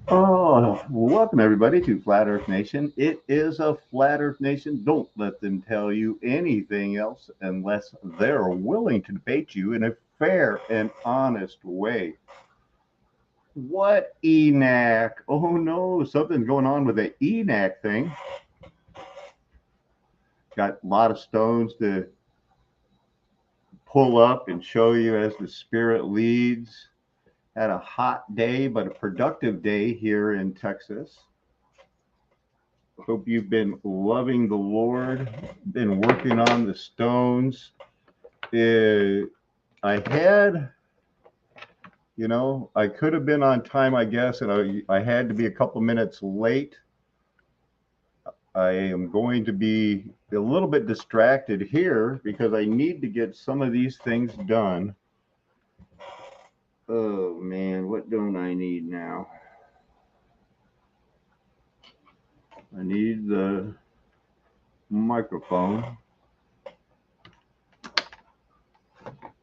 Oh, welcome everybody to Flat Earth Nation. It is a Flat Earth Nation. Don't let them tell you anything else unless they're willing to debate you in a fair and honest way. What ENAC? Oh no, something's going on with the ENAC thing. Got a lot of stones to pull up and show you as the spirit leads. Had a hot day, but a productive day here in Texas. Hope you've been loving the Lord, been working on the stones. I had, I could have been on time, I guess, and I had to be a couple minutes late. I am going to be a little bit distracted here because I need to get some of these things done. Oh man, what don't I need now? I need the microphone.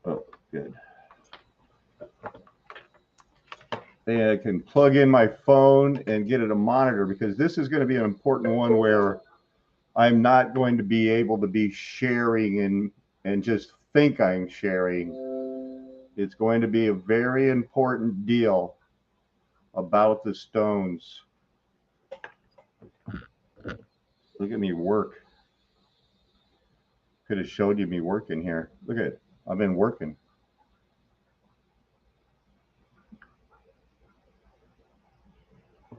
Oh, good. And I can plug in my phone and get it a monitor because this is going to be an important one where I'm not going to be able to be sharing and just think I'm sharing. It's going to be a very important deal about the stones. Look at me work. Could have showed you me working here. Look at it. I've been working.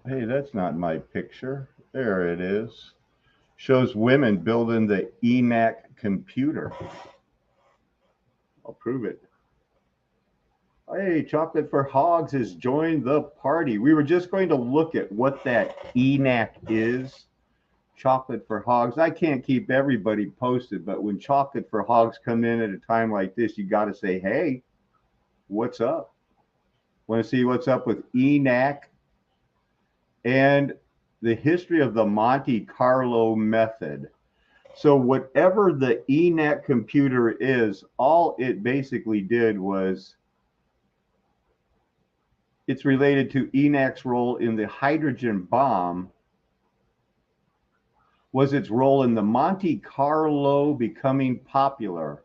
Hey, that's not my picture. There it is. Shows women building the ENIAC computer. I'll prove it. Hey, Chocolate for Hogs has joined the party. We were just going to look at what that ENIAC is. Chocolate for Hogs. I can't keep everybody posted, but when Chocolate for Hogs come in at a time like this, you got to say, hey, what's up? Want to see what's up with ENIAC and the history of the Monte Carlo method. So whatever the ENIAC computer is, all it basically did was it's related to ENIAC's role in the hydrogen bomb, was its role in the Monte Carlo becoming popular.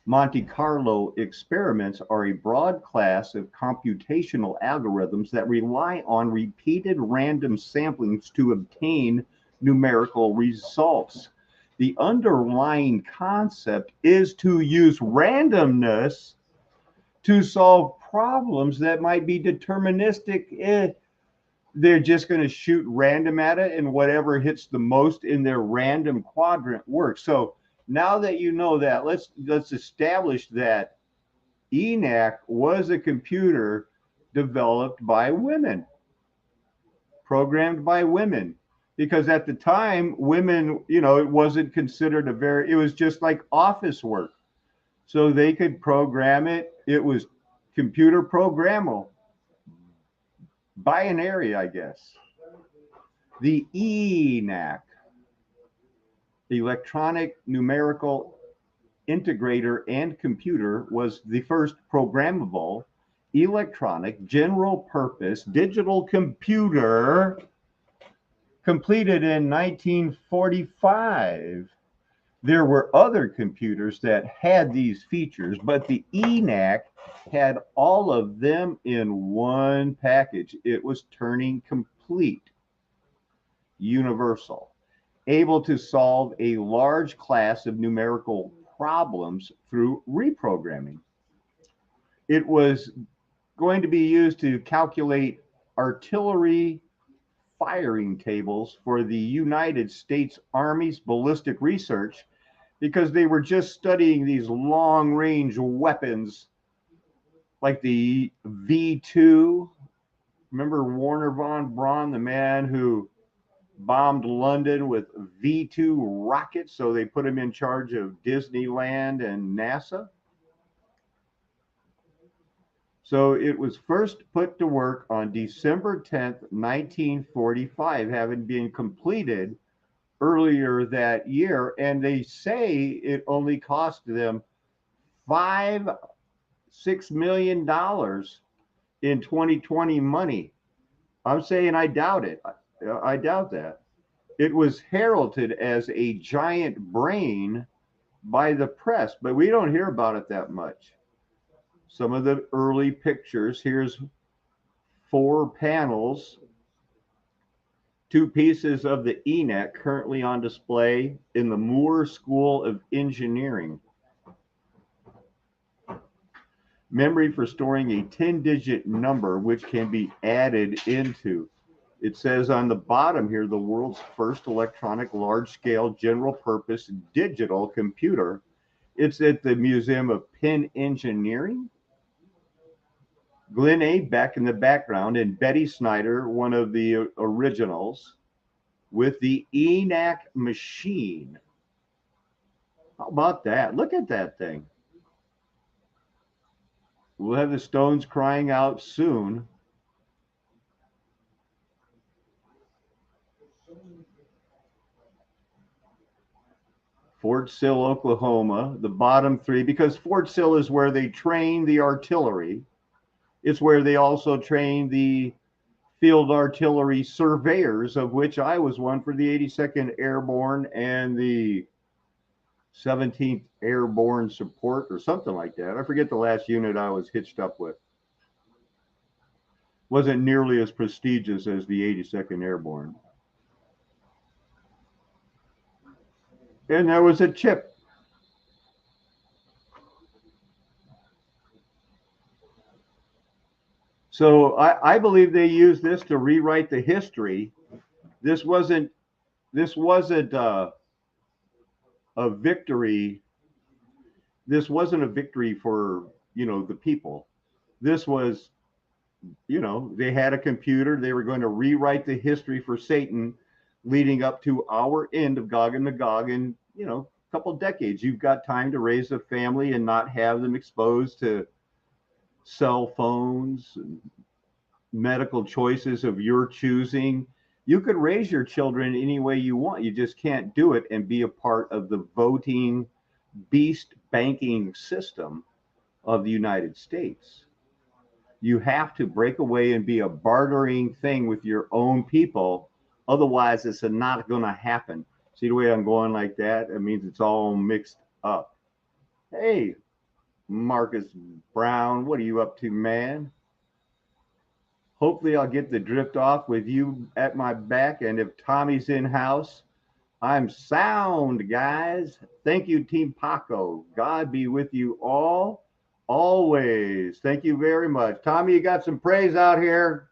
Monte Carlo experiments are a broad class of computational algorithms that rely on repeated random samplings to obtain numerical results. The underlying concept is to use randomness to solve problems that might be deterministic. They're just going to shoot random at it, and whatever hits the most in their random quadrant works. So now that you know that, let's establish that ENIAC was a computer developed by women, programmed by women. Because at the time, women, it wasn't considered it was just like office work. So they could program it. It was computer programmable, binary, I guess. The ENIAC, Electronic Numerical Integrator and Computer, was the first programmable electronic general purpose digital computer completed in 1945. There were other computers that had these features, but the ENIAC had all of them in one package. It was turning complete, universal, able to solve a large class of numerical problems through reprogramming. It was going to be used to calculate artillery firing tables for the United States Army's ballistic research because they were just studying these long range weapons like the V2. Remember Warner von Braun, the man who bombed London with V2 rockets? So they put him in charge of Disneyland and NASA. So it was first put to work on December 10th, 1945, having been completed earlier that year. And they say it only cost them $6 million in 2020 money. I'm saying I doubt it. I doubt that. It was heralded as a giant brain by the press, but we don't hear about it that much. Some of the early pictures, here's 4 panels, 2 pieces of the ENIAC currently on display in the Moore School of Engineering. Memory for storing a 10-digit number which can be added into. It says on the bottom here, the world's first electronic large-scale general-purpose digital computer. It's at the Museum of Penn Engineering. Glenn A. Beck in the background, and Betty Snyder, one of the originals, with the ENIAC machine. How about that? Look at that thing. We'll have the Stones crying out soon. Fort Sill, Oklahoma, the bottom 3, because Fort Sill is where they train the artillery. It's where they also train the field artillery surveyors, of which I was one for the 82nd Airborne and the 17th Airborne Support or something like that. I forget the last unit I was hitched up with. Wasn't nearly as prestigious as the 82nd Airborne. And there was a chip. So I believe they used this to rewrite the history. This wasn't a victory. This wasn't a victory for, the people. This was, they had a computer. They were going to rewrite the history for Satan leading up to our end of Gog and Magog in, a couple decades. You've got time to raise a family and not have them exposed to cell phones and medical choices of your choosing. You could raise your children any way you want. You just can't do it and be a part of the voting beast banking system of the United States. You have to break away and be a bartering thing with your own people. Otherwise, it's not going to happen. See the way I'm going like that? It means it's all mixed up. Hey, Marcus Brown, what are you up to, man? Hopefully I'll get the drift off with you at my back. And if Tommy's in house, I'm sound, guys. Thank you, Team Paco. God be with you all, always. Thank you very much. Tommy, you got some praise out here.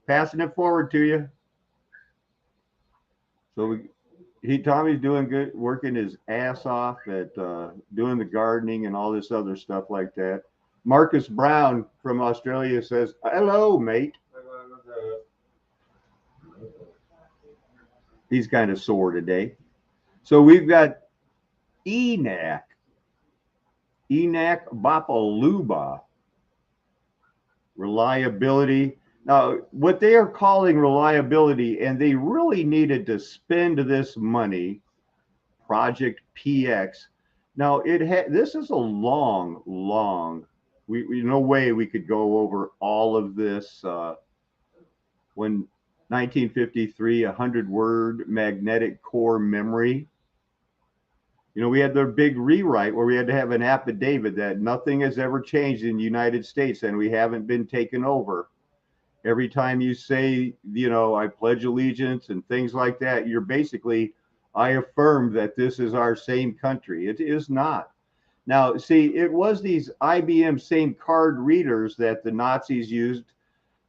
Passing it forward to you. So Tommy's doing good, working his ass off at doing the gardening and all this other stuff like that. Marcus Brown from Australia says, hello, mate. He's kind of sore today. So we've got ENIAC Bapaluba. Reliability. Now, what they are calling reliability, and they really needed to spend this money, Project PX. Now, this is a long, we no way we could go over all of this. When 1953, 100-word magnetic core memory. We had the big rewrite where we had to have an affidavit that nothing has ever changed in the United States and we haven't been taken over. Every time you say, I pledge allegiance and things like that, you're basically, I affirm that this is our same country. It is not. Now, see, it was these IBM same card readers that the Nazis used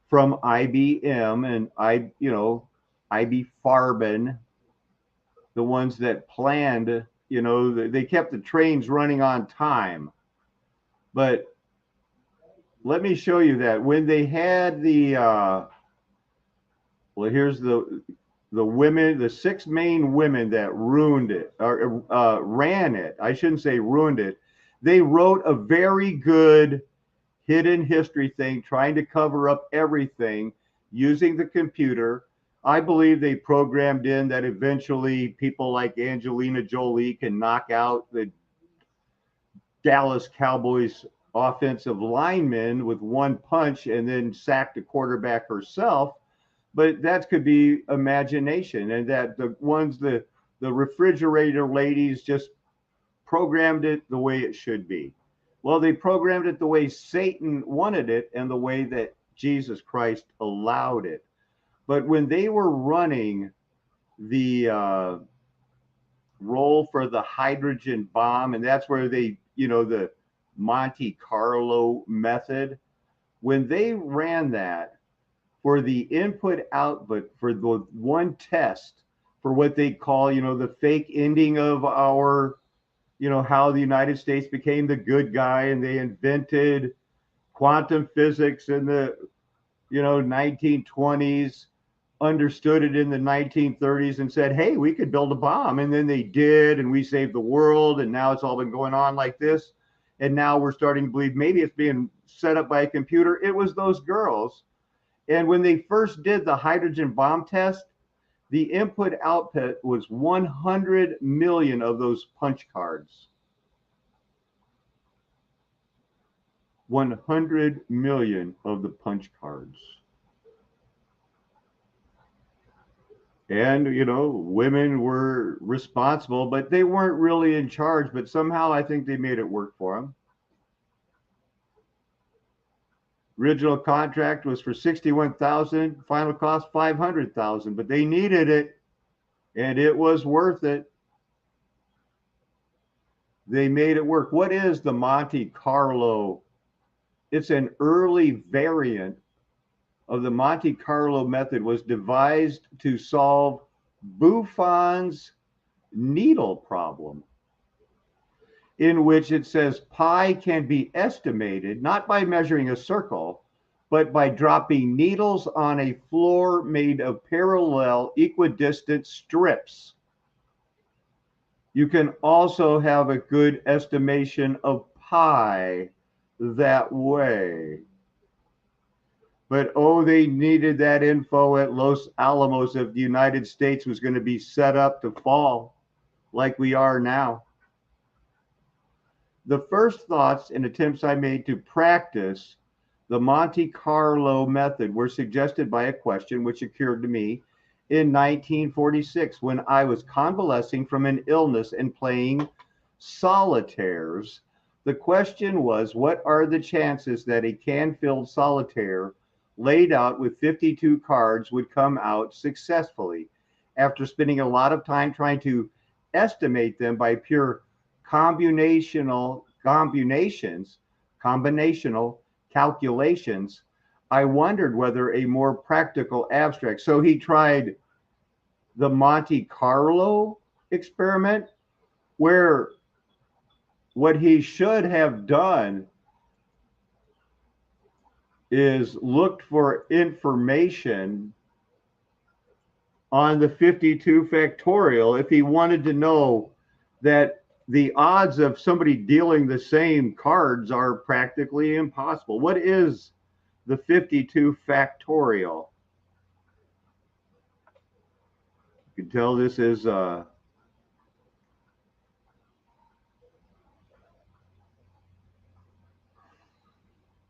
from IBM and IB Farben, the ones that planned, they kept the trains running on time. But let me show you that when they had the here's the women, the 6 main women that ruined it or ran it. I shouldn't say ruined it. They wrote a very good hidden history thing, trying to cover up everything using the computer. I believe they programmed in that eventually people like Angelina Jolie can knock out the Dallas Cowboys offensive linemen with one punch and then sack the quarterback herself. but that could be imagination, and that the refrigerator ladies just programmed it the way it should be. Well, they programmed it the way Satan wanted it and the way that Jesus Christ allowed it. But when they were running the roll for the hydrogen bomb, and that's where they, the Monte Carlo method, when they ran that for the input output for the one test for what they call, the fake ending of our, how the United States became the good guy and they invented quantum physics in the, 1920s, understood it in the 1930s and said, hey, we could build a bomb. And then they did, and we saved the world. And now it's all been going on like this. And now we're starting to believe maybe it's being set up by a computer. It was those girls. And when they first did the hydrogen bomb test, the input output was 100 million of those punch cards. 100 million of the punch cards. And, women were responsible, but they weren't really in charge. But somehow I think they made it work for them. Original contract was for 61,000, final cost 500,000, but they needed it, and it was worth it. They made it work. What is the Monte Carlo? It's an early variant of the Monte Carlo method, was devised to solve Buffon's needle problem, in which it says pi can be estimated not by measuring a circle, but by dropping needles on a floor made of parallel equidistant strips. You can also have a good estimation of pi that way. But they needed that info at Los Alamos if the United States was going to be set up to fall like we are now. The first thoughts and attempts I made to practice the Monte Carlo method were suggested by a question which occurred to me in 1946 when I was convalescing from an illness and playing solitaires. The question was, what are the chances that a can-filled solitaire laid out with 52 cards would come out successfully? After spending a lot of time trying to estimate them by pure combinational calculations, I wondered whether a more practical abstract. So he tried the Monte Carlo experiment, where what he should have done is looked for information on the 52 factorial if he wanted to know that the odds of somebody dealing the same cards are practically impossible. What is the 52 factorial? You can tell this is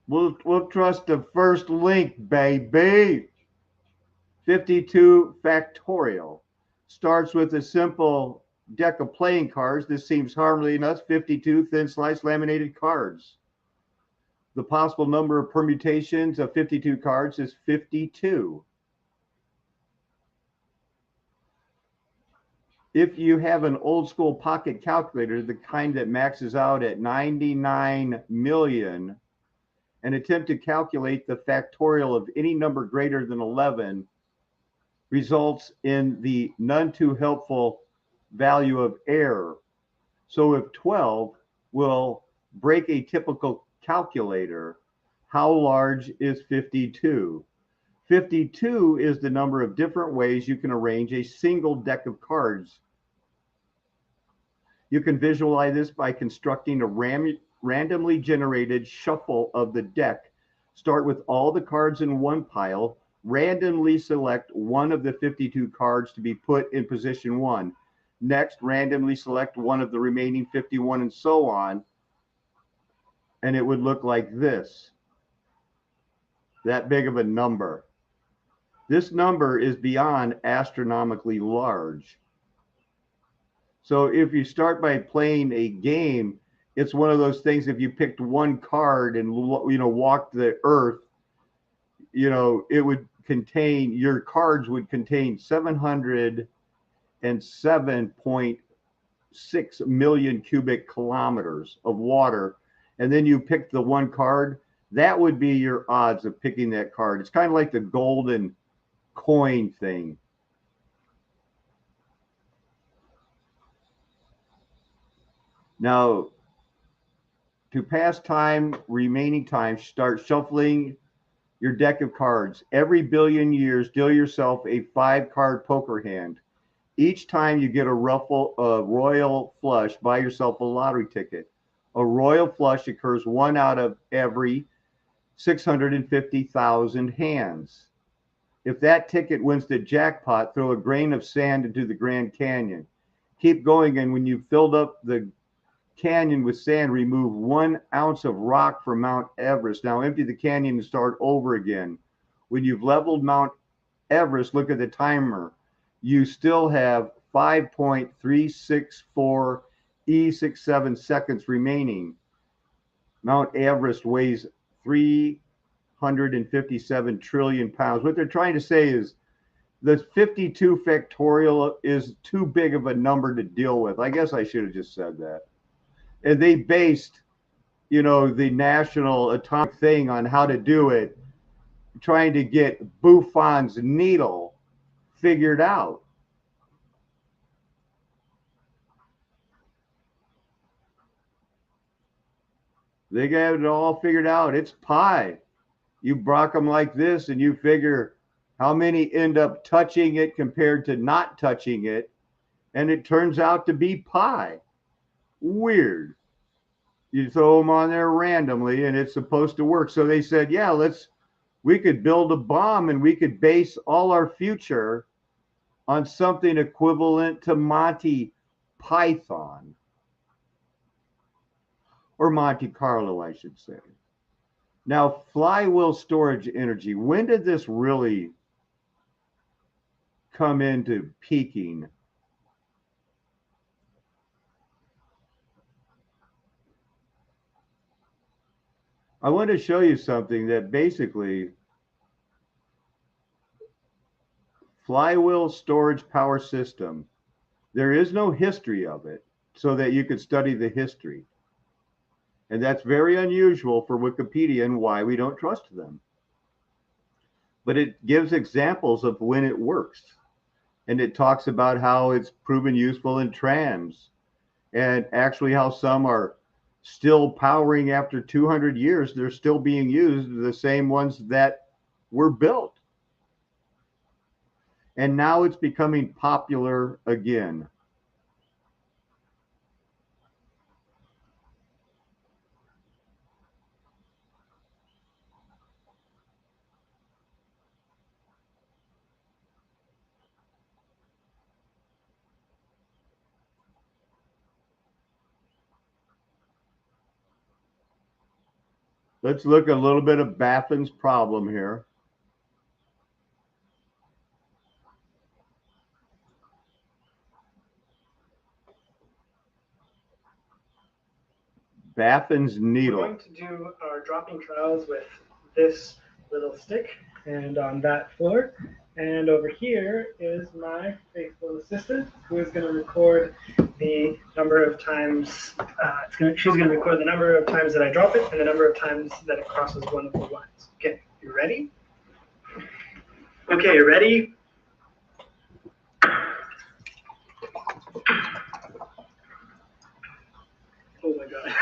we'll trust the first link, baby. 52 factorial starts with a simple deck of playing cards. This seems harmless enough. 52 thin sliced laminated cards. The possible number of permutations of 52 cards is 52. If you have an old school pocket calculator, the kind that maxes out at 99 million, and attempt to calculate the factorial of any number greater than 11, results in the none too helpful value of error. So if 12 will break a typical calculator, how large is 52? 52 is the number of different ways you can arrange a single deck of cards. You can visualize this by constructing a randomly generated shuffle of the deck. Start with all the cards in one pile, randomly select one of the 52 cards to be put in position 1. Next, randomly select one of the remaining 51 and so on. And it would look like this. That big of a number. This number is beyond astronomically large. So if you start by playing a game, it's one of those things. If you picked one card and walked the Earth, it would contain your cards would contain 707.6 million cubic kilometers of water, and then you pick the one card. That would be your odds of picking that card. It's kind of like the golden coin thing. Now, to pass time, remaining time, start shuffling your deck of cards. Every billion years, deal yourself a 5-card poker hand. Each time you get a royal flush, buy yourself a lottery ticket. A royal flush occurs 1 out of every 650,000 hands. If that ticket wins the jackpot, throw a grain of sand into the Grand Canyon. Keep going, and when you've filled up the canyon with sand, remove 1 ounce of rock from Mount Everest. Now empty the canyon and start over again. When you've leveled Mount Everest, look at the timer. You still have 5.364 E67 seconds remaining. Mount Everest weighs 357 trillion pounds. What they're trying to say is the 52 factorial is too big of a number to deal with. I guess I should have just said that. And they based, the national atomic thing on how to do it, trying to get Buffon's needle figured out. They got it all figured out. It's pi. You brock them like this, and you figure how many end up touching it compared to not touching it, and it turns out to be pi. Weird. You throw them on there randomly, and it's supposed to work. So they said, yeah, we could build a bomb, and we could base all our future on something equivalent to Monty Python, or Monte Carlo, I should say. Now, flywheel storage energy, when did this really come into peaking? I want to show you something that basically flywheel storage power system, there is no history of it so that you could study the history. And that's very unusual for Wikipedia and why we don't trust them. But it gives examples of when it works. And it talks about how it's proven useful in trams, and actually how some are still powering after 200 years. They're still being used, the same ones that were built. And now it's becoming popular again. Let's look at a little bit of Baffin's problem here. Baffin's needle. We're going to do our dropping trials with this little stick and on that floor. And over here is my faithful assistant, who is going to record the number of times, she's going to record the number of times that I drop it and the number of times that it crosses one of the lines. Okay, you ready? Okay, you ready? Oh my God.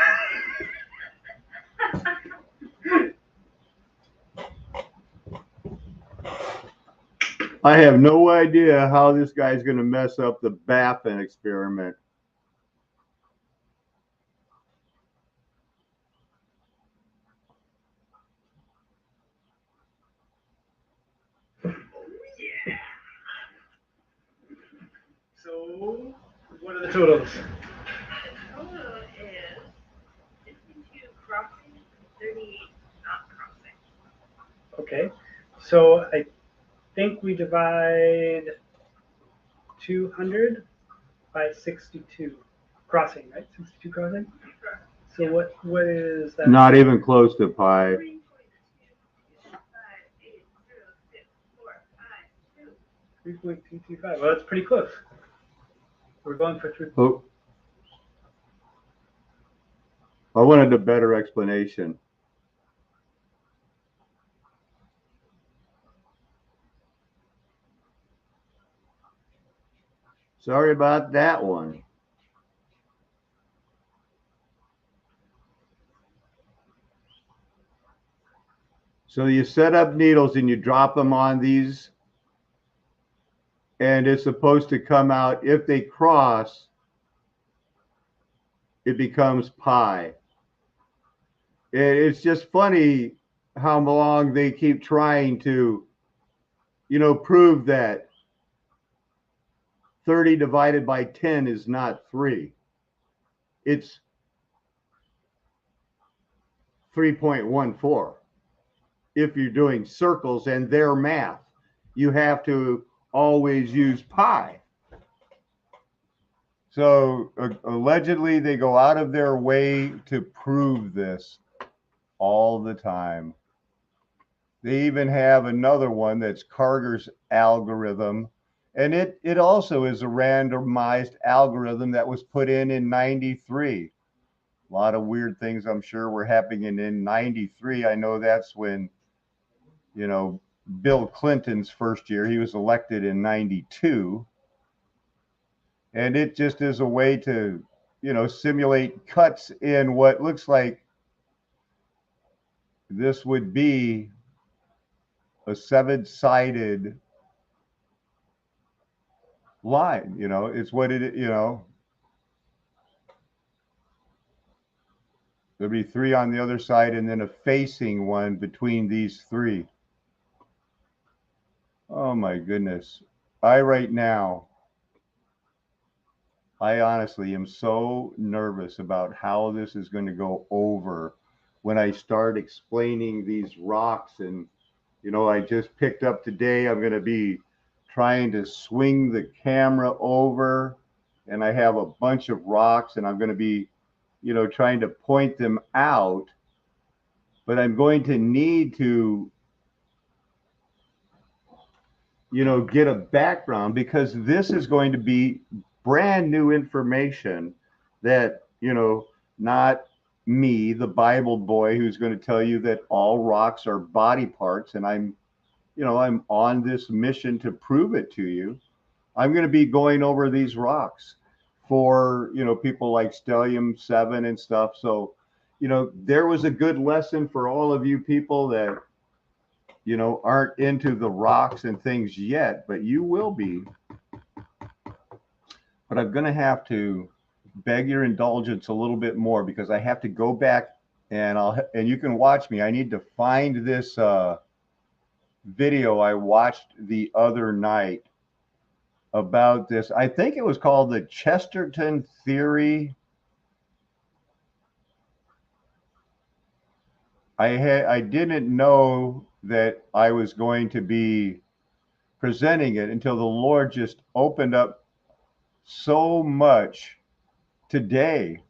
I have no idea how this guy's going to mess up the Baffin experiment. Yeah. So, what are the totals? The total is 52 crossing, 38 not crossing. Okay, so think we divide 200 by 62 crossing, right? 62 crossing. So what is that? Not even close to pi. 3.225. Well, that's pretty close. We're going for 3. Oh, I wanted a better explanation. Sorry about that one. So you set up needles and you drop them on these, and it's supposed to come out. If they cross, it becomes pi. It's just funny how long they keep trying to, prove that 30 divided by 10 is not 3. It's 3.14. If you're doing circles and their math, you have to always use pi. So allegedly, they go out of their way to prove this all the time. They even have another one that's Karger's algorithm. And it also is a randomized algorithm that was put in 93. A lot of weird things I'm sure were happening in 93. I know that's when, Bill Clinton's first year, he was elected in 92. And it just is a way to, simulate cuts in what looks like this would be a 7-sided line. It's what there'd be 3 on the other side and then a facing one between these 3. Oh my goodness. Right now, I honestly am so nervous about how this is going to go over when I start explaining these rocks. And, I just picked up today, I'm going to be trying to swing the camera over, and I have a bunch of rocks, and I'm going to be, trying to point them out. But I'm going to need to, get a background, because this is going to be brand new information that, not me, the Bible boy, who's going to tell you that all rocks are body parts, and I'm on this mission to prove it to you. I'm going to be going over these rocks for, people like Stellium 7 and stuff. So, there was a good lesson for all of you people that, aren't into the rocks and things yet, but you will be. But I'm going to have to beg your indulgence a little bit more, because I have to go back and you can watch me. I need to find this video I watched the other night about this. I think it was called the Chesterton Theory. I didn't know that I was going to be presenting it until the Lord just opened up so much today.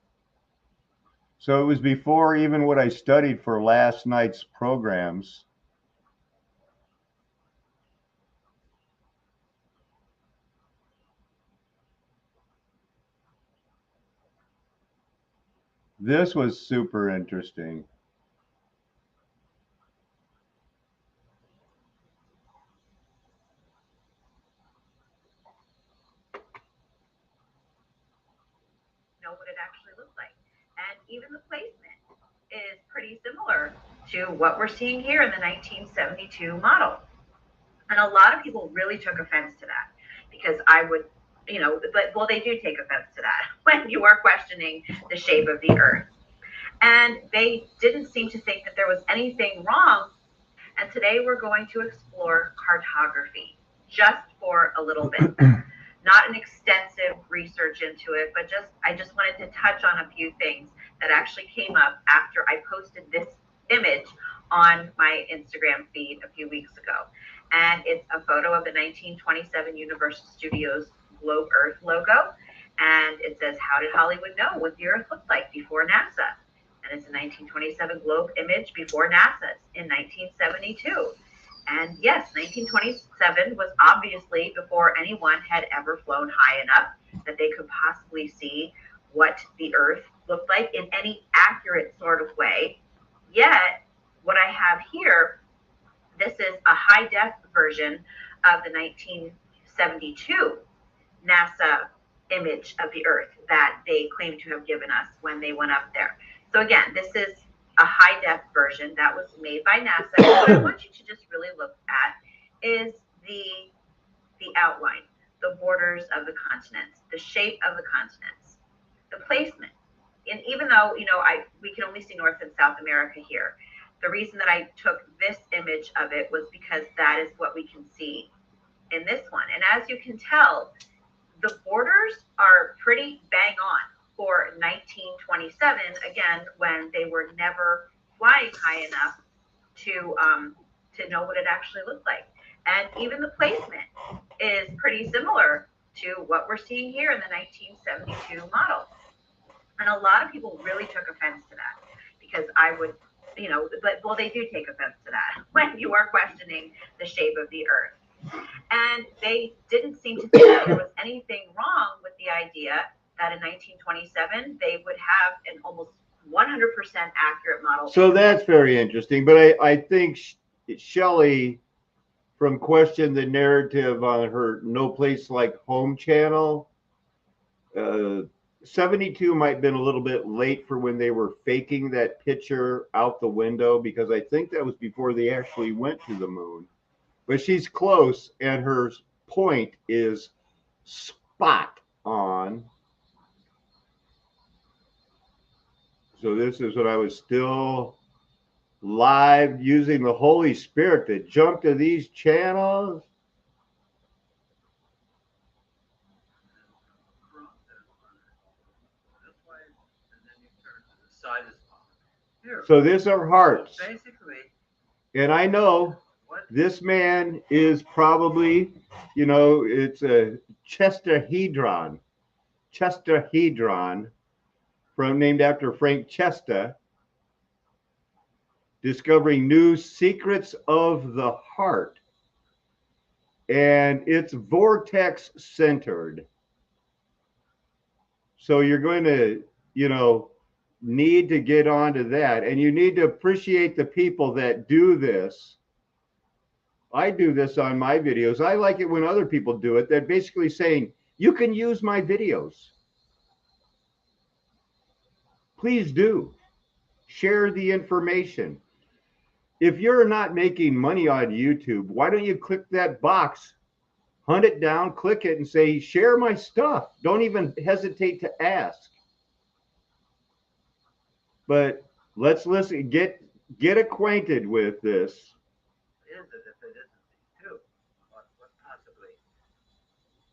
So it was before even what I studied for last night's programs. This was super interesting. Know what it actually looks like. And even the placement is pretty similar to what we're seeing here in the 1972 model. And a lot of people really took offense to that, because I would, well, they do take offense to that when you are questioning the shape of the Earth. And they didn't seem to think that there was anything wrong. And today we're going to explore cartography just for a little bit. Not an extensive research into it, but I just wanted to touch on a few things that actually came up after I posted this image on my Instagram feed a few weeks ago. and it's a photo of the 1927 Universal Studios Globe Earth logo. And it says, how did Hollywood know what the Earth looked like before NASA? And it's a 1927 globe image before NASA in 1972. And yes, 1927 was obviously before anyone had ever flown high enough that they could possibly see what the Earth looked like in any accurate sort of way. Yet, what I have here, this is a high-def version of the 1972 NASA image of the Earth that they claim to have given us when they went up there. So again, this is a high-def version that was made by NASA. And what I want you to just really look at is the outline, the borders of the continents, the shape of the continents, the placement. And even though, you know, we can only see North and South America here, the reason that I took this image of it was because that is what we can see in this one. And as you can tell, the borders are pretty bang on for 1927, again, when they were never flying high enough to know what it actually looked like. And even the placement is pretty similar to what we're seeing here in the 1972 model. And a lot of people really took offense to that, because I would, you know, but well, they do take offense to that when you are questioning the shape of the Earth. And they didn't seem to think that there was anything wrong with the idea that in 1927 they would have an almost 100% accurate model. So that's very interesting. But I think Shelley, from Question the Narrative on her No Place Like Home channel, 72 might have been a little bit late for when they were faking that picture out the window, because I think that was before they actually went to the moon. But she's close, and her point is spot on. So this is what I was still live using the Holy Spirit to jump to these channels. So these are hearts. Basically, and I know this man is probably, you know, it's a Chesterhedron, named after Frank Chesta, discovering new secrets of the heart. And it's vortex centered. So you're going to, you know, need to get onto that. And you need to appreciate the people that do this. I do this on my videos. I like it when other people do it. They're basically saying, you can use my videos. Please do. Share the information. If you're not making money on YouTube, why don't you click that box, hunt it down, click it, and say, share my stuff. Don't even hesitate to ask. But let's listen, get acquainted with this. Is it if it isn't too? What possibly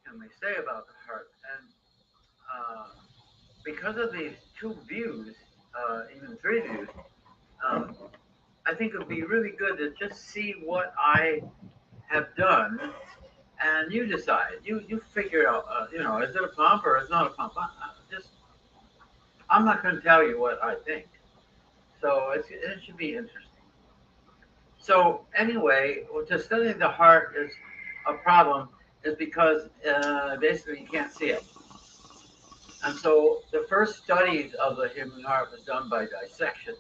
can we say about the heart? And because of these two views, even three views, I think it would be really good to just see what I have done, and you decide. You figure out. You know, is it a pump or is it not a pump? I'm not going to tell you what I think. So it should be interesting. So anyway, to study the heart is a problem, is because basically you can't see it. And so the first studies of the human heart was done by dissection.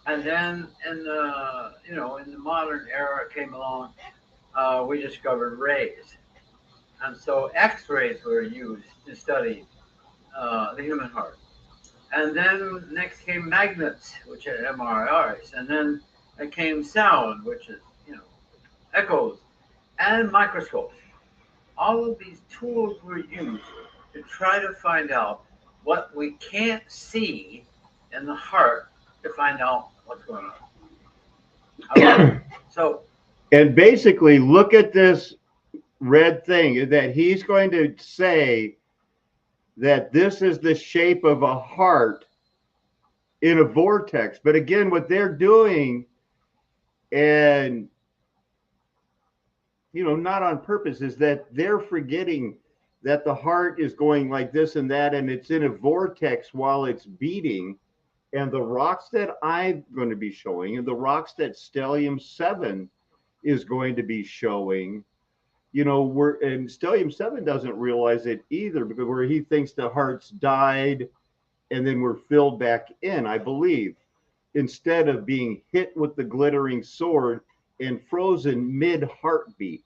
And then in the modern era came along, we discovered rays. And so X-rays were used to study the human heart. And then next came magnets, which are MRIs. And then it came sound, which is, echoes, and microscopes. All of these tools were used to try to find out what we can't see in the heart to find out what's going on. Okay. So, and basically, look at this red thing, that he's going to say that this is the shape of a heart in a vortex. But again, what they're doing, and not on purpose, is that they're forgetting that the heart is going like this and that, and it's in a vortex while it's beating. And the rocks that I'm going to be showing, and the rocks that Stellium 7 is going to be showing, and Stellium 7 doesn't realize it either, because where he thinks the heart's died and then we're filled back in, I believe, instead of being hit with the glittering sword and frozen mid-heartbeat.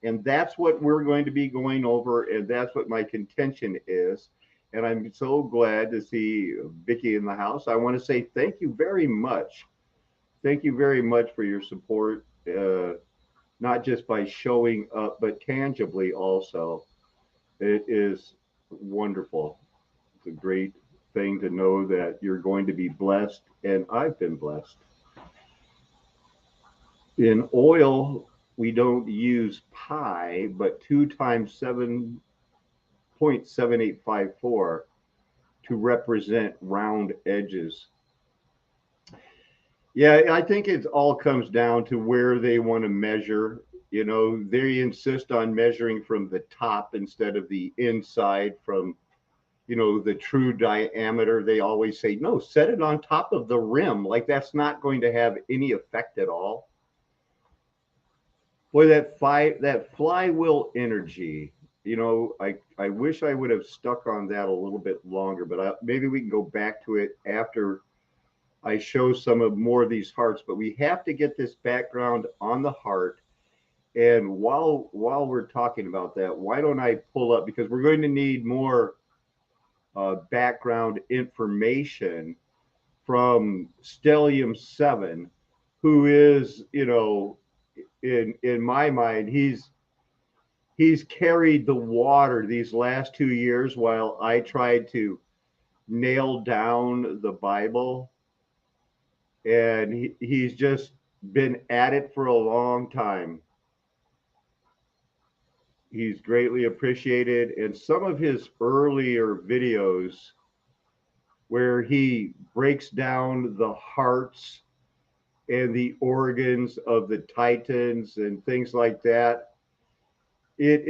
And that's what we're going to be going over, and that's what my contention is. And I'm so glad to see Vicki in the house. I want to say thank you very much. Thank you very much for your support, not just by showing up, but tangibly also. It is wonderful. It's a great thing to know that you're going to be blessed, and I've been blessed. In oil, we don't use pi, but 2 times 7.7854 to represent round edges. Yeah, I think it all comes down to where they want to measure. They insist on measuring from the top instead of the inside from, the true diameter. They always say, no, set it on top of the rim. Like that's not going to have any effect at all. Boy, that flywheel energy, I wish I would have stuck on that a little bit longer, but maybe we can go back to it after I show more of these hearts. But we have to get this background on the heart. And while we're talking about that, why don't I pull up, because we're going to need more background information from Stellium 7, who is, in my mind, he's carried the water these last 2 years while I tried to nail down the Bible. And he's just been at it for a long time. He's greatly appreciated. And some of his earlier videos where he breaks down the hearts and the organs of the Titans and things like that, it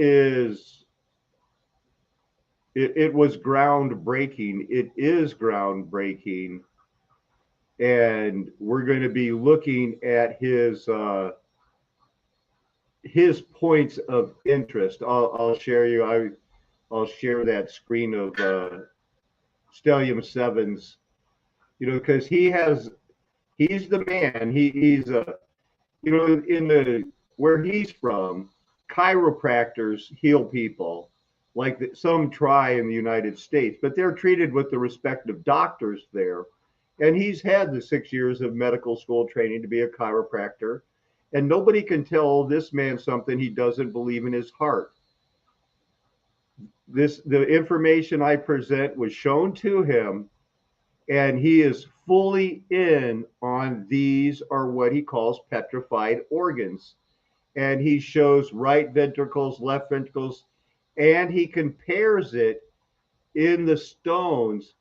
was groundbreaking. It is groundbreaking. And we're going to be looking at his points of interest. I'll share you. I'll share that screen of Stellium 7's, because he's the man. He's where he's from, chiropractors heal people like some try in the United States, but they're treated with the respective doctors there. And he's had the 6 years of medical school training to be a chiropractor. And nobody can tell this man something he doesn't believe in his heart. The information I present was shown to him, and he is fully in on these are what he calls petrified organs. And he shows right ventricles, left ventricles, and he compares it in the stones.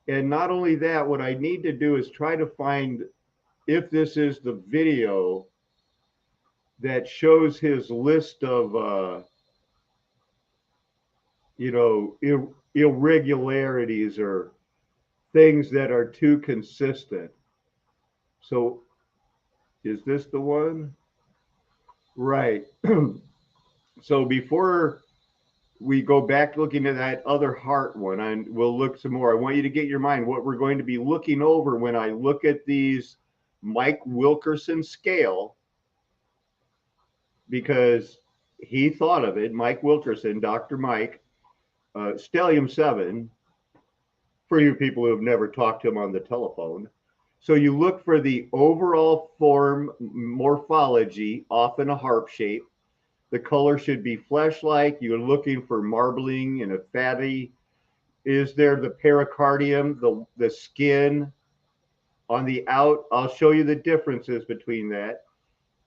And not only that, what I need to do is try to find if this is the video that shows his list of, irregularities or things that are too consistent. So is this the one? Right. So before we go back looking at that other heart one, and we'll look some more, I want you to get your mind what we're going to be looking over when I look at these Mike Wilkinson scale, because he thought of it, Mike Wilkinson, Dr. Mike, Stellium 7, for you people who have never talked to him on the telephone. So you look for the overall form morphology, often a harp shape. The color should be flesh-like. You're looking for marbling and a fatty. Is there the pericardium, the skin on the out? I'll show you the differences between that.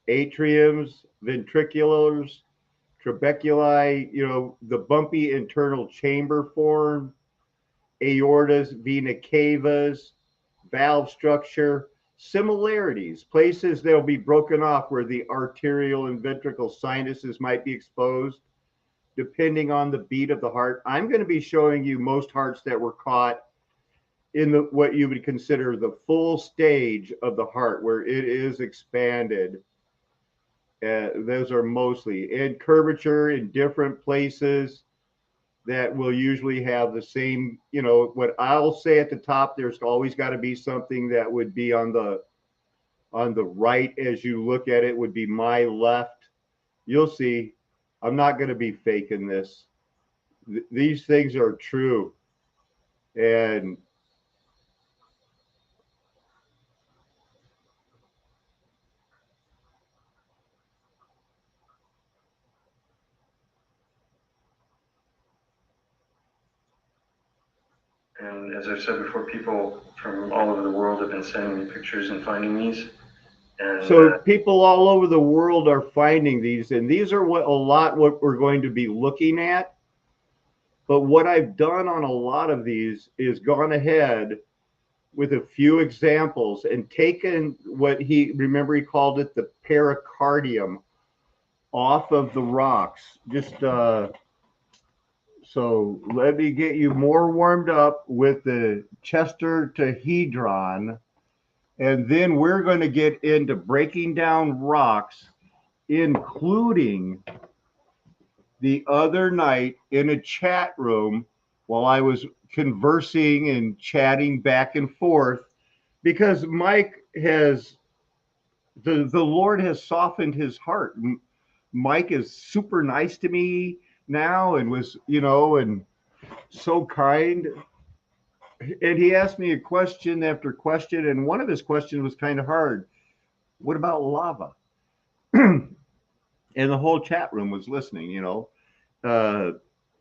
Atriums, ventriculars, trabeculi, the bumpy internal chamber form, aortas, vena cavas, valve structure, similarities, places they'll be broken off where the arterial and ventricle sinuses might be exposed, depending on the beat of the heart. I'm going to be showing you most hearts that were caught in the what you would consider the full stage of the heart, where it is expanded. Those are mostly in curvature in different places that will usually have the same, what I'll say at the top, there's always got to be something that would be on the right as you look at it, would be my left. You'll see, I'm not going to be faking this. These things are true. And And as I've said before, people from all over the world have been sending me pictures and finding these. And so people all over the world are finding these, and these are what we're going to be looking at. But what I've done on a lot of these is gone ahead with a few examples and taken what he called it the pericardium off of the rocks. Just so let me get you more warmed up with the Chesterhedron, and then we're going to get into breaking down rocks, including the other night in a chat room while I was conversing and chatting back and forth, because Mike has, the Lord has softened his heart. Mike is super nice to me now and was, and so kind. And he asked me a question after question, and one of his questions was kind of hard. What about lava? And the whole chat room was listening, and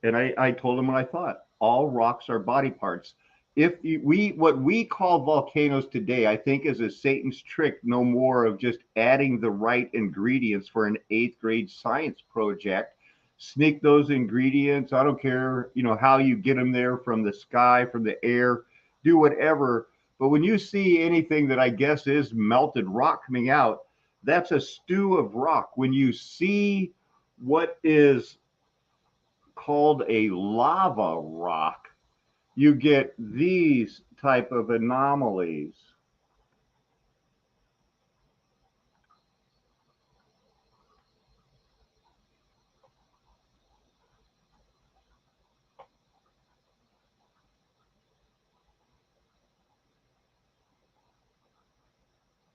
I told him what I thought. All rocks are body parts. What we call volcanoes today, I think, is a Satan's trick, no more of just adding the right ingredients for an 8th grade science project. Sneak those ingredients. I don't care, how you get them there, from the sky, from the air, do whatever. But when you see anything that I guess is melted rock coming out, that's a stew of rock. When you see what is called a lava rock, you get these type of anomalies.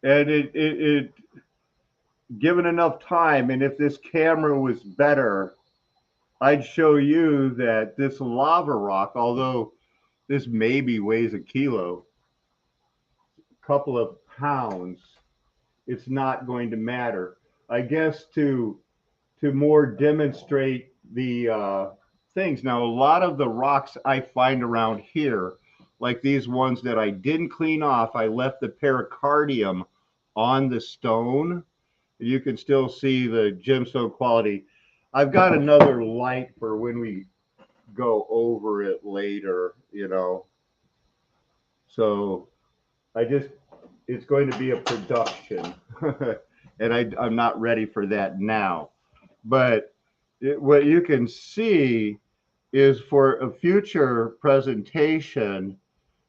And it given enough time, and if this camera was better, I'd show you that this lava rock, although this maybe weighs a kilo, a couple of pounds, it's not going to matter. I guess to more demonstrate the things. Now, a lot of the rocks I find around here, like these ones that I didn't clean off, I left the pericardium on the stone. You can still see the gemstone quality. I've got another light for when we go over it later, So it's going to be a production. And I'm not ready for that now. But what you can see is, for a future presentation,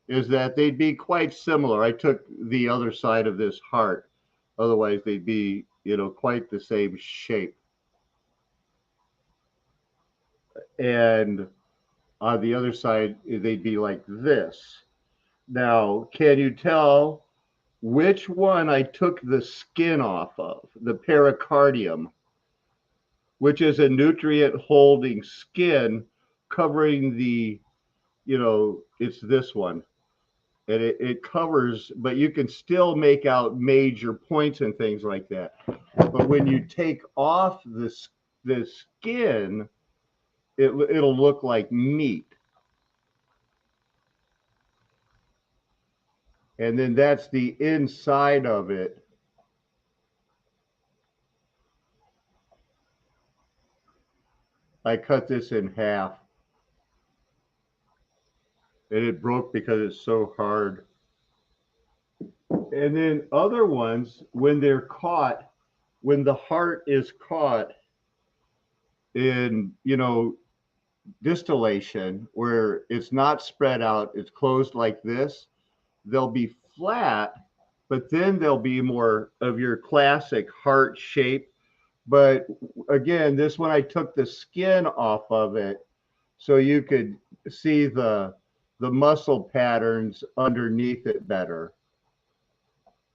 is that they'd be quite similar. I took the other side of this heart. Otherwise, they'd be, quite the same shape. And on the other side, they'd be like this. Now, can you tell which one I took the skin off of? The pericardium, which is a nutrient holding skin covering the, it's this one. And it covers, but you can still make out major points and things like that. But when you take off the skin, it'll look like meat. And then that's the inside of it. I cut this in half. And it broke because it's so hard. And then other ones, when they're caught, when the heart is caught in, distillation, where it's not spread out, it's closed like this, they'll be flat, but then they'll be more of your classic heart shape. But again, this one I took the skin off of it so you could see the muscle patterns underneath it better.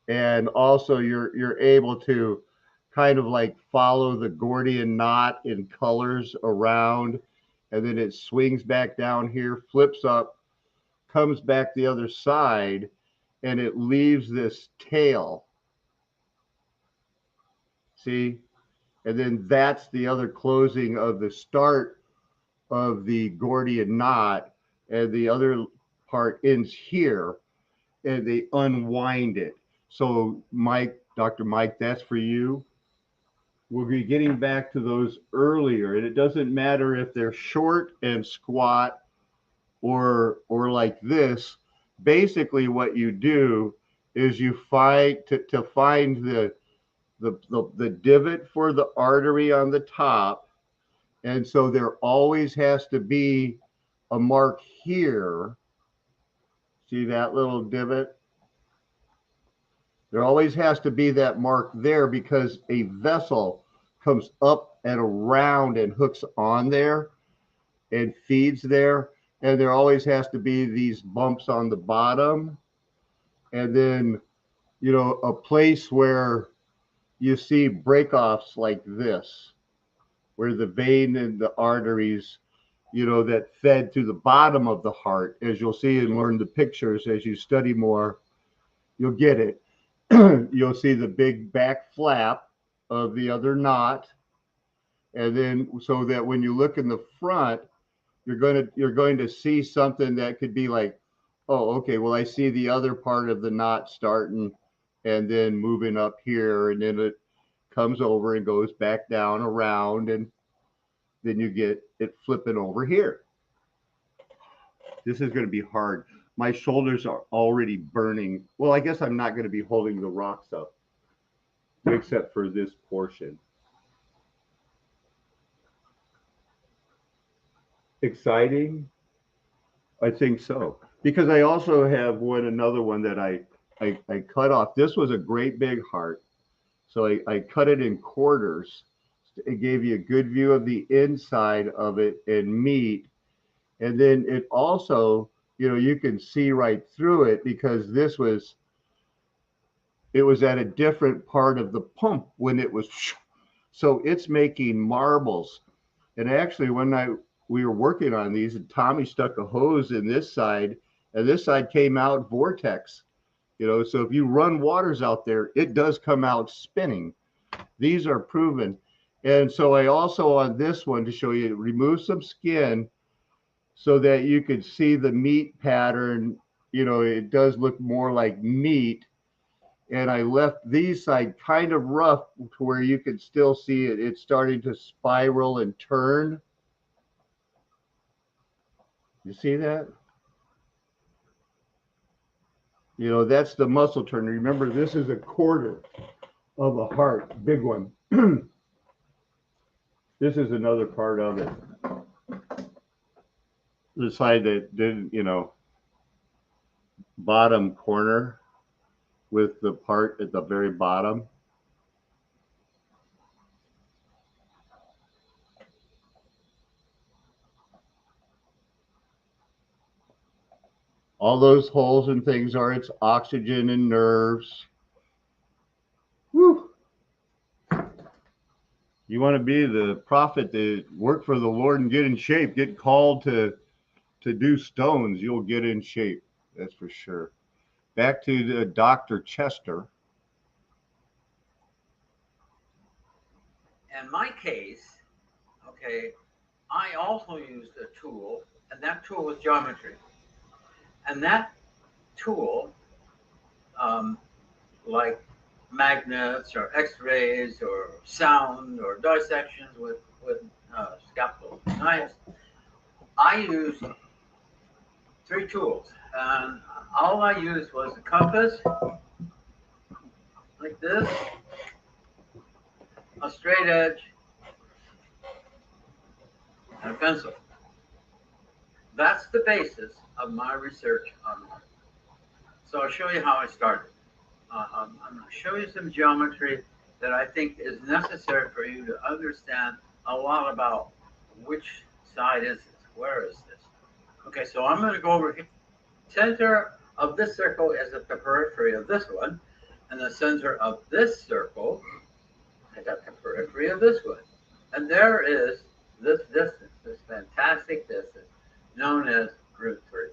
And also you're able to kind of like follow the Gordian knot in colors around, and then it swings back down here, flips up, comes back the other side, and it leaves this tail. See? And then that's the other closing of the start of the Gordian knot, and the other part ends here, and they unwind it. So Mike, Dr. Mike, that's for you. We'll be getting back to those earlier, and it doesn't matter if they're short and squat or like this. Basically what you do is you find to find the divot for the artery on the top. And so there always has to be a mark here. See that little divot? There always has to be that mark there because a vessel comes up and around and hooks on there and feeds there. And there always has to be these bumps on the bottom. And then, a place where you see breakoffs like this, where the vein and the arteries, that fed to the bottom of the heart. As you'll see and learn the pictures as you study more, you'll get it. You'll see the big back flap of the other knot. And then so that when you look in the front, you're going to see something that could be like, oh, okay, well, I see the other part of the knot starting and then moving up here, and then it comes over and goes back down around, and then you get it flipping over here. This is going to be hard. My shoulders are already burning. Well, I guess I'm not going to be holding the rocks up, except for this portion. Exciting? I think so. Because I also have another one that I cut off. This was a great big heart. So I cut it in quarters. It gave you a good view of the inside of it and meat. And then it also, you can see right through it because it was at a different part of the pump when it was, so it's making marbles. And actually when we were working on these, and Tommy stuck a hose in this side, and this side came out vortex. So if you run waters out there, it does come out spinning. These are proven. And so I also, on this one, to show you, remove some skin so that you could see the meat pattern. It does look more like meat. And I left these side kind of rough to where you could still see it. It's starting to spiral and turn. You see that? That's the muscle turn. Remember, this is a quarter of a heart, big one. This is another part of it. The side that didn't, bottom corner with the part at the very bottom. All those holes and things are its oxygen and nerves. Whew. You want to be the prophet that work for the Lord and get in shape, get called to do stones, you'll get in shape. That's for sure. Back to Dr. Chester. In my case, okay, I also used a tool, and that tool was geometry. And that tool, like magnets or x-rays or sound or dissections with scalpel knives, I used 3 tools. And all I used was the compass like this, a straight edge, and a pencil. That's the basis of my research on art. So I'll show you how I started. I'm going to show you some geometry that I think is necessary for you to understand a lot about which side is this, where is this. Okay, so I'm going to go over here. Center of this circle is at the periphery of this one, and the center of this circle is at the periphery of this one. And there is this distance, this fantastic distance, known as root 3.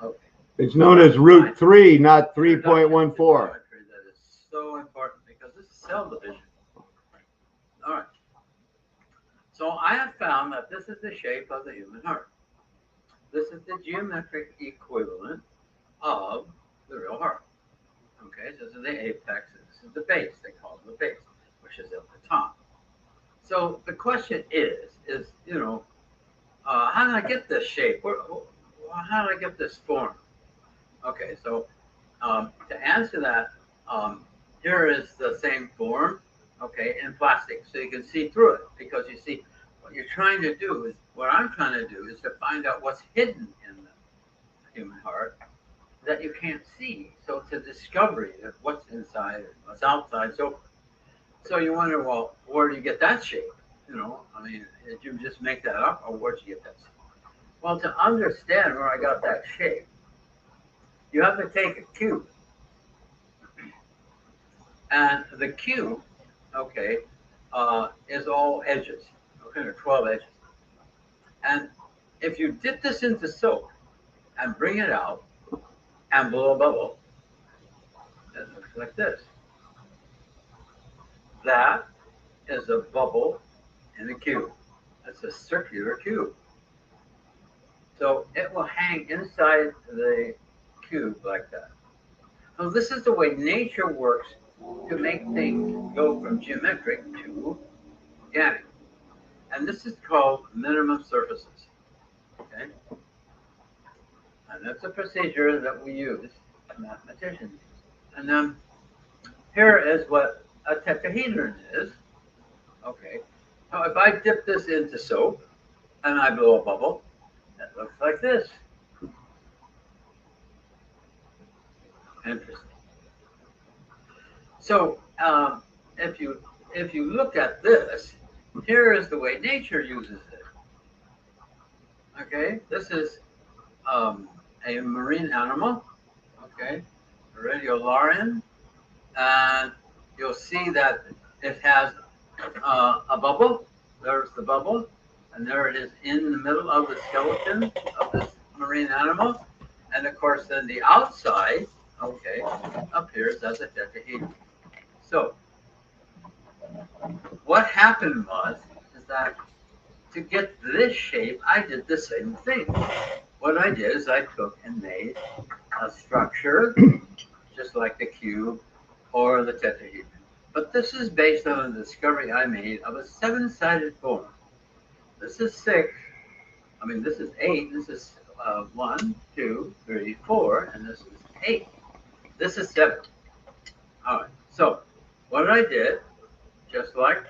Okay. It's known as root 3, not 3.14. That is so important because this is cell division. All right. So I have found that this is the shape of the human heart. This is the geometric equivalent of the real heart. Okay, this is the apex, and this is the base. They call it the base, which is at the top. So the question is how did I get this shape? How did I get this form? Okay, so to answer that, here is the same form, okay, in plastic, so you can see through it, because you see what you're trying to do is, what I'm trying to do is to find out what's hidden in the human heart that you can't see. So it's a discovery of what's inside and what's outside. So you wonder, well, where do you get that shape? I mean, did you just make that up, or where'd you get that shape? Well, to understand where I got that shape, you have to take a cube. And the cube, okay, is all edges. Okay, there are 12 edges. And if you dip this into soap and bring it out and blow a bubble, it looks like this. That is a bubble in the cube. That's a circular cube. So it will hang inside the cube like that. So this is the way nature works to make things go from geometric to organic. And this is called minimum surfaces. Okay? And that's a procedure that we use, mathematicians use. And then here is what a tetrahedron is. Okay. So if I dip this into soap and I blow a bubble, it looks like this. Interesting. So if you look at this, here is the way nature uses it. Okay, this is a marine animal. Okay, a radiolarian, and you'll see that it has a bubble. There's the bubble, and there it is in the middle of the skeleton of this marine animal. And of course, then the outside, okay, appears as a tetrahedron. So what happened is that to get this shape, I did the same thing. What I did is I took and made a structure just like the cube or the tetrahedron. But this is based on a discovery I made of a 7-sided form. This is 6. I mean, this is 8. This is 1, 2, 3, 4, and this is 8. This is 7. All right. So what I did, just like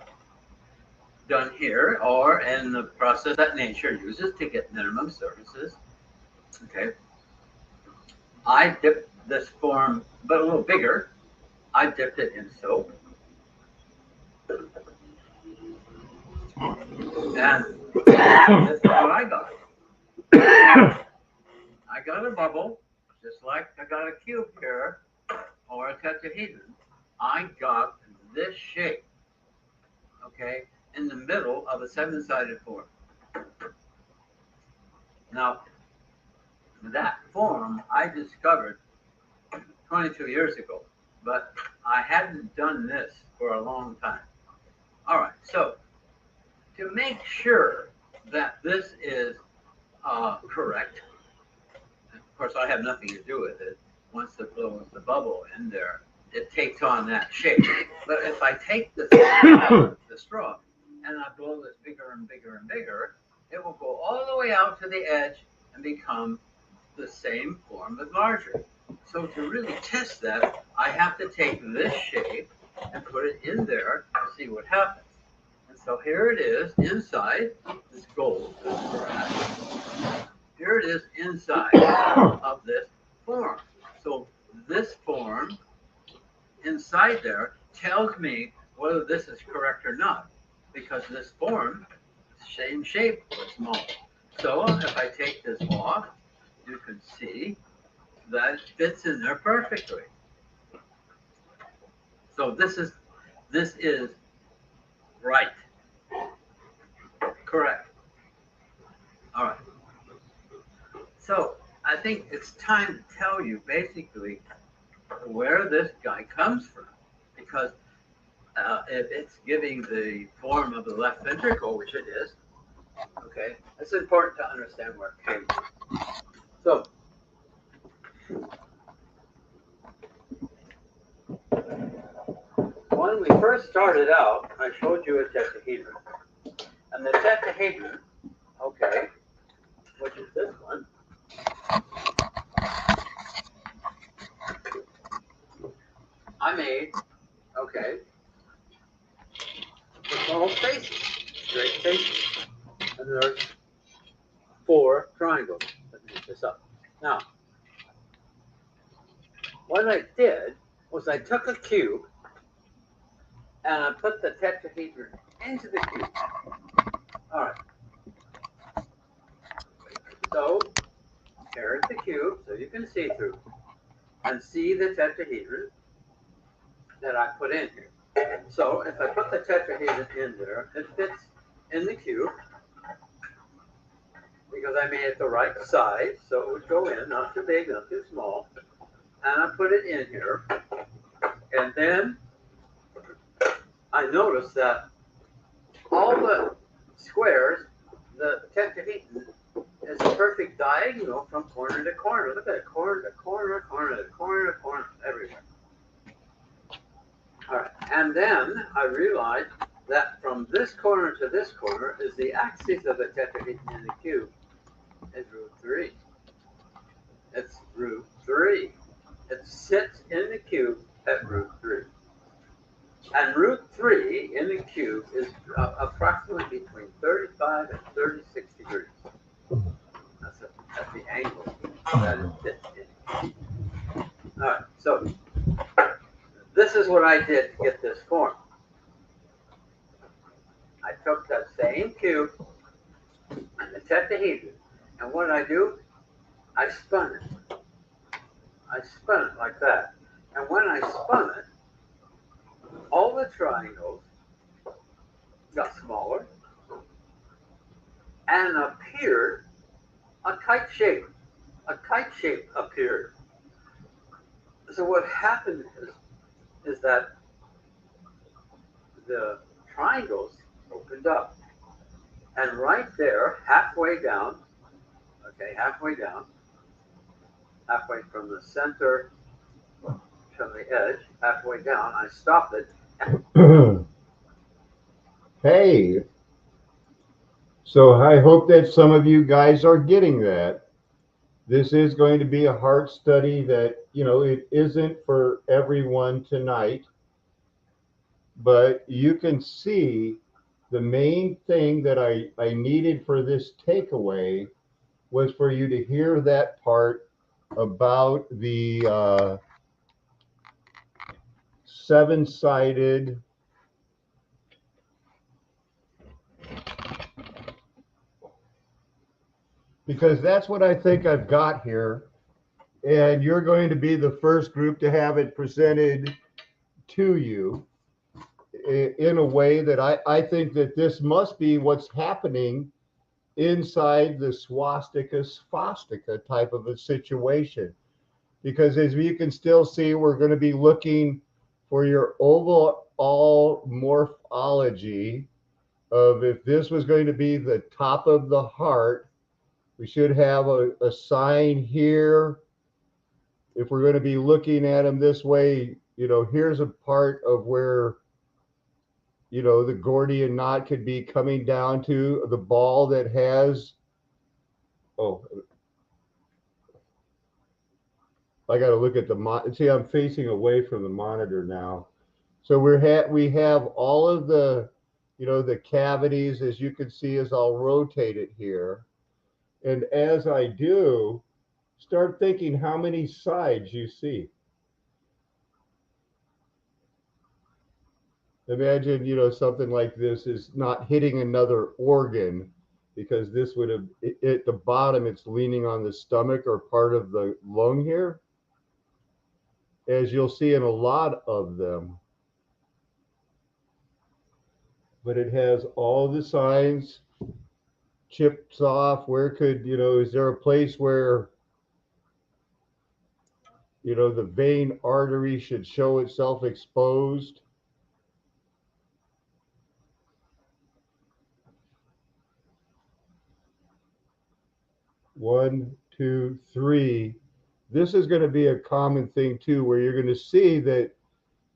done here, or in the process that nature uses to get minimum surfaces, okay, I dipped this form, but a little bigger. I dipped it in soap. And this is what I got. I got a bubble, just like I got a cube here, or a tetrahedron. I got this shape, okay, in the middle of a 7-sided form. Now, that form I discovered 22 years ago, but I hadn't done this for a long time. All right, so to make sure that this is correct, of course I have nothing to do with it. Once it blows the bubble in there, it takes on that shape. But if I take the straw and I blow this bigger and bigger and bigger, it will go all the way out to the edge and become the same form but larger. So to really test that, I have to take this shape and put it in there to see what happens. And so here it is inside this gold, this brass. Here it is inside of this form. So this form inside there tells me whether this is correct or not, because this form, same shape, but small. So if I take this off, you can see that it fits in there perfectly. So this is right, correct. All right. So I think it's time to tell you basically where this guy comes from, because if it's giving the form of the left ventricle, which it is, okay, it's important to understand where it came from. So when we first started out, I showed you a Testahedron. And the Testahedron, okay, which is this one, I made, okay, with little faces, straight faces. And there's 4 triangles that make this up. Now, what I did was I took a cube and I put the tetrahedron into the cube. All right. So here's the cube, so you can see through and see the tetrahedron that I put in here. So if I put the tetrahedron in there, it fits in the cube because I made it the right size, so it would go in, not too big, not too small. And I put it in here, and then I noticed that all the squares, the tetrahedron is a perfect diagonal from corner to corner. Look at it, corner to corner, corner to corner to corner, everywhere. All right, and then I realized that from this corner to this corner is the axis of the tetrahedron in the cube is √3. It's √3. It sits in the cube at √3. And √3 in the cube is approximately between 35 and 36 degrees. That's the angle that it fits in. All right, so this is what I did to get this form. I took that same cube and the tetrahedron, and what I do, I spun it. I spun it like that. And when I spun it, all the triangles got smaller and appeared a kite shape. A kite shape appeared. So what happened is that the triangles opened up. And right there, halfway down, okay, halfway from the center to the edge, halfway down, I stopped it. Hey, so I hope that some of you guys are getting that. This is going to be a heart study that, it isn't for everyone tonight, but you can see the main thing that I needed for this takeaway was for you to hear that part about the 7-sided because that's what I think I've got here. And you're going to be the first group to have it presented to you in a way that I think that this must be what's happening inside the swastika type of a situation. Because as you can still see, we're going to be looking for your overall morphology of if this was going to be the top of the heart, we should have a sign here. If we're going to be looking at them this way, here's a part of where, the Gordian knot could be coming down to the ball that has, I got to look at the see, I'm facing away from the monitor now. So we have all of the, the cavities, as you can see, as I'll rotate it here. And as I do, start thinking how many sides you see. Imagine, something like this is not hitting another organ, because this would have, at the bottom, it's leaning on the stomach or part of the lung here, as you'll see in a lot of them. But it has all the signs, chips off. Where could, is there a place where, the vein artery should show itself exposed? One, two, three. This is going to be a common thing too, where you're going to see that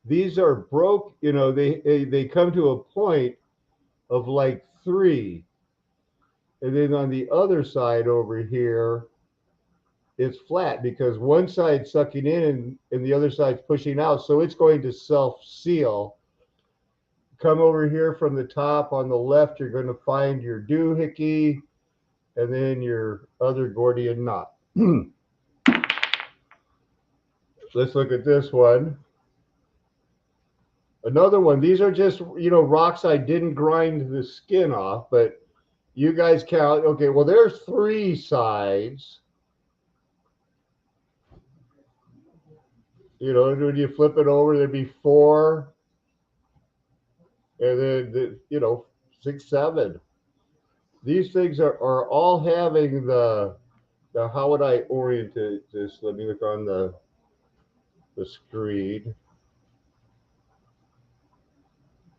these are broke, they come to a point of like 3. And then on the other side over here, it's flat because one side's sucking in and the other side's pushing out. So it's going to self-seal. Come over here from the top on the left, you're going to find your doohickey and then your other Gordian knot. Let's look at this one. Another one. These are just, rocks I didn't grind the skin off, but you guys count. Okay, well, there's 3 sides. When you flip it over, there'd be 4. And then, 6, 7. These things are all having the how would I orient this? Let me look on the screen.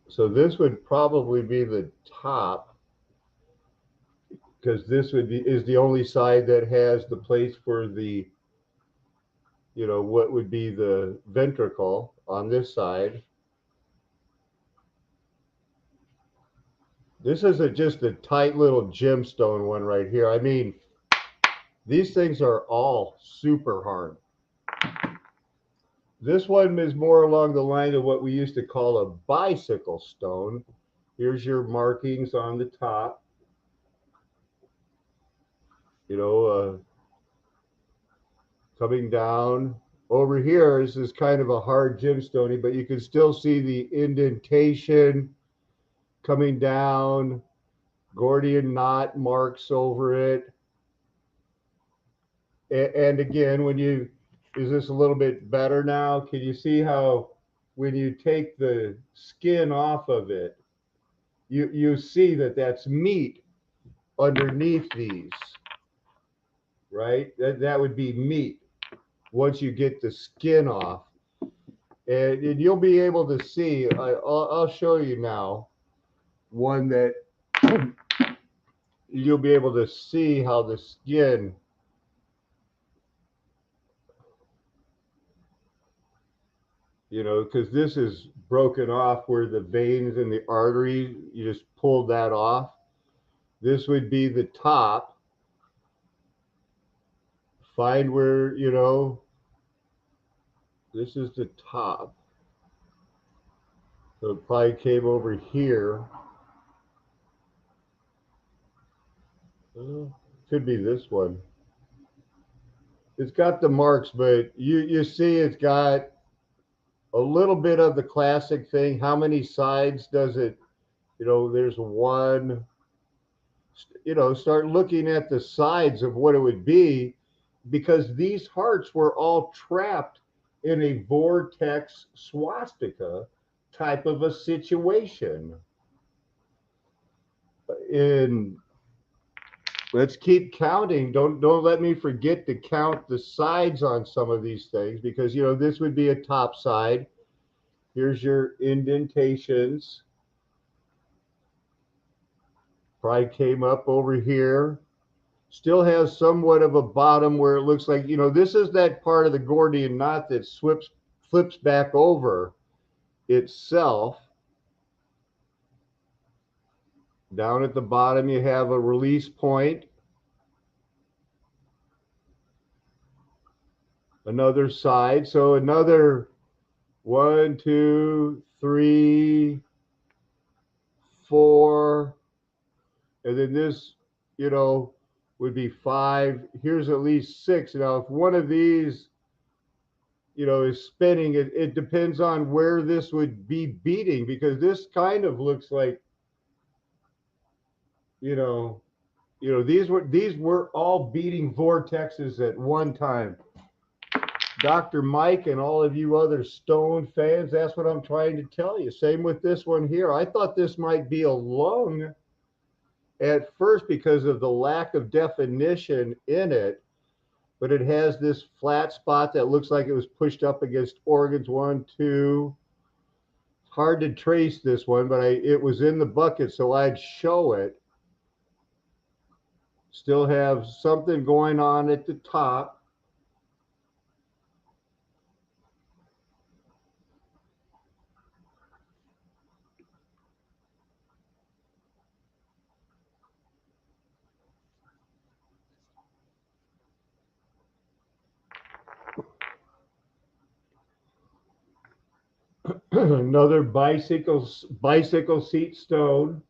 So this would probably be the top, because this is the only side that has the place for the, what would be the ventricle on this side. This is just a tight little gemstone one right here. I mean, these things are all super hard. This one is more along the line of what we used to call a bicycle stone. Here's your markings on the top. Coming down. Over here, this is kind of a hard gemstone, but you can still see the indentation coming down, Gordian knot marks over it. And again, is this a little bit better now? Can you see how when you take the skin off of it, you see that that's meat underneath these, right? That would be meat once you get the skin off. And you'll be able to see, I'll show you now, one that you'll be able to see how the skin, because this is broken off where the veins and the arteries, you just pulled that off. This would be the top. Find where, this is the top. So it probably came over here. Could be this one. It's got the marks, but you see it's got a little bit of the classic thing. How many sides does it, there's 1. Start looking at the sides of what it would be, because these hearts were all trapped in a vortex swastika type of a situation. Let's keep counting. Don't let me forget to count the sides on some of these things, because this would be a top side. Here's your indentations. Probably came up over here. Still has somewhat of a bottom where it looks like, this is that part of the Gordian knot that flips back over itself. Down at the bottom, you have a release point. another side. So another 1, 2, 3, 4, and then this, would be 5. Here's at least 6. Now, if one of these, is spinning, it depends on where this would be beating, because this kind of looks like, these were all beating vortexes at one time. Dr. Mike and all of you other Stone fans, that's what I'm trying to tell you. Same with this one here. I thought this might be a lung at first because of the lack of definition in it, but it has this flat spot that looks like it was pushed up against organs. 1, 2. It's hard to trace this one, but it was in the bucket, so I'd show it. Still have something going on at the top. Another bicycle seat stone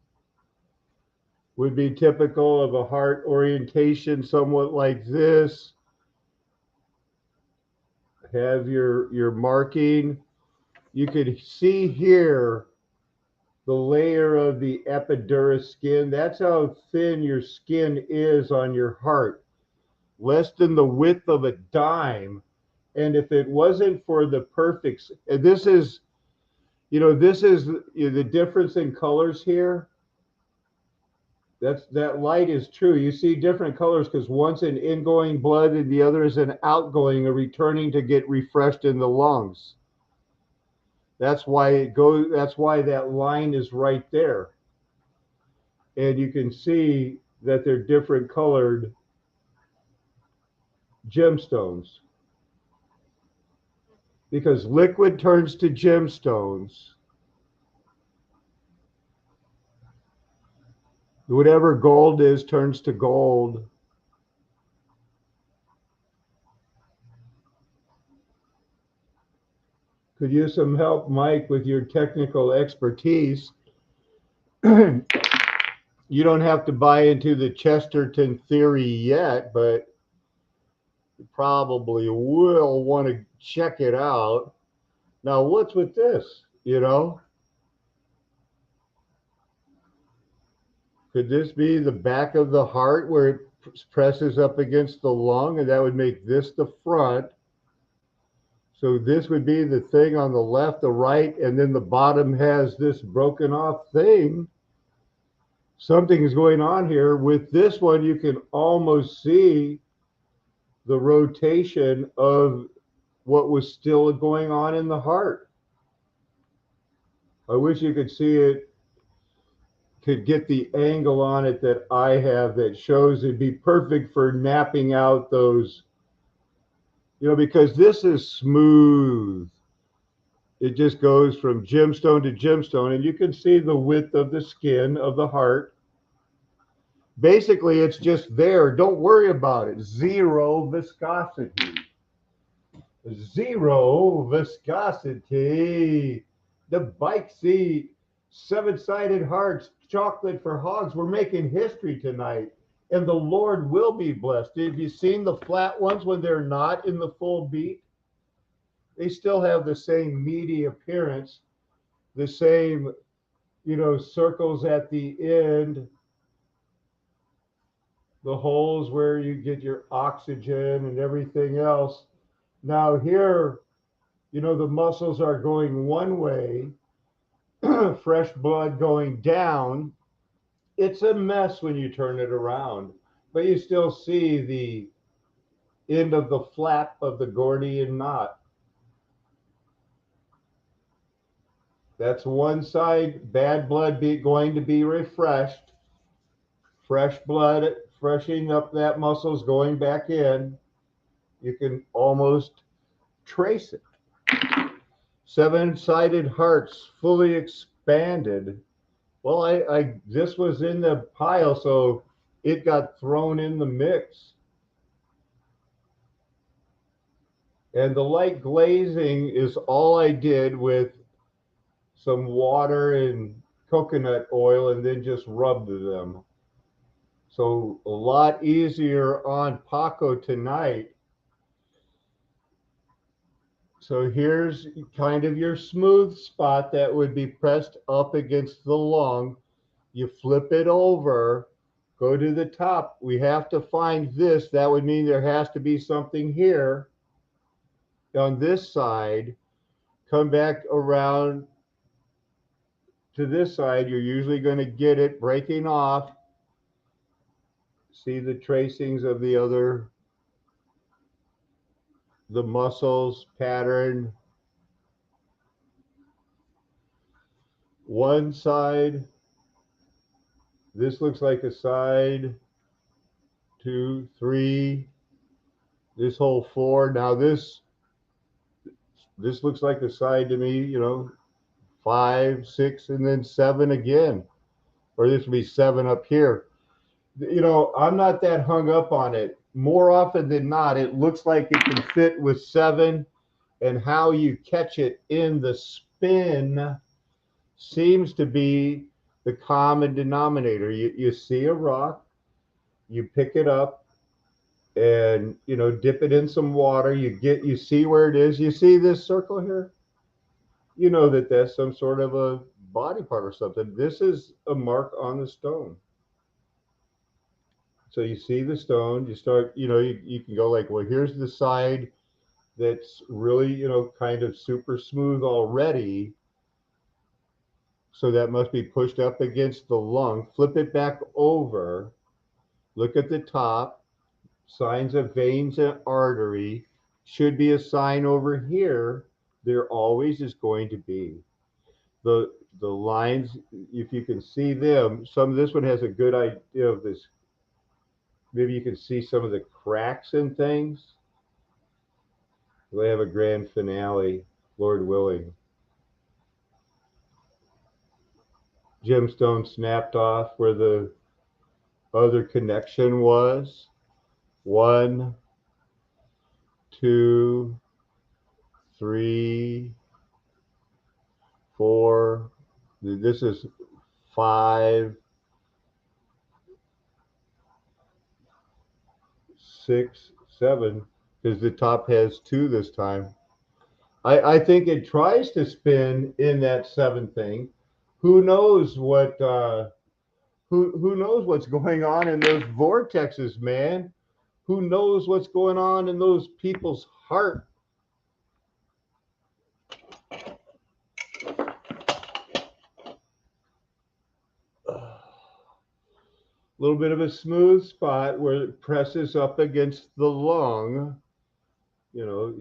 would be typical of a heart orientation, somewhat like this. Have your marking. You could see here the layer of the epidermis skin. That's how thin your skin is on your heart, less than the width of a dime. And if it wasn't for the perfect, this is the difference in colors here. That light is true. You see different colors because one's an ingoing blood and the other is an outgoing, or returning to get refreshed in the lungs. That's why that line is right there. And you can see that they're different colored gemstones. Because liquid turns to gemstones. Whatever gold is turns to gold. Could use some help, Mike, with your technical expertise. You don't have to buy into the Chesterton theory yet, but you probably will want to check it out. Now, what's with this, Could this be the back of the heart where it presses up against the lung, and that would make this the front? So this would be the thing on the left, the right, and then the bottom has this broken off thing. Something is going on here. With this one, you can almost see the rotation of what was still going on in the heart. I wish you could see it, could get the angle on it that I have that shows it'd be perfect for napping out those, because this is smooth. It just goes from gemstone to gemstone, and you can see the width of the skin of the heart. Basically, it's just there. Don't worry about it. Zero viscosity. Zero viscosity. The bike seat, 7-sided hearts, chocolate for hogs. We're making history tonight, and the Lord will be blessed. Have you seen the flat ones when they're not in the full beat? They still have the same meaty appearance, the same, circles at the end, the holes where you get your oxygen and everything else. Now here, the muscles are going one way, fresh blood going down. It's a mess when you turn it around, but you still see the end of the flap of the Gordian knot. That's one side, bad blood going to be refreshed. Fresh blood, freshening up that muscles going back in. You can almost trace it. 7-sided hearts, fully expanded. Well, this was in the pile, so it got thrown in the mix. And the light glazing is all I did with some water and coconut oil and then just rubbed them. So a lot easier on Paco tonight. So here's kind of your smooth spot that would be pressed up against the lung. You flip it over, go to the top. We have to find this. That would mean there has to be something here on this side. Come back around to this side. You're usually going to get it breaking off. See the tracings of the muscles pattern. One side, this looks like a side, 2, 3, this whole 4. Now this looks like a side to me, you know, 5, 6, and then 7 again. Or this would be 7 up here. You know, I'm not that hung up on it. More often than not, it looks like it can fit with 7, and how you catch it in the spin seems to be the common denominator. You see a rock, you pick it up, and you know, dip it in some water. You see where it is. You see this circle here. You know that that's some sort of a body part or something. This is a mark on the stone. So you see the stone. You start. You know, you can go like, well, here's the side that's really, you know, kind of super smooth already. So that must be pushed up against the lung. Flip it back over. Look at the top. Signs of veins and artery. Should be a sign over here. There always is going to be. The lines, if you can see them, some of this one has a good idea of this. Maybe you can see some of the cracks and things. They have a grand finale, Lord willing. Gemstone snapped off where the other connection was. 1, 2, 3, 4. This is 5, 6, 7, because the top has 2 this time. I think it tries to spin in that 7 thing. Who knows what who knows what's going on in those vortexes, man? Who knows what's going on in those people's heart? A little bit of a smooth spot where it presses up against the lung, you know,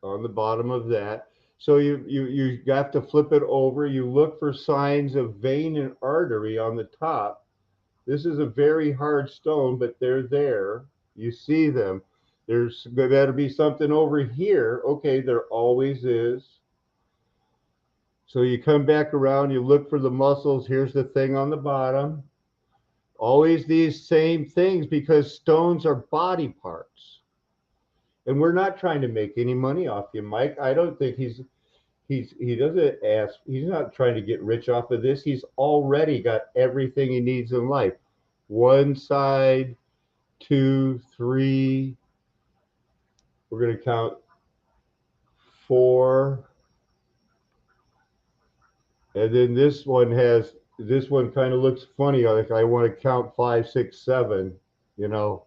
on the bottom of that. So you have to flip it over. You look for signs of vein and artery on the top. This is a very hard stone, but they're there. You see them. There's got to be something over here. Okay, there always is. So you come back around, you look for the muscles. Here's the thing on the bottom. Always these same things, because stones are body parts. And we're not trying to make any money off you, Mike. I don't think he doesn't ask. He's not trying to get rich off of this. He's already got everything he needs in life. 1 side, 2, 3. We're going to count 4. And then this one kind of looks funny. Like I want to count 5, 6, 7, you know.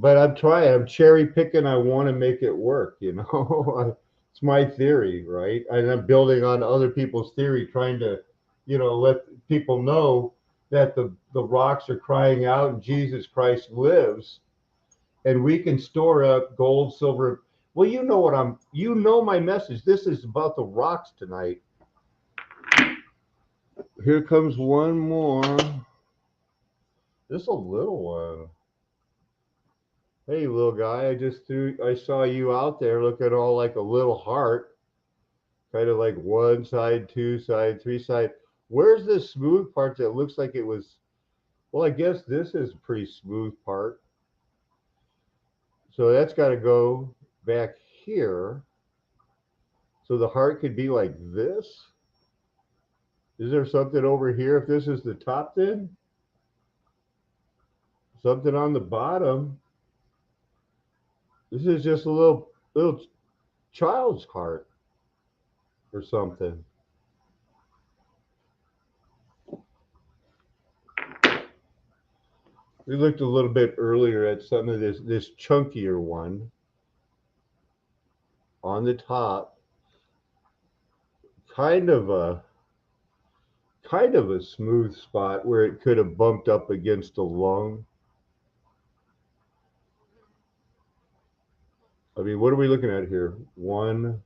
But I'm trying. I'm cherry picking. I want to make it work, you know. It's my theory, right? And I'm building on other people's theory, trying to, you know, let people know that the rocks are crying out and Jesus Christ lives, and we can store up gold, silver. Well, you know my message. This is about the rocks tonight. Here comes one more. This is a little one. Hey, little guy, I saw you out there looking all like a little heart. Kind of like 1 side, 2 side, 3 side. Where's the smooth part that looks like it was? Well, I guess this is a pretty smooth part. So that's got to go back here. So the heart could be like this. Is there something over here if this is the top then? Something on the bottom. This is just a little child's heart or something. We looked a little bit earlier at some of this chunkier one on the top. Kind of a smooth spot where it could have bumped up against a lung. I mean, what are we looking at here? 1,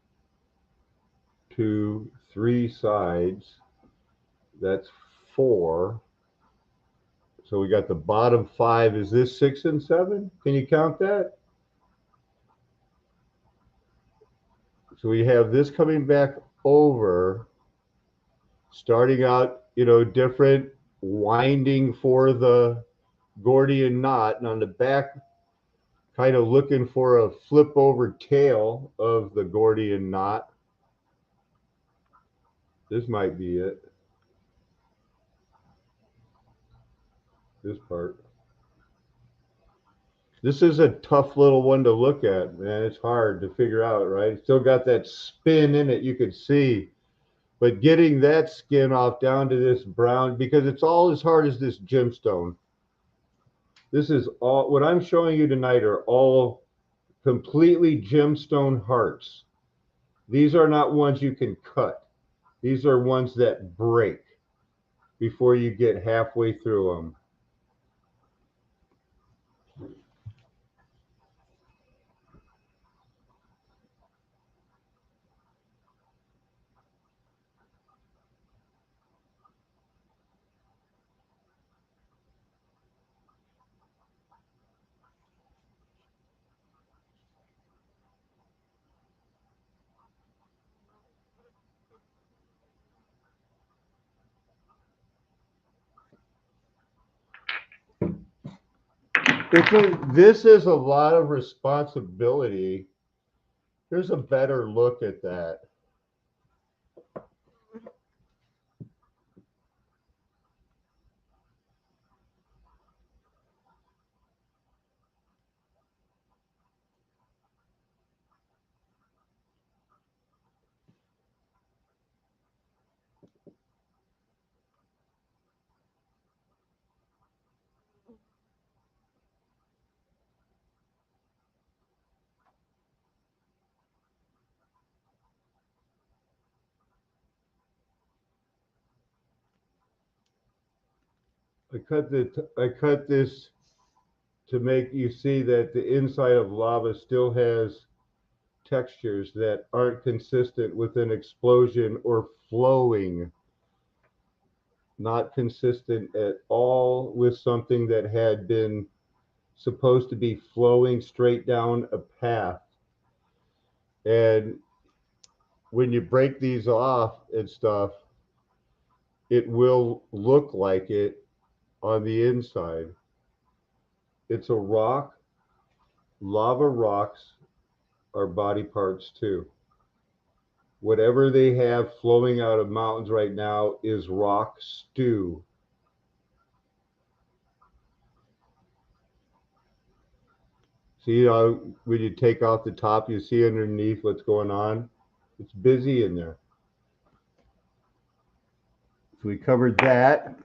2, 3 sides. That's 4. So we got the bottom 5. Is this 6 and 7? Can you count that? So we have this coming back over, starting out, different winding for the Gordian knot, and on the back, kind of looking for a flip over tail of the Gordian knot. This might be it. This part. This is a tough little one to look at, man. It's hard to figure out, right? It's still got that spin in it, you could see. But getting that skin off down to this brown, because it's all as hard as this gemstone. This is all, what I'm showing you tonight are all completely gemstone hearts. These are not ones you can cut. These are ones that break before you get halfway through them. This is a lot of responsibility. Here's a better look at that. I cut this to make you see that the inside of lava still has textures that aren't consistent with an explosion or flowing. Not consistent at all with something that had been supposed to be flowing straight down a path. And when you break these off and stuff, it will look like it on the inside. It's a rock. Lava rocks are body parts too. Whatever they have flowing out of mountains right now is rock stew. See how when you take off the top, you see underneath what's going on? It's busy in there. So we covered that.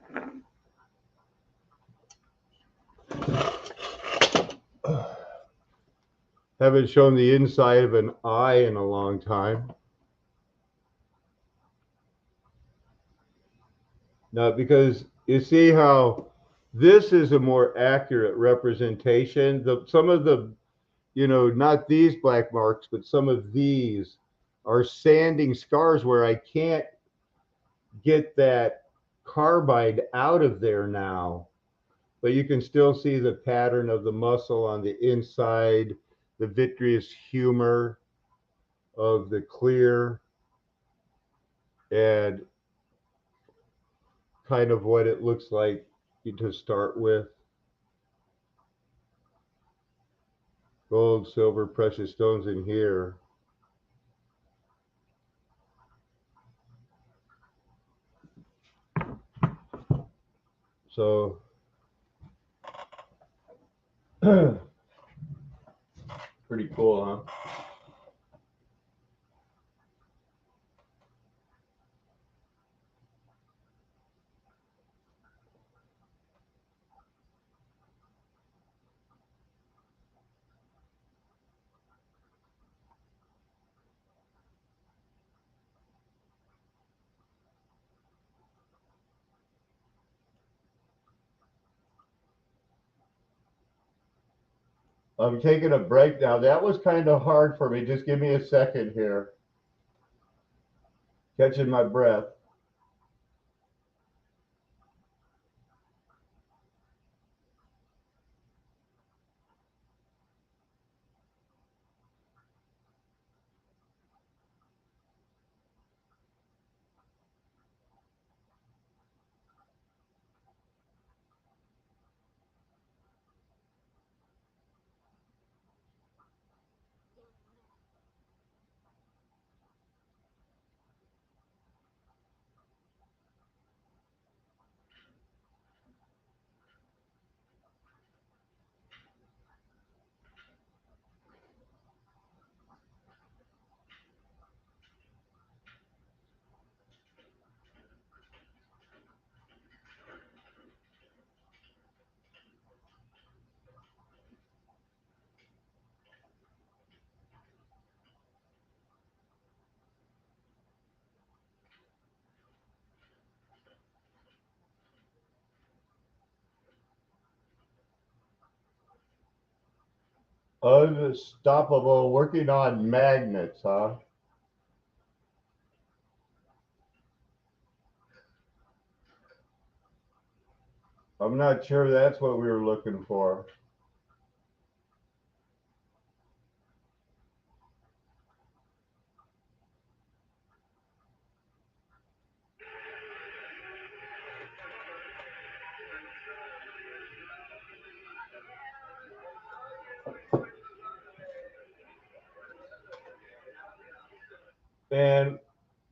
Haven't shown the inside of an eye in a long time. Now, because you see how this is a more accurate representation. Some of the, not these black marks, but some of these are sanding scars where I can't get that carbide out of there now. But you can still see the pattern of the muscle on the inside, the vitreous humor of the clear, and kind of what it looks like to start with. Gold, silver, precious stones in here. So pretty cool, huh? I'm taking a break now. That was kind of hard for me. Just give me a second here. Catching my breath. Unstoppable, working on magnets, huh? I'm not sure that's what we were looking for. And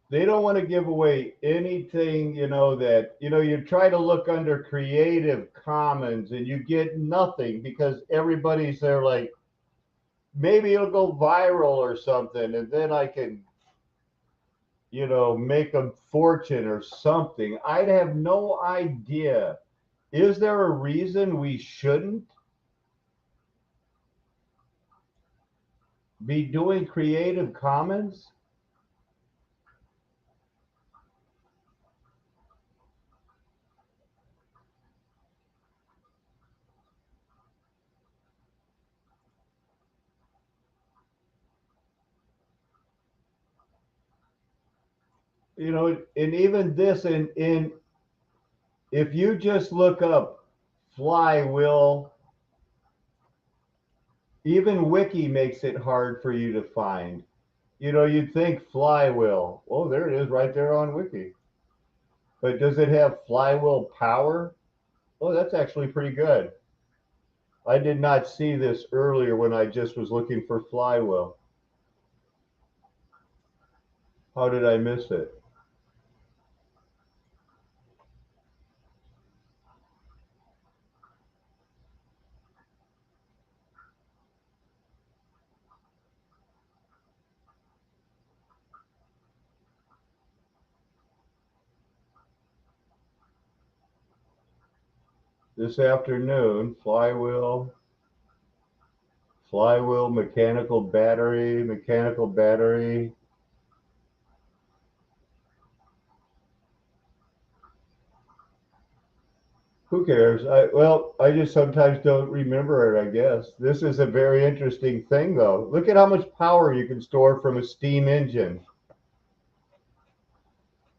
they don't want to give away anything, that, you try to look under Creative Commons and you get nothing because everybody's there like, maybe it'll go viral or something, and then I can, make a fortune or something. I'd have no idea. Is there a reason we shouldn't be doing Creative Commons? And even this, in if you just look up flywheel, even Wiki makes it hard for you to find. You'd think flywheel. Oh, there it is right there on Wiki. But does it have flywheel power? Oh, that's actually pretty good. I did not see this earlier when I just was looking for flywheel. How did I miss it? This afternoon, flywheel, mechanical battery, mechanical battery. Who cares? I just sometimes don't remember it, I guess. This is a very interesting thing, though. Look at how much power you can store from a steam engine.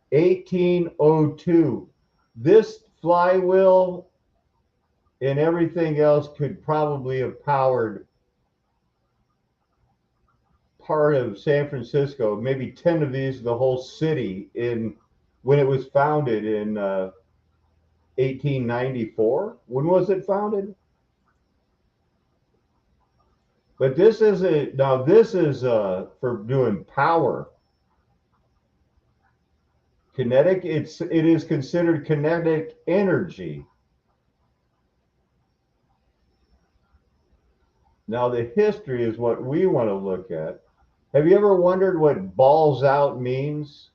1802. This flywheel and everything else could probably have powered part of San Francisco, maybe 10 of these, the whole city, when it was founded in 1894. When was it founded? But this is now this is for doing power. Kinetic, it is considered kinetic energy. Now the history is what we want to look at. Have you ever wondered what balls out means?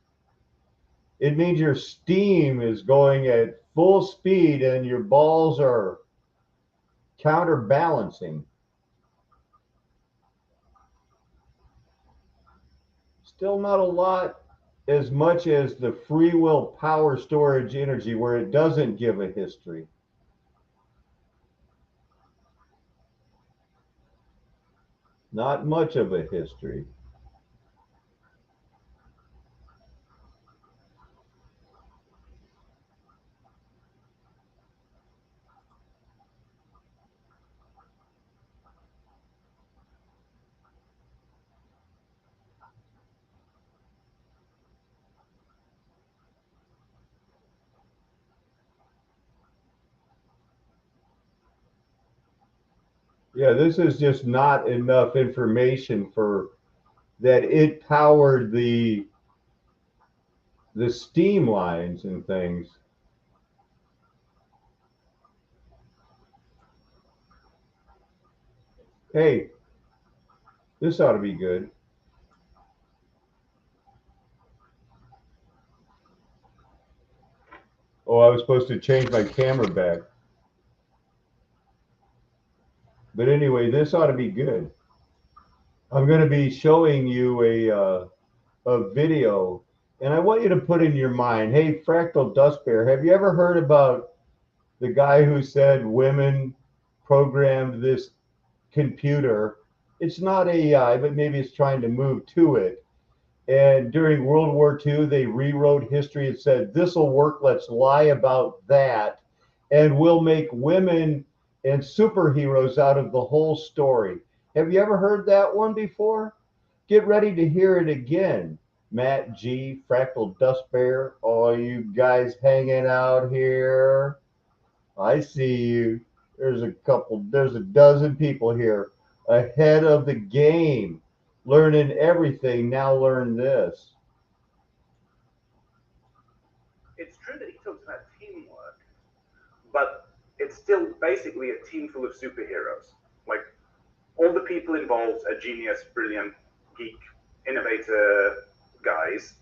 It means your steam is going at full speed and your balls are counterbalancing. Still not a lot as much as the free will power storage energy where it doesn't give a history. Not much of a history. Yeah, this is just not enough information for that it powered the steam lines and things. Hey, this ought to be good. Oh, I was supposed to change my camera back. But anyway, this ought to be good. I'm going to be showing you a video, and I want you to put in your mind, hey, Fractal Dust Bear, have you ever heard about the guy who said women programmed this computer? It's not AI, but maybe it's trying to move to it. And during World War II, they rewrote history and said, this will work, let's lie about that, and we'll make women and superheroes out of the whole story. Have you ever heard that one before? Get ready to hear it again. Matt G, Fractal Dust Bear, all you guys hanging out here. I see you. There's a dozen people here ahead of the game, learning everything. Now learn this. It's true that he talks about teamwork, but it's still basically a team full of superheroes. Like, all the people involved are genius, brilliant, geek, innovator guys,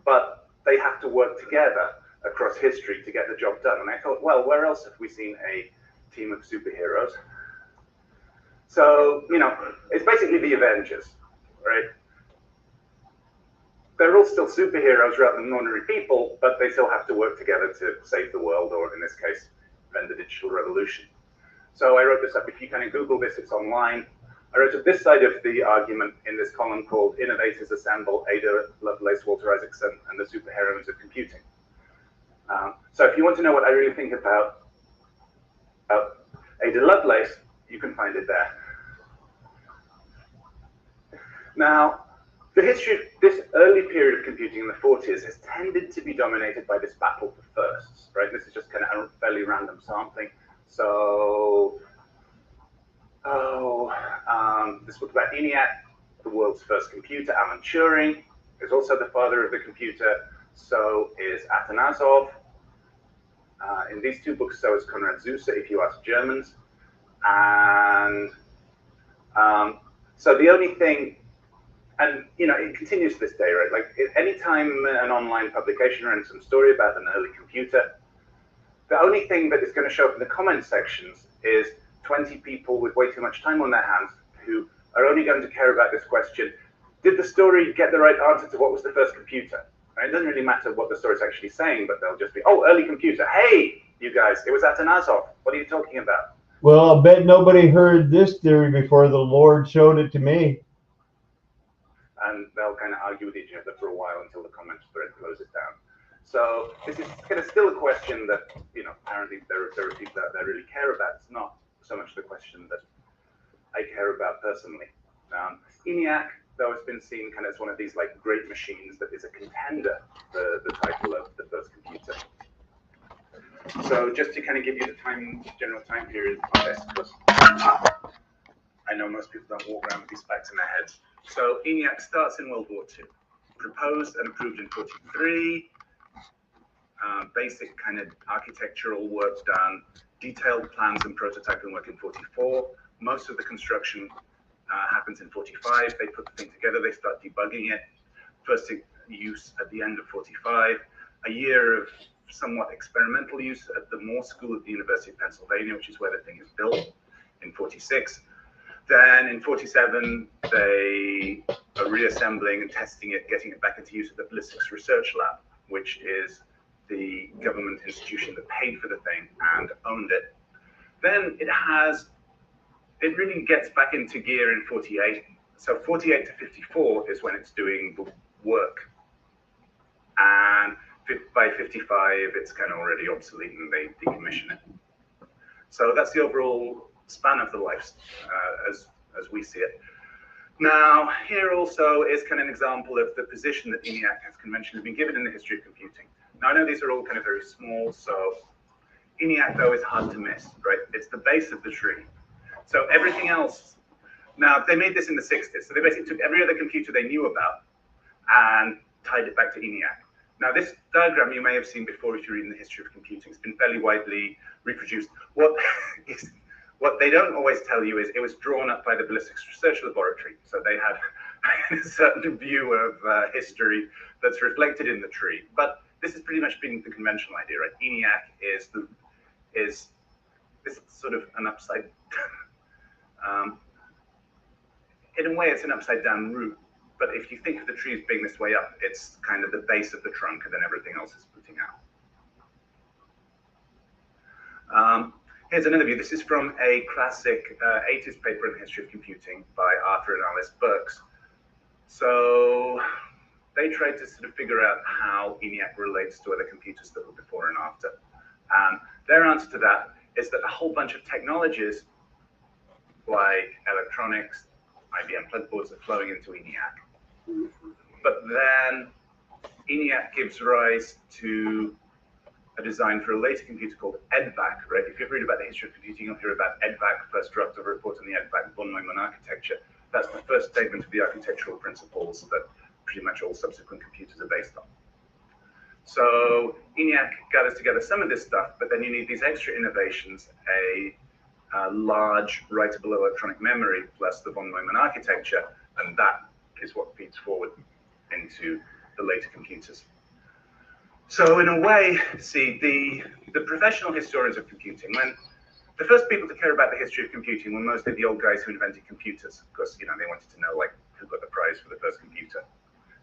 but they have to work together across history to get the job done. And I thought, well, where else have we seen a team of superheroes? So, you know, it's basically the Avengers, right? They're all still superheroes rather than ordinary people, but they still have to work together to save the world, or in this case, invent the digital revolution. So I wrote this up. If you kind of Google this, it's online. I wrote up this side of the argument in this column called Innovators Assemble, Ada Lovelace, Walter Isaacson, and the Superheroes of Computing. So if you want to know what I really think about Ada Lovelace, you can find it there. Now, the history of this early period of computing in the 40s has tended to be dominated by this battle for firsts, right? This is just kind of a fairly random sampling. So, this book about ENIAC, the world's first computer, Alan Turing, is also the father of the computer. So is Atanasoff. In these two books, so is Konrad Zuse, if you ask Germans. And so the only thing, and you know, it continues to this day, right? Like anytime an online publication runs some story about an early computer, the only thing that is going to show up in the comment sections is 20 people with way too much time on their hands who are only going to care about this question: did the story get the right answer to what was the first computer? Right? It doesn't really matter what the story's actually saying, but they'll just be, oh, early computer. Hey, you guys, it was Atanasoff. What are you talking about? Well, I'll bet nobody heard this theory before the Lord showed it to me. And they'll kind of argue with each other for a while until the comment thread closes down. So this is kind of still a question that, you know, apparently there are people out there really care about. It's not so much the question that I care about personally. ENIAC, though, has been seen kind of as one of these like great machines that is a contender for the title of the first computer. So just to kind of give you the general time period on this, because I know most people don't walk around with these facts in their heads. So ENIAC starts in World War II, proposed and approved in 43. Basic kind of architectural work done, detailed plans and prototyping work in 44. Most of the construction happens in 45. They put the thing together, they start debugging it. First use at the end of 45. A year of somewhat experimental use at the Moore School at the University of Pennsylvania, which is where the thing is built, in 46. Then in 47, they are reassembling and testing it, getting it back into use at the Ballistics Research Lab, which is the government institution that paid for the thing and owned it. Then it really gets back into gear in 48. So 48 to 54 is when it's doing the work. And by 55, it's kind of already obsolete and they decommission it. So that's the overall span of the life as we see it. Now, here also is kind of an example of the position that ENIAC has conventionally been given in the history of computing. Now, I know these are all kind of very small, so ENIAC, though, is hard to miss, right? It's the base of the tree. So everything else, now, they made this in the 60s, so they basically took every other computer they knew about and tied it back to ENIAC. Now, this diagram you may have seen before if you're reading the history of computing. It's been fairly widely reproduced. What they don't always tell you is it was drawn up by the Ballistics Research Laboratory. So they had a certain view of history that's reflected in the tree. But this has pretty much been the conventional idea, right? ENIAC is this sort of an upside in a way, it's an upside down root. But if you think of the tree as being this way up, it's kind of the base of the trunk, and then everything else is splitting out. Here's another view. This is from a classic 80s paper in the history of computing by Arthur and Alice Burks. So they tried to sort of figure out how ENIAC relates to other computers that were before and after. And their answer to that is that a whole bunch of technologies like electronics, IBM plug boards are flowing into ENIAC. But then ENIAC gives rise to a design for a later computer called EDVAC, right? If you've read about the history of computing, you'll hear about EDVAC, first draft of a report on the EDVAC von Neumann architecture. That's the first statement of the architectural principles that pretty much all subsequent computers are based on. So ENIAC gathers together some of this stuff, but then you need these extra innovations, a large writable electronic memory plus the von Neumann architecture, and that is what feeds forward into the later computers. So in a way, see, the professional historians of computing, when the first people to care about the history of computing were mostly the old guys who invented computers, because, you know, they wanted to know, like, who got the prize for the first computer,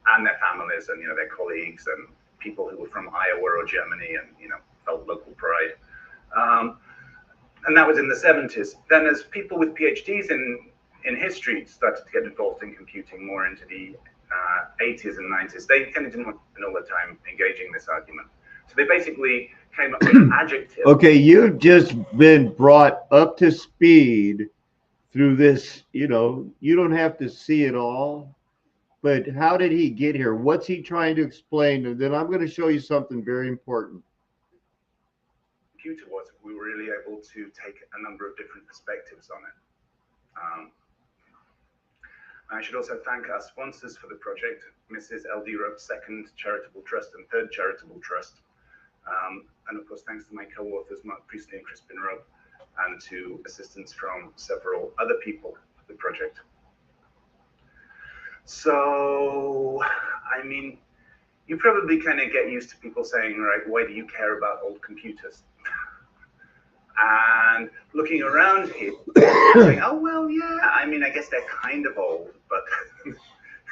and their families and, you know, their colleagues and people who were from Iowa or Germany and, you know, felt local pride. And that was in the 70s. Then as people with PhDs in history started to get involved in computing more into the 80s and 90s, they kind of didn't want to spend all the time engaging this argument. So they basically came up with an adjective. Okay, you've just been brought up to speed through this, you know, you don't have to see it all, but how did he get here? What's he trying to explain? And then I'm going to show you something very important. Computer was, we were really able to take a number of different perspectives on it. I should also thank our sponsors for the project, Mrs. L.D. Rope's second charitable trust and third charitable trust. And of course, thanks to my co-authors, Mark Priestley and Crispin Rope, and to assistance from several other people for the project. So, I mean, you probably kind of get used to people saying, right, why do you care about old computers? And looking around here, saying, oh, well, yeah, I mean, I guess they're kind of old, but,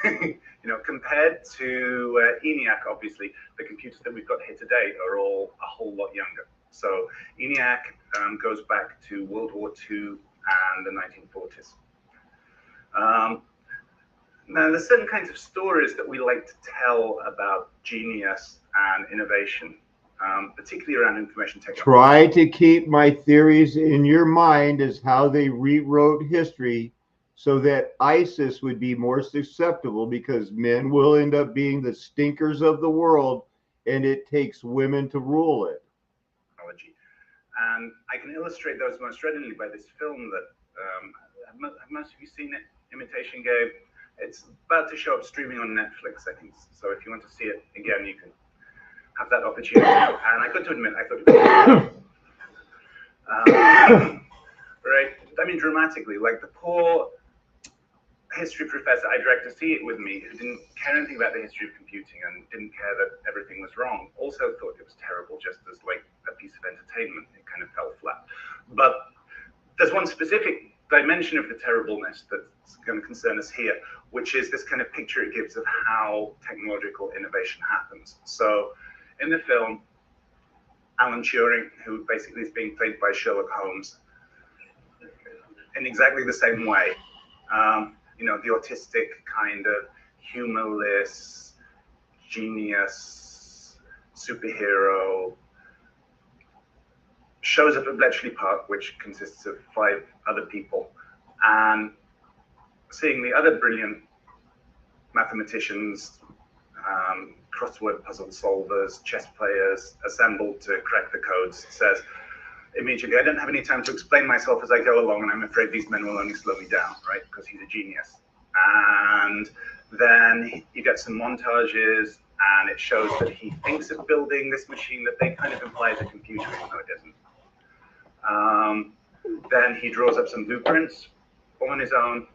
you know, compared to ENIAC, obviously, the computers that we've got here today are all a whole lot younger. So ENIAC goes back to World War II and the 1940s. Now, there's certain kinds of stories that we like to tell about genius and innovation, particularly around information technology. Try to keep my theories in your mind as how they rewrote history so that ISIS would be more susceptible, because men will end up being the stinkers of the world, and it takes women to rule it. And I can illustrate those most readily by this film that Have most of you seen it? Imitation Game. It's about to show up streaming on Netflix, I think. So if you want to see it again, you can have that opportunity. And I got to admit, I thought it was right. I mean, dramatically, like the poor history professor I dragged to see it with me, who didn't care anything about the history of computing and didn't care that everything was wrong, also thought it was terrible just as like a piece of entertainment. It kind of fell flat. But there's one specific dimension of the terribleness that's going to concern us here, which is this kind of picture it gives of how technological innovation happens. So in the film, Alan Turing, who basically is being played by Sherlock Holmes in exactly the same way, you know, the autistic kind of humorless, genius, superhero, shows up at Bletchley Park, which consists of 5 other people, and seeing the other brilliant mathematicians, crossword puzzle solvers, chess players assembled to crack the codes, says immediately, I don't have any time to explain myself as I go along, and I'm afraid these men will only slow me down, right? Because he's a genius. And then you get some montages, and it shows that he thinks of building this machine that they kind of imply is a computer, even though it isn't. Then he draws up some blueprints on his own,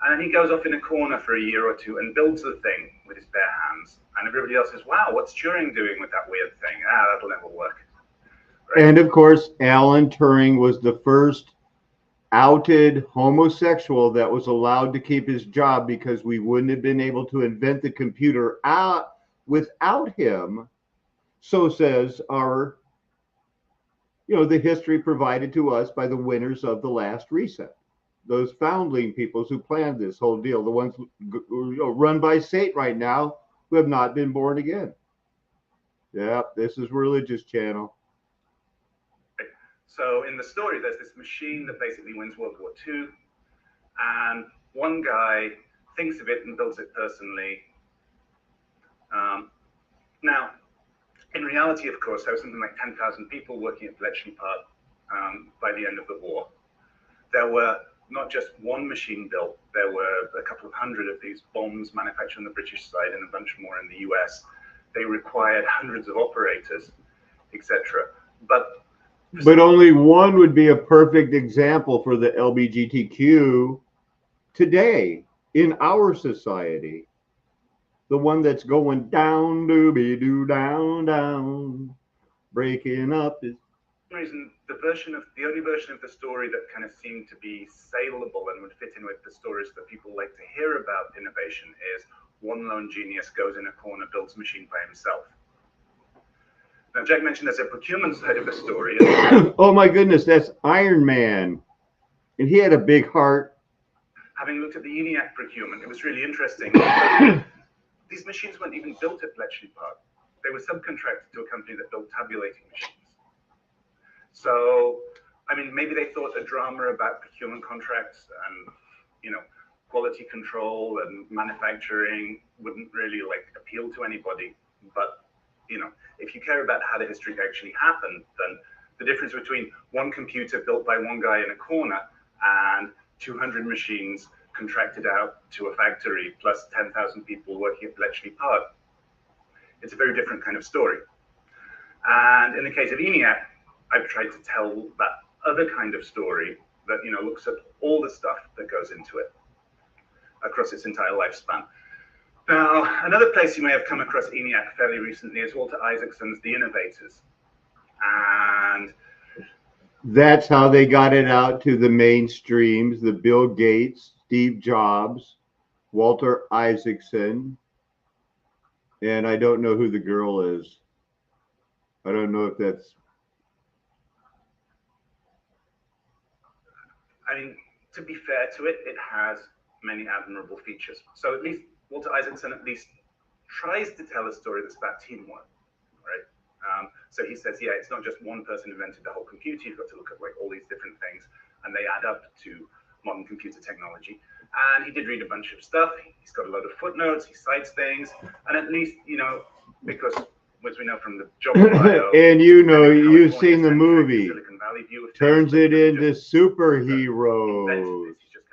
and then he goes off in a corner for a year or two and builds the thing with his bare hands. And everybody else says, wow, what's Turing doing with that weird thing? That'll never work. Right? And of course, Alan Turing was the first outed homosexual that was allowed to keep his job, because we wouldn't have been able to invent the computer without him. So says our, the history provided to us by the winners of the last reset. Those foundling peoples who planned this whole deal, the ones run by Satan right now, who have not been born again. Yep, this is Religious Channel. So in the story, there's this machine that basically wins World War II, and one guy thinks of it and builds it personally. Now, in reality, of course, there was something like 10,000 people working at Bletchley Park by the end of the war. There were not just one machine built, there were a couple of hundred of these bombs manufactured on the British side and a bunch more in the US. They required hundreds of operators, etc. But only one would be a perfect example for the LGBTQ today in our society. The one that's going down, doobie-doo, down, down, breaking up is. For some reason, the only version of the story that kind of seemed to be saleable and would fit in with the stories that people like to hear about innovation is one lone genius goes in a corner, builds a machine by himself. Now, Jack mentioned there's a procurement side of the story. Oh my goodness, that's Iron Man. And he had a big heart. Having looked at the ENIAC procurement, it was really interesting. These machines weren't even built at Bletchley Park. They were subcontracted to a company that built tabulating machines. So, I mean, maybe they thought a drama about procurement contracts and, quality control and manufacturing wouldn't really appeal to anybody. But, if you care about how the history actually happened, then the difference between one computer built by one guy in a corner and 200 machines contracted out to a factory plus 10,000 people working at Bletchley Park, it's a very different kind of story. And in the case of ENIAC, I've tried to tell that other kind of story that looks at all the stuff that goes into it across its entire lifespan. Now, another place you may have come across ENIAC fairly recently is Walter Isaacson's The Innovators. And that's how they got it out to the mainstreams, the Bill Gates, Steve Jobs, Walter Isaacson, and I don't know who the girl is. I don't know if that's... I mean, to be fair to it, it has many admirable features. So at least Walter Isaacson tries to tell a story that's about teamwork, right? So he says, yeah, it's not just one person invented the whole computer. You've got to look at all these different things, and they add up to modern computer technology. And he did read a bunch of stuff. He's got a lot of footnotes. He cites things, and at least because as we know from the job bio, and you've seen the movie, turns it into superheroes. He's just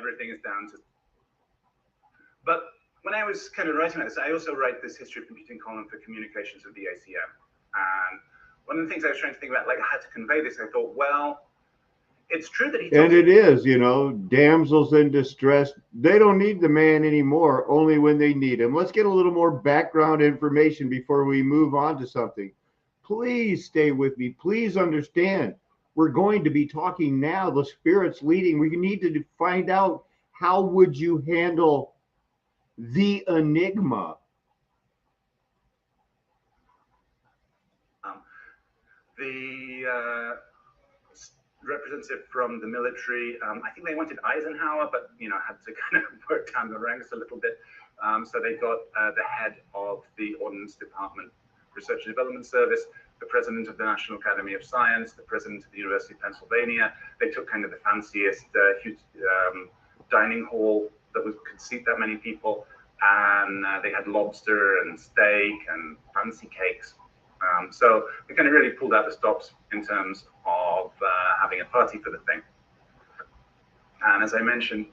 everything is down to. But when I was kind of writing about this, I also write this history of computing column for communications of the ACM. And one of the things I was trying to think about, like how to convey this, I thought, well, it's true that he. And it is, you know, damsels in distress. They don't need the man anymore, only when they need him. Let's get a little more background information before we move on to something. Please stay with me. Please understand. We're going to be talking now. The Spirit's leading. We need to find out how would you handle the enigma. The representative from the military, I think they wanted Eisenhower, but had to kind of work down the ranks a little bit. So they got the head of the Ordnance Department Research and Development Service, the president of the National Academy of Science, the president of the University of Pennsylvania. They took kind of the fanciest huge dining hall that could seat that many people, and they had lobster and steak and fancy cakes. So they kind of really pulled out the stops in terms of having a party for the thing. And as I mentioned,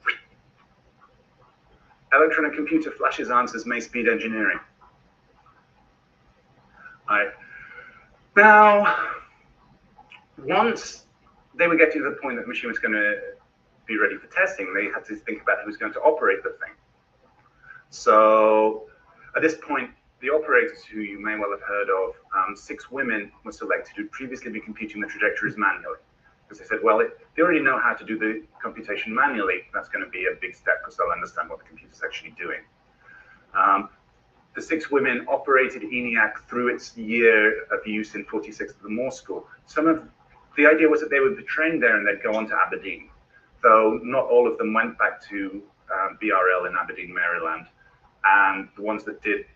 electronic computer flashes answers may speed engineering. Now, once they were getting to the point that the machine was going to be ready for testing, they had to think about who was going to operate the thing. So at this point, the operators, who you may well have heard of, 6 women were selected who'd previously been computing the trajectories manually. Because they said, well, they already know how to do the computation manually. That's going to be a big step because they'll understand what the computer's actually doing. The 6 women operated ENIAC through its year of use in 46 at the Moore School. The idea was that they would be trained there and they'd go on to Aberdeen, though not all of them went back to BRL in Aberdeen, Maryland. And the ones that did,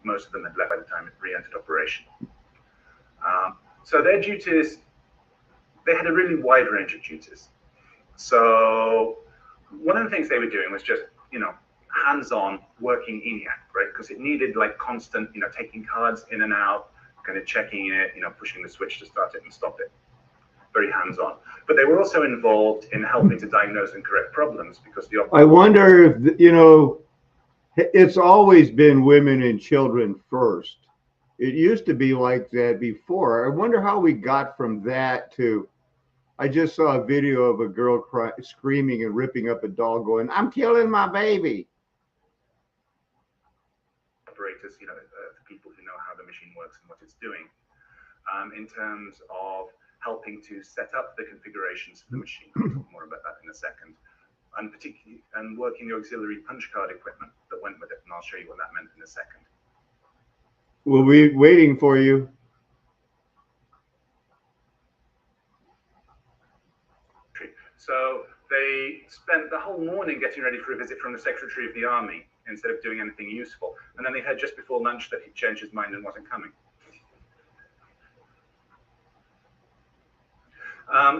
most of them had left by the time it re-entered operation. So their duties, they had a really wide range of duties. So one of the things they were doing was just, hands-on working ENIAC, right? Because it needed like constant, taking cards in and out, kind of checking it, pushing the switch to start it and stop it. Very hands-on. But they were also involved in helping to diagnose and correct problems because the. I wonder if, it's always been women and children first. It used to be like that before. I wonder how we got from that to, I just saw a video of a girl screaming and ripping up a doll going, "I'm killing my baby." Operators, the people who know how the machine works and what it's doing, in terms of helping to set up the configurations for the machine. I'll talk more about that in a second. And particularly, and working the auxiliary punch card equipment that went with it, and I'll show you what that meant in a second. We'll be waiting for you. So they spent the whole morning getting ready for a visit from the Secretary of the Army instead of doing anything useful. And then they heard just before lunch that he'd changed his mind and wasn't coming.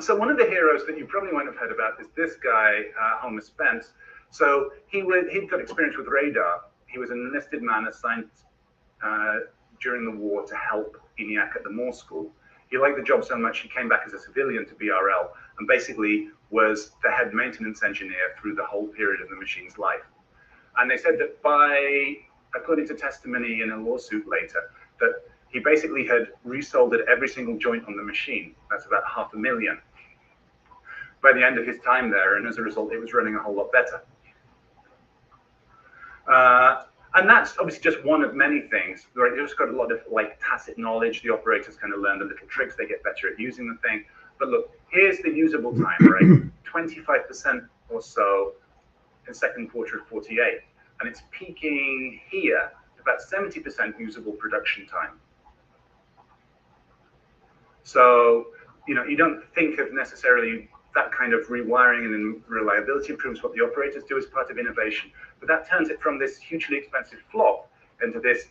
So one of the heroes that you probably won't have heard about is this guy, Homer Spence. So he'd got experience with radar. He was an enlisted man assigned during the war to help ENIAC at the Moore School. He liked the job so much he came back as a civilian to BRL and basically was the head maintenance engineer through the whole period of the machine's life. And they said that according to testimony in a lawsuit later, that he basically had resoldered every single joint on the machine. That's about 500,000 by the end of his time there, and as a result, it was running a whole lot better. And that's obviously just one of many things, right? It's got a lot of tacit knowledge. The operators kind of learn the little tricks. They get better at using the thing. But look, here's the usable time, right? 25% or so in second quarter of 48. And it's peaking here, about 70% usable production time. So, you don't think of necessarily that kind of rewiring and reliability improves what the operators do as part of innovation. But that turns it from this hugely expensive flop into this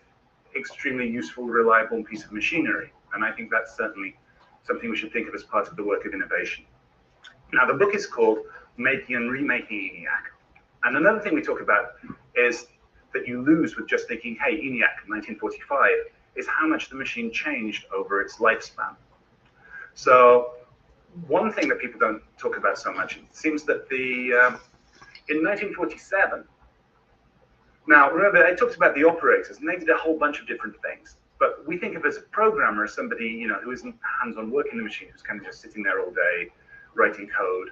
extremely useful, reliable piece of machinery. And I think that's certainly something we should think of as part of the work of innovation. Now, the book is called Making and Remaking ENIAC. And another thing we talk about is that you lose with just thinking, hey, ENIAC 1945, is how much the machine changed over its lifespan. So one thing that people don't talk about so much, it seems that the in 1947, now remember I talked about the operators, and they did a whole bunch of different things. But we think of as a programmer as somebody, you know, who isn't hands-on working the machine, who's kind of just sitting there all day writing code.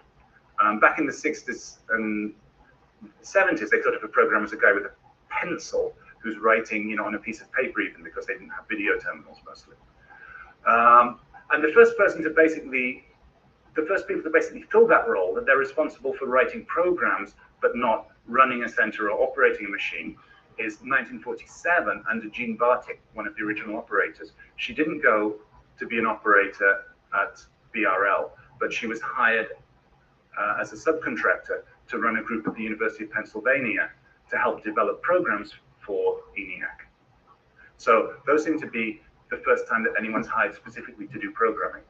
Back in the 60s and 70s, they thought of a programmer as a guy with a pencil who's writing, you know, on a piece of paper, even because they didn't have video terminals mostly. And the first people to basically fill that role, that they're responsible for writing programs but not running a center or operating a machine, is 1947 under Jean Bartik, one of the original operators. She didn't go to be an operator at BRL, but she was hired as a subcontractor to run a group at the University of Pennsylvania to help develop programs for ENIAC. So those seem to be the first time that anyone's hired specifically to do programming.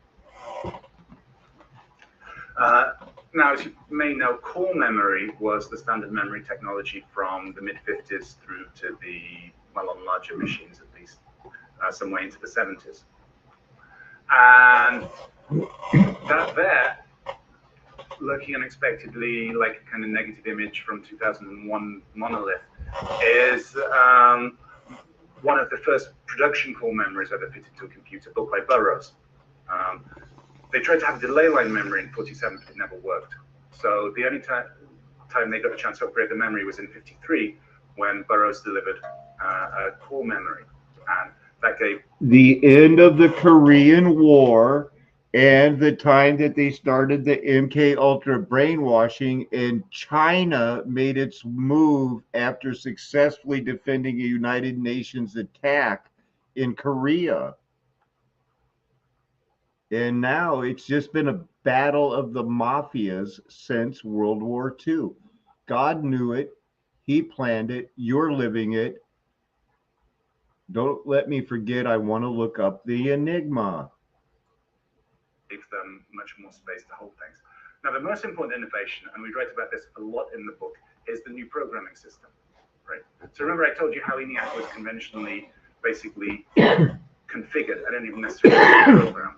Now, as you may know, core memory was the standard memory technology from the mid-50s through to the, well, on larger machines at least, some way into the 70s. And that there, looking unexpectedly like a kind of negative image from 2001 monolith, is one of the first production core memories ever fitted to a computer, built by Burroughs. They tried to have delay line memory in 47, but it never worked. So the only time they got a chance to upgrade the memory was in 53, when Burroughs delivered a core memory. And that gave the end of the Korean War and the time that they started the MK Ultra brainwashing, and China made its move after successfully defending a United Nations attack in Korea. And now it's just been a battle of the mafias since World War II. God knew it. He planned it. You're living it. Don't let me forget, I want to look up the Enigma. Gives them much more space to hold things. Now, the most important innovation, and we write about this a lot in the book, is the new programming system, right? So remember I told you how ENIAC was conventionally basically configured. I don't even necessarily program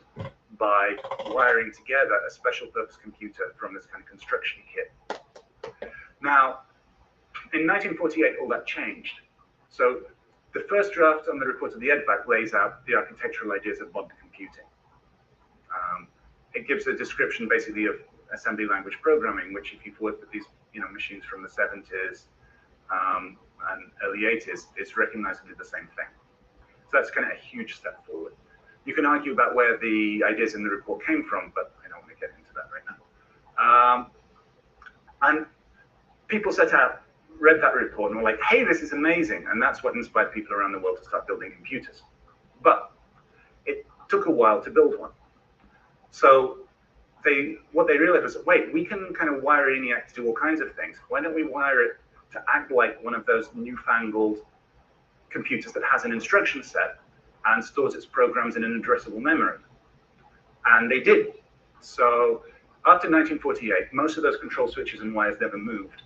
by wiring together a special purpose computer from this kind of construction kit. Now, in 1948, all that changed. So the first draft on the report of the EDVAC lays out the architectural ideas of modern computing. It gives a description basically of assembly language programming, which if you've worked with these, you know, machines from the 70s and early 80s, is recognizably the same thing. So that's kind of a huge step forward. You can argue about where the ideas in the report came from, but I don't want to get into that right now. And people read that report and were like, hey, this is amazing. And that's what inspired people around the world to start building computers. But it took a while to build one. So what they realized was, wait, we can kind of wire ENIAC to do all kinds of things. Why don't we wire it to act like one of those newfangled computers that has an instruction set and stores its programs in an addressable memory? And they did. So after 1948, most of those control switches and wires never moved.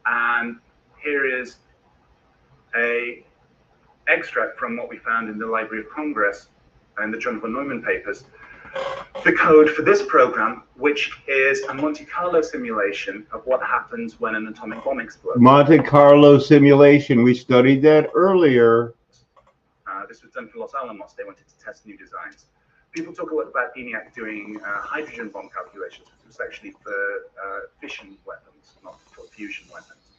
And here is an extract from what we found in the Library of Congress and the John von Neumann papers. The code for this program, which is a Monte Carlo simulation of what happens when an atomic bomb explodes. Monte Carlo simulation, we studied that earlier. This was done for Los Alamos. They wanted to test new designs. People talk a lot about ENIAC doing hydrogen bomb calculations, which was actually for fission weapons, not for fusion weapons.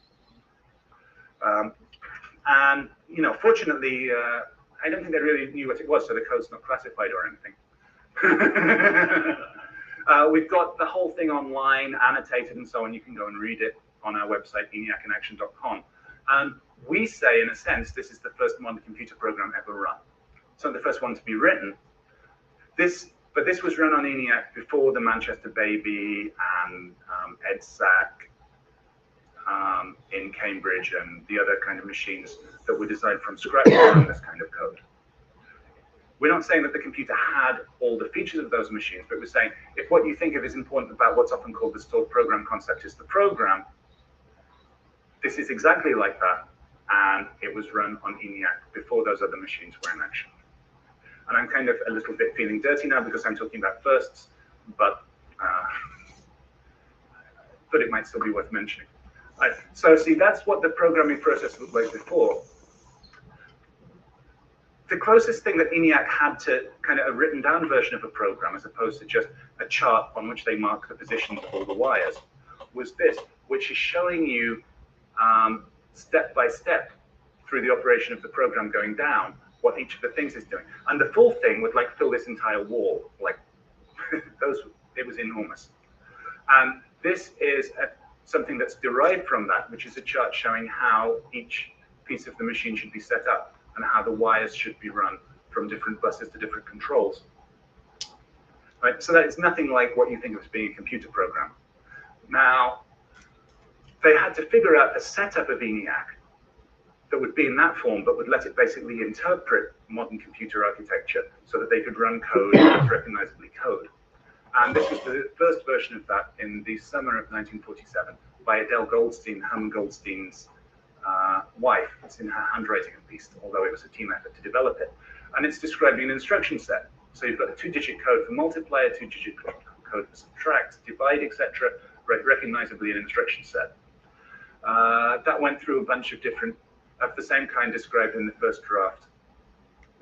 And, you know, fortunately, I don't think they really knew what it was, so the code's not classified or anything. We've got the whole thing online, annotated and so on. You can go and read it on our website, eniacinaction.com. And we say, in a sense, this is the first modern computer program ever run. So the first one to be written. But this was run on ENIAC before the Manchester Baby and EDSAC in Cambridge and the other kind of machines that were designed from scratch to run this kind of code. We're not saying that the computer had all the features of those machines, but we're saying if what you think of is important about what's often called the stored program concept is the program, this is exactly like that, and it was run on ENIAC before those other machines were in action. And I'm kind of a little bit feeling dirty now because I'm talking about firsts, but it might still be worth mentioning. Right. So see, that's what the programming process looked like before. The closest thing that ENIAC had to kind of a written down version of a program, as opposed to just a chart on which they mark the positions of all the wires, was this, which is showing you step by step through the operation of the program going down what each of the things is doing. And the full thing would like fill this entire wall, like it was enormous. And this is something that's derived from that, which is a chart showing how each piece of the machine should be set up and how the wires should be run from different buses to different controls. Right, so that is nothing like what you think of as being a computer program. Now, they had to figure out a setup of ENIAC that would be in that form, but would let it basically interpret modern computer architecture so that they could run code as recognizably code. And this was the first version of that in the summer of 1947 by Adele Goldstein, Herman Goldstein's wife. It's in her handwriting at least, although it was a team effort to develop it. And it's describing an instruction set. So you've got a 2-digit code for multiply, a 2-digit code for subtract, divide, etc., recognizably an instruction set. That went through a bunch of different, of the same kind described in the first draft,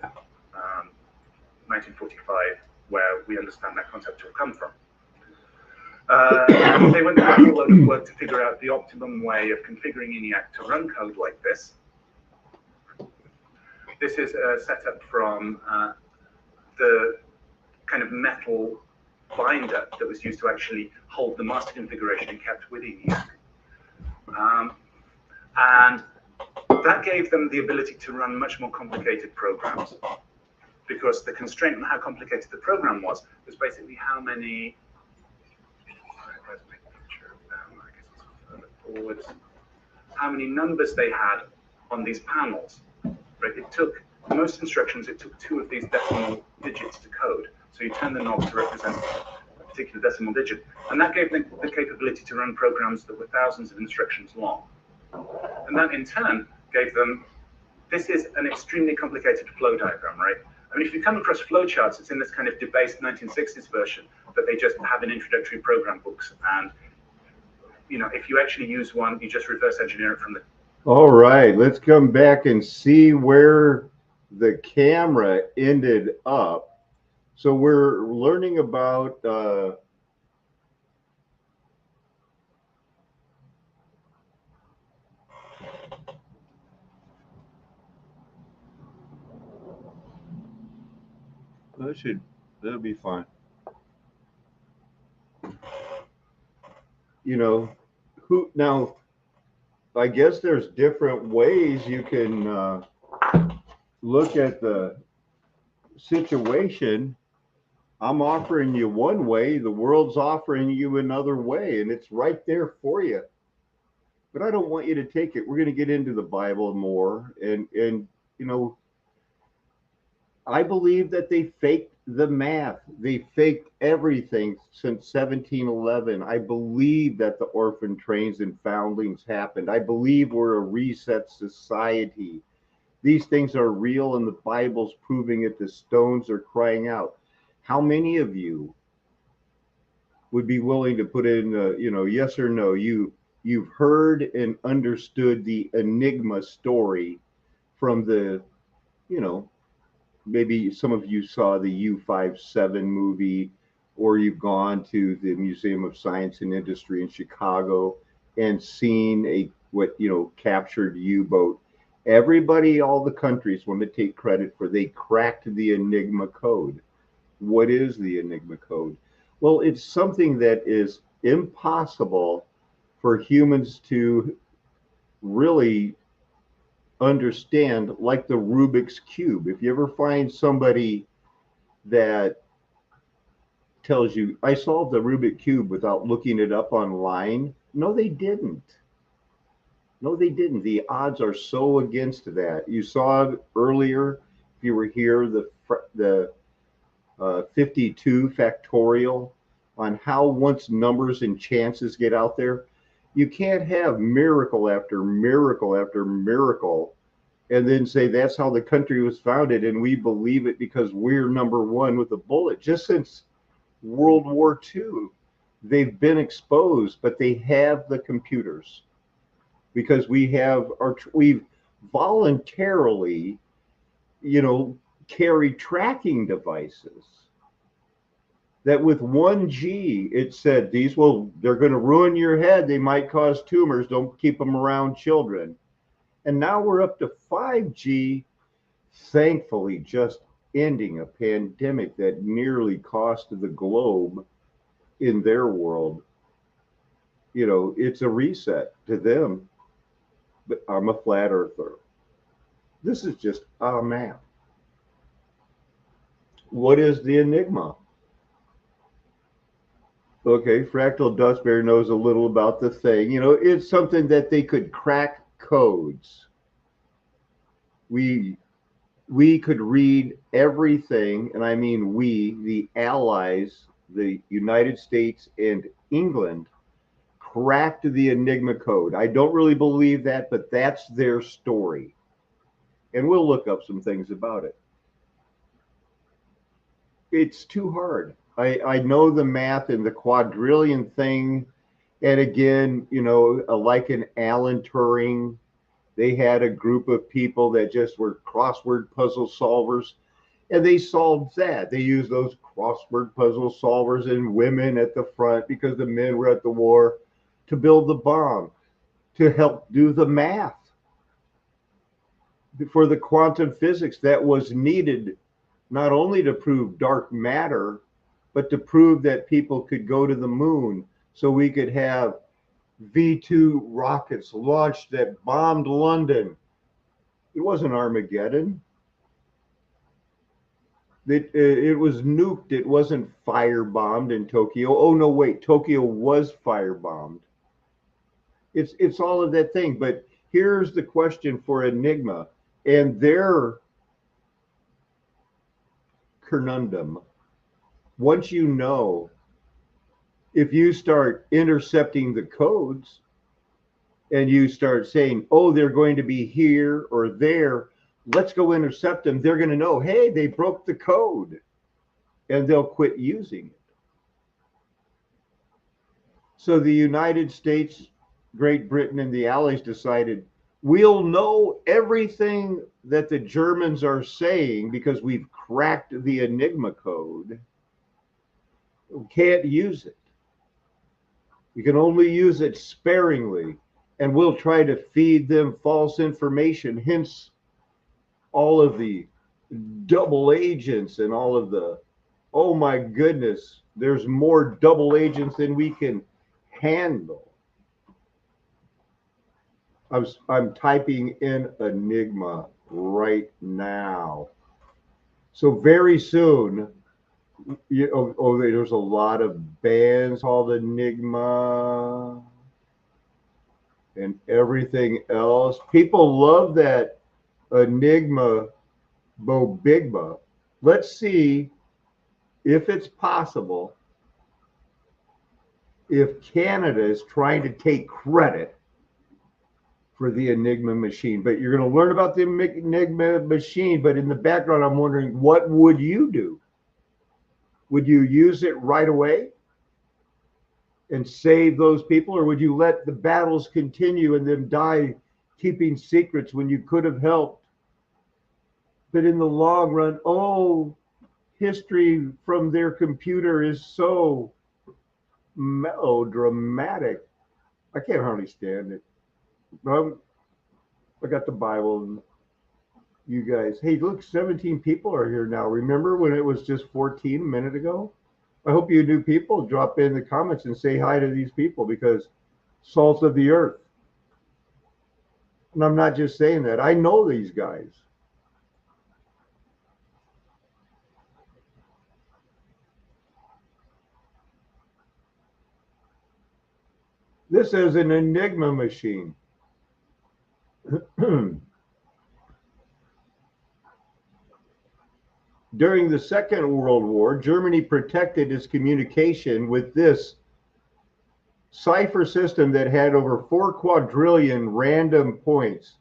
1945, where we understand that concept to have come from. They went through a whole load of work to figure out the optimum way of configuring ENIAC to run code like this. This is a setup from the kind of metal binder that was used to actually hold the master configuration and kept with ENIAC. And that gave them the ability to run much more complicated programs, because the constraint on how complicated the program was basically how many, how many numbers they had on these panels. Right? It took, most instructions, it took 2 of these decimal digits to code. So you turn the knob to represent a particular decimal digit. And that gave them the capability to run programs that were thousands of instructions long. And that in turn gave them, this is an extremely complicated flow diagram, right? I mean, if you come across flowcharts, it's in this kind of debased 1960s version that they just have in introductory program books. And, you know, if you actually use one, you just reverse engineer it from the... All right, let's come back and see where the camera ended up. So we're learning about that'll be fine. You know, who now, I guess there's different ways you can look at the situation. I'm offering you one way, the world's offering you another way, and it's right there for you. But I don't want you to take it. We're going to get into the Bible more, and you know, I believe that they faked the math. They faked everything since 1711. I believe that the orphan trains and foundlings happened. I believe we're a reset society. These things are real, and the Bible's proving it. The stones are crying out. How many of you would be willing to put in, you know, yes or no? You've heard and understood the Enigma story from the, you know, maybe some of you saw the U-57 movie, or you've gone to the Museum of Science and Industry in Chicago and seen a, what, you know, captured U-boat. Everybody, all the countries want to take credit for they cracked the Enigma code. What is the Enigma code? Well, it's something that is impossible for humans to really understand, like the Rubik's Cube. If you ever find somebody that tells you, I solved the Rubik's Cube without looking it up online, no, they didn't. No, they didn't. The odds are so against that. You saw earlier, if you were here, the 52 factorial on how once numbers and chances get out there, you can't have miracle after miracle after miracle and then say that's how the country was founded and we believe it because we're number one with a bullet. Just since World War II, they've been exposed, but they have the computers. because we've voluntarily, carry tracking devices that with 1G, it said they're going to ruin your head. They might cause tumors. Don't keep them around children. And now we're up to 5G, thankfully just ending a pandemic that nearly cost the globe in their world. It's a reset to them. But I'm a flat earther. This is just a map. What is the enigma? Okay, Fractal Dustbear knows a little about the thing. It's something that they could crack codes. We could read everything, and I mean we, the Allies, the United States and England, cracked the Enigma code. I don't really believe that, but that's their story. And we'll look up some things about it. It's too hard. I know the math and the quadrillion thing. And again, like an Alan Turing, they had a group of people that just were crossword puzzle solvers, and they solved that. They used those crossword puzzle solvers and women at the front because the men were at the war to build the bomb, to help do the math for the quantum physics that was needed, not only to prove dark matter, but to prove that people could go to the moon, so we could have V2 rockets launched that bombed London. It wasn't Armageddon. It was nuked. It wasn't firebombed in Tokyo. Oh, no, wait. Tokyo was firebombed. It's all of that thing. But here's the question for Enigma and their conundrum. Once you know, if you start intercepting the codes and you start saying, oh, they're going to be here or there, let's go intercept them, they're going to know, hey, they broke the code, and they'll quit using it. So the United States, Great Britain, and the Allies decided, we'll know everything that the Germans are saying because we've cracked the Enigma code. We can't use it. You can only use it sparingly, and we'll try to feed them false information, hence all of the double agents and all of the, oh my goodness, there's more double agents than we can handle. I'm typing in Enigma right now. So very soon, there's a lot of bands called Enigma and everything else. People love that Enigma Bobigma. Let's see if it's possible if Canada is trying to take credit for the Enigma machine. But you're going to learn about the Enigma machine. But in the background, I'm wondering, what would you do? Would you use it right away and save those people, or would you let the battles continue and them die keeping secrets when you could have helped? But in the long run, oh, history from their computer is so melodramatic. I can't hardly stand it. I got the Bible and you guys. Hey, look, 17 people are here now. Remember when it was just 14 a minute ago? I hope you new people drop in the comments and say hi to these people, because salt of the earth. And I'm not just saying that. I know these guys. This is an Enigma machine. During the Second World War, Germany protected its communication with this cipher system that had over 4 quadrillion random points.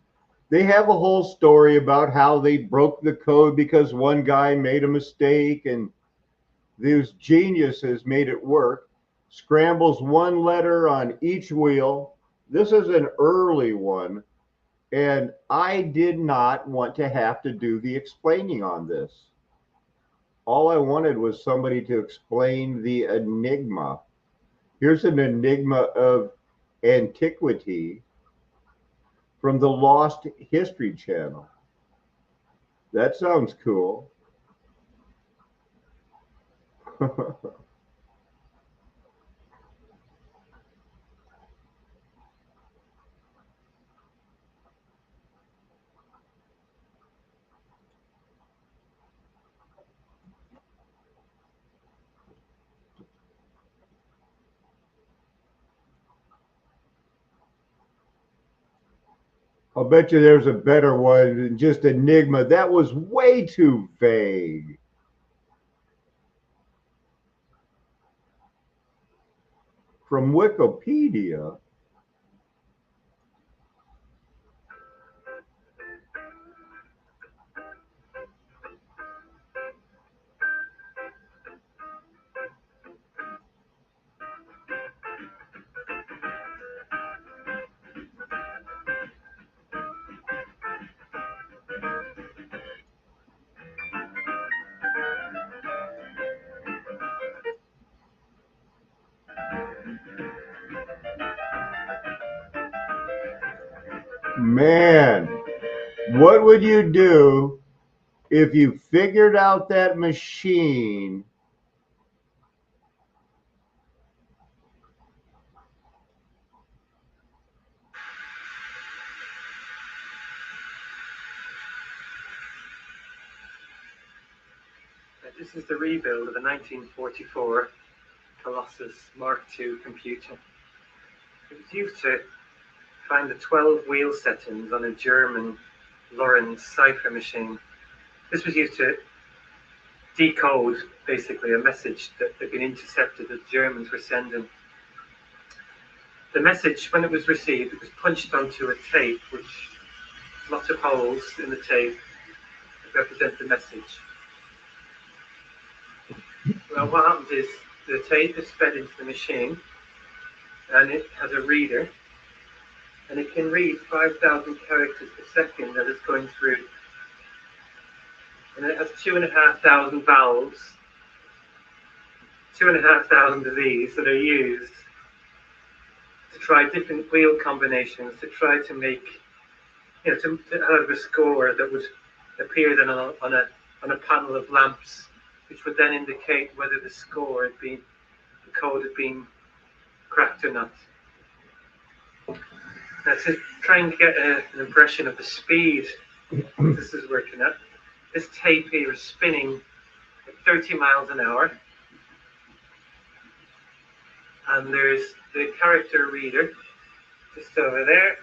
They have a whole story about how they broke the code because one guy made a mistake and those geniuses made it work. Scrambles one letter on each wheel, This is an early one, and I did not want to have to do the explaining on this. All I wanted was somebody to explain the enigma. Here's an enigma of antiquity from the Lost History Channel. That sounds cool. I'll bet you there's a better one than just enigma. That was way too vague. From Wikipedia. Man, what would you do if you figured out that machine This is the rebuild of the 1944 Colossus Mark II computer. It was used to find the 12 wheel settings on a German Lorenz cipher machine. This was used to decode basically a message that had been intercepted that the Germans were sending. The message, when it was received, it was punched onto a tape, which lots of holes in the tape that represent the message. Well, what happens is the tape is fed into the machine, and it has a reader, and it can read 5,000 characters per second that it's going through. And it has 2,500 valves, 2,500 of these that are used to try different wheel combinations to try to make, to have a score that would appear then on a panel of lamps, which would then indicate whether the code had been cracked or not. Now, to try and get an impression of the speed this is working at, this tape here is spinning at 30 miles an hour. And there's the character reader just over there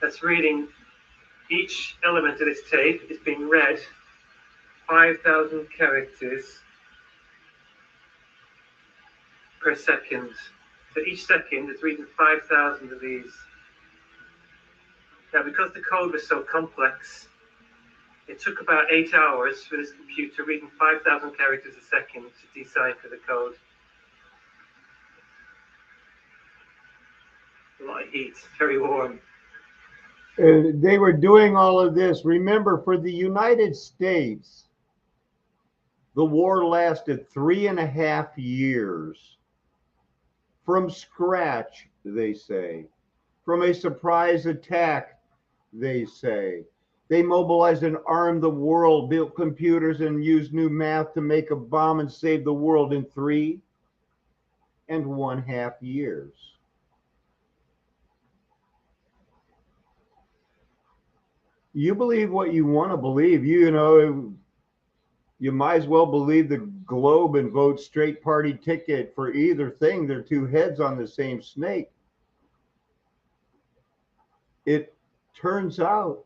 that's reading each element of this tape is being read 5,000 characters per second. So each second is reading 5,000 of these. Now, because the code was so complex, it took about 8 hours for this computer reading 5,000 characters a second to decipher the code. A lot of heat, very warm. They were doing all of this. Remember, for the United States, the war lasted 3.5 years. From scratch, they say. From a surprise attack, they say. They mobilized and armed the world, built computers, and used new math to make a bomb and save the world in 3.5 years. You believe what you want to believe. You might as well believe the globe and vote straight party ticket for either thing. They're two heads on the same snake. It turns out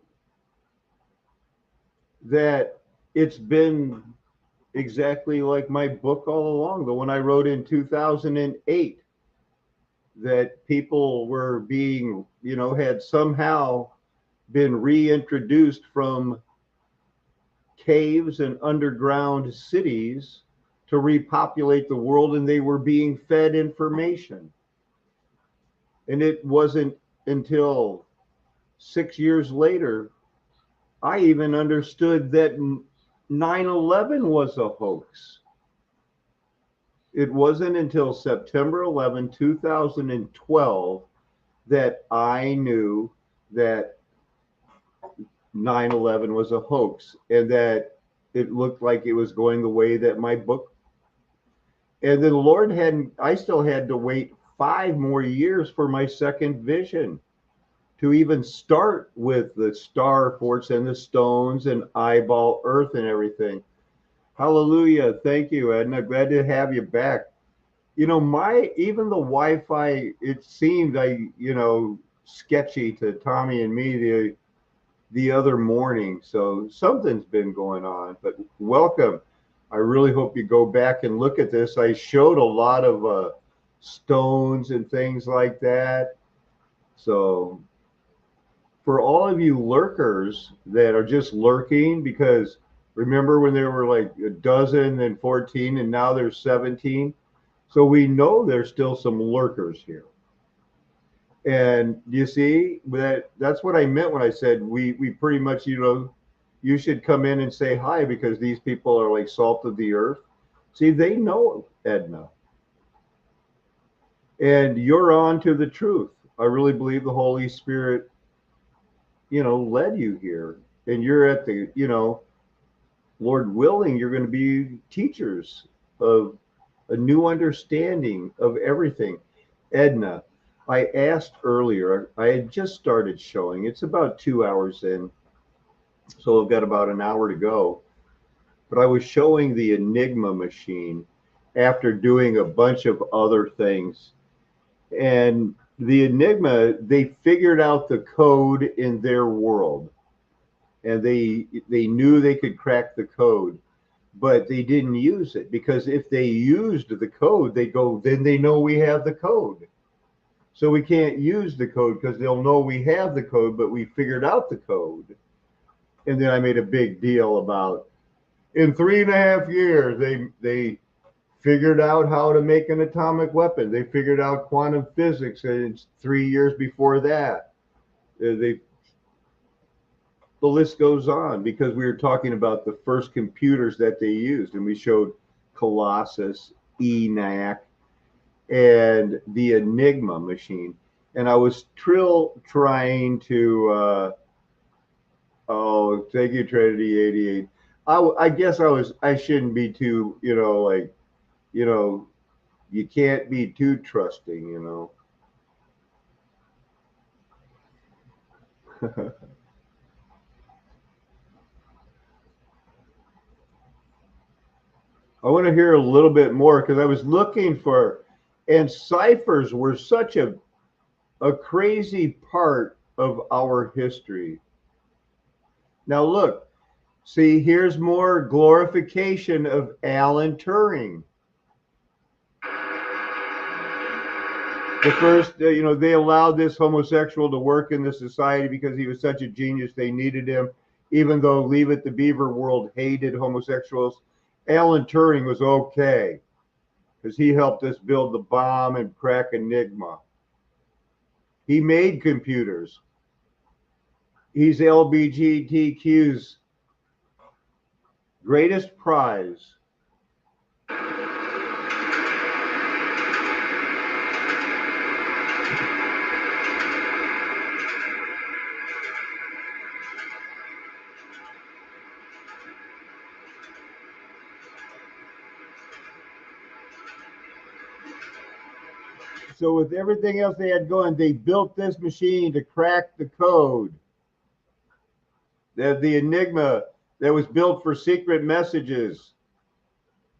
that it's been exactly like my book all along, the one I wrote in 2008, that people were being, had somehow been reintroduced from caves and underground cities to repopulate the world, and they were being fed information. And it wasn't until 6 years later I even understood that 9/11 was a hoax. It wasn't until September 11, 2012 that I knew that 9/11 was a hoax and that it looked like it was going the way that my book. And then the Lord hadn't, I still had to wait 5 more years for my second vision to even start with the star forts and the stones and eyeball earth and everything. Hallelujah. Thank you, Edna. Glad to have you back. You know, even the Wi-Fi, it seemed sketchy to Tommy and me the other morning. So something's been going on, but welcome. I really hope you go back and look at this. I showed a lot of stones and things like that. So for all of you lurkers that are just lurking, because remember when there were like a dozen and 14 and now there's 17. So we know there's still some lurkers here. And you see that's what I meant when I said we pretty much, you should come in and say hi because these people are like salt of the earth. See, they know Edna. And you're on to the truth. I really believe the Holy Spirit, led you here. And you're at the, Lord willing, you're going to be teachers of a new understanding of everything. Edna, I asked earlier, I had just started showing. It's about 2 hours in, so I've got about an hour to go. But I was showing the Enigma machine after doing a bunch of other things. And the Enigma, they figured out the code in their world. And they knew they could crack the code, but they didn't use it because if they used the code, they go, then they know we have the code. So we can't use the code because they'll know we have the code, but we figured out the code. And then I made a big deal about in 3.5 years, they figured out how to make an atomic weapon. They figured out quantum physics, and it's 3 years before that. The list goes on because we were talking about the first computers that they used, and we showed Colossus, ENIAC, and the Enigma machine. And I was trying to, oh, thank you, Trinity 88. I guess I shouldn't be too, you can't be too trusting, I want to hear a little bit more because I was looking for, and ciphers were such a crazy part of our history. Now look, see, here's more glorification of Alan Turing. The first, they allowed this homosexual to work in the society because he was such a genius. They needed him, even though Leave It to Beaver world hated homosexuals. Alan Turing was okay because he helped us build the bomb and crack Enigma. He made computers. He's LGBTQ's greatest prize. So with everything else they had going, they built this machine to crack the code. The Enigma that was built for secret messages.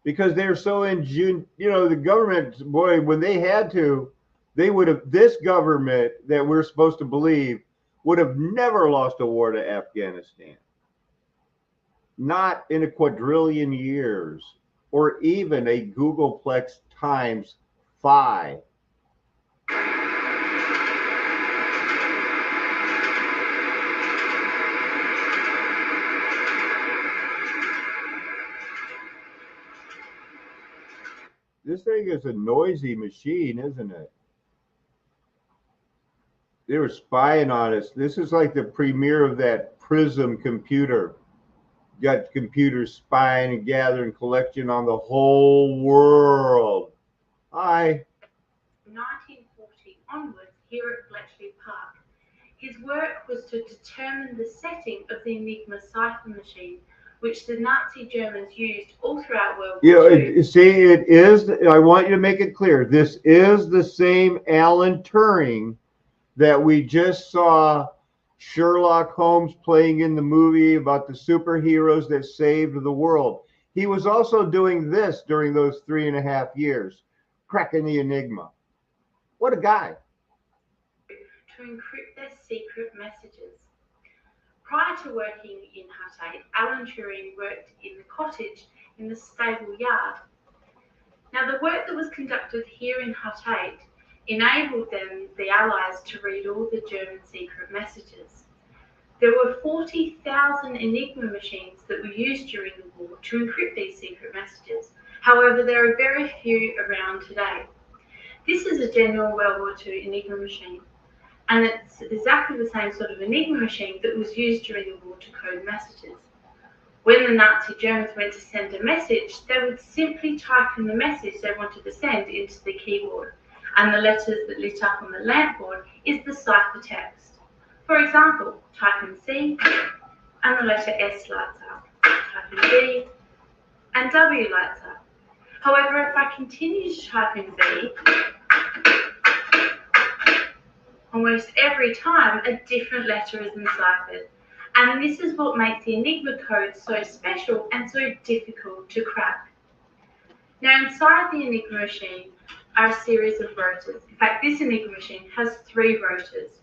Because they're so the government, boy, when they had to, they would have, this government that we're supposed to believe would have never lost a war to Afghanistan. Not in a quadrillion years, or even a Googleplex times 5. This thing is a noisy machine, isn't it? They were spying on us. This is like the premiere of that Prism computer. Got computers spying and gathering collection on the whole world. Hi. 1940 onwards here at Bletchley Park. His work was to determine the setting of the Enigma cipher machine, which the Nazi Germans used all throughout World War II. See, it is, I want you to make it clear, this is the same Alan Turing that we just saw Sherlock Holmes playing in the movie about the superheroes that saved the world. He was also doing this during those 3.5 years, cracking the Enigma. What a guy. To encrypt their secret messages. Prior to working in Hut 8, Alan Turing worked in the cottage in the stable yard. Now, the work that was conducted here in Hut 8 enabled the Allies, to read all the German secret messages. There were 40,000 Enigma machines that were used during the war to encrypt these secret messages. However, there are very few around today. This is a genuine World War II Enigma machine, and it's exactly the same sort of Enigma machine that was used during the war to code messages. When the Nazi Germans went to send a message, they would simply type in the message they wanted to send into the keyboard, and the letters that lit up on the lampboard is the ciphertext. For example, type in C, and the letter S lights up. Type in B, and W lights up. However, if I continue to type in V, almost every time a different letter is enciphered. And this is what makes the Enigma code so special and so difficult to crack. Now, inside the Enigma machine are a series of rotors. In fact, this Enigma machine has 3 rotors.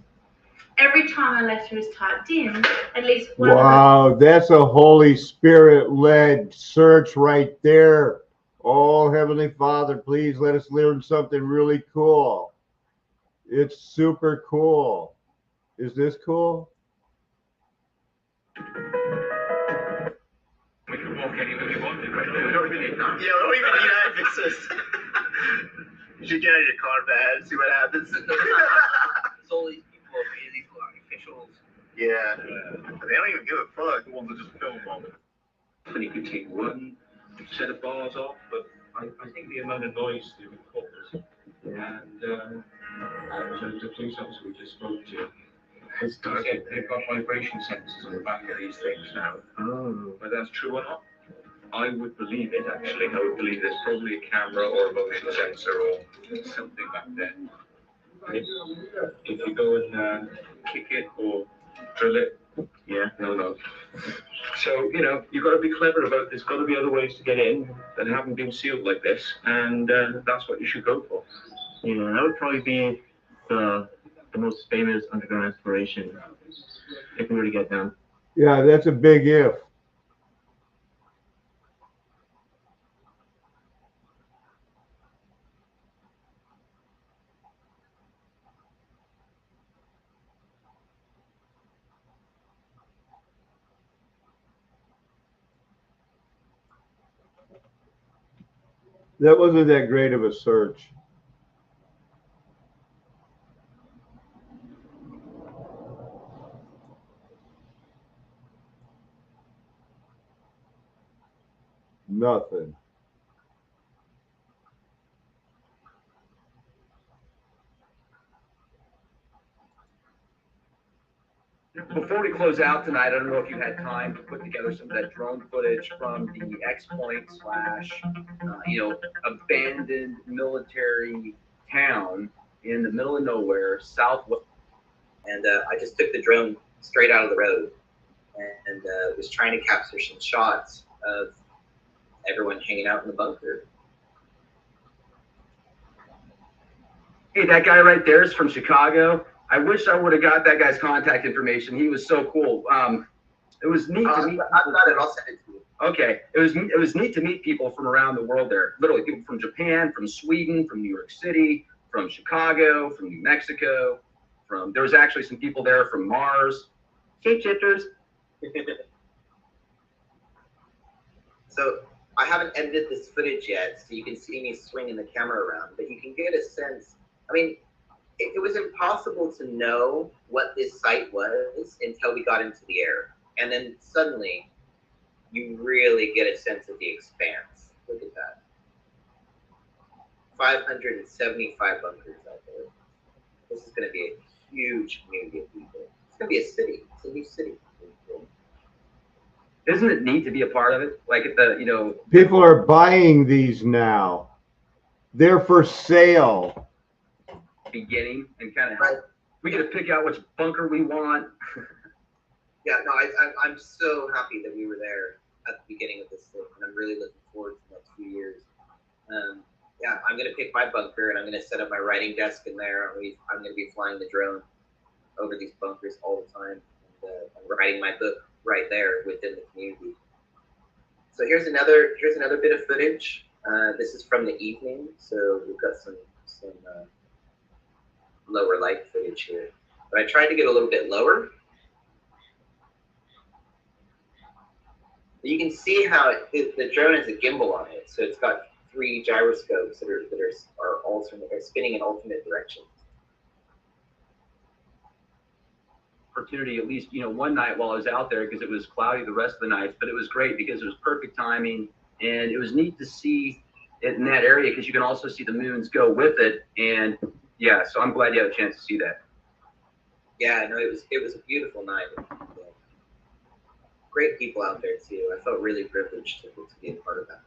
Every time a letter is typed in, at least one Wow, that's a Holy Spirit-led search right there. Oh, Heavenly Father, please let us learn something really cool. It's super cool. Is this cool? We can walk anywhere we wanted, right? We don't really need that. Yeah, we don't even need emphasis. You should get out of your car, man, see what happens. There's all these people over here, these officials. Yeah. They don't even give a fuck, the ones that just film on it. And you could take one set of bars off, but I think the amount of noise they would cause, and so the police officer we just spoke to, they've got vibration sensors on the back of these things now. Oh. Whether that's true or not, I would believe it actually. I would believe there's probably a camera or a motion sensor or something back there. If you go and kick it or drill it, yeah, no. So, you know, you've got to be clever about this. Got to be other ways to get in that haven't been sealed like this, and that's what you should go for. Yeah, that would probably be the most famous underground exploration if we were to get down. Yeah, that's a big if. That wasn't that great of a search. Nothing. Before we close out tonight, I don't know if you had time to put together some of that drone footage from the X-Point / abandoned military town in the middle of nowhere, southwest. And I just took the drone straight out of the road and was trying to capture some shots of everyone hanging out in the bunker. Hey, that guy right there is from Chicago. I wish I would have got that guy's contact information. He was so cool. It was neat to meet. I've got it. I'll send it to you. Okay, it was neat to meet people from around the world there. Literally, people from Japan, from Sweden, from New York City, from Chicago, from New Mexico. There was actually some people there from Mars. Shapeshifters. So I haven't edited this footage yet, so you can see me swinging the camera around, but you can get a sense. I mean, it was impossible to know what this site was until we got into the air. And then suddenly, you really get a sense of the expanse. Look at that. 575 bunkers out there. This is going to be a huge community of people. It's going to be a city. It's a new city. Isn't it neat to be a part of it? Like at the, you know, people are buying these now. They're for sale. Beginning and kind of help. We get to pick out which bunker we want. Yeah, no, I'm so happy that we were there at the beginning of this thing, and I'm really looking forward to the next few years. Yeah, I'm going to pick my bunker, and I'm going to set up my writing desk in there. I'm going to be flying the drone over these bunkers all the time, and I'm writing my book right there within the community. So here's another bit of footage. This is from the evening, so we've got some lower light footage here. But I tried to get a little bit lower. You can see how the drone has a gimbal on it, so it's got 3 gyroscopes that are alternate, are spinning in alternate directions. Opportunity, at least, you know, one night while I was out there, because it was cloudy the rest of the nights, but it was great because it was perfect timing, and it was neat to see it in that area because you can also see the moons go with it. And yeah, so I'm glad you had a chance to see that. Yeah, no, it was a beautiful night. Great people out there too. I felt really privileged to be a part of that.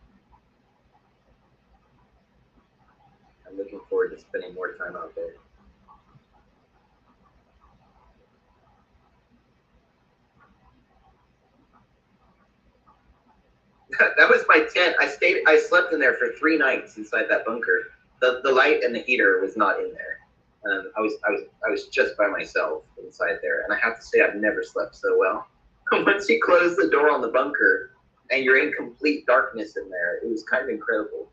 I'm looking forward to spending more time out there. That was my tent. I slept in there for 3 nights inside that bunker. The light and the heater was not in there. I was just by myself inside there, and I have to say I've never slept so well. Once you close the door on the bunker and you're in complete darkness in there, it was kind of incredible.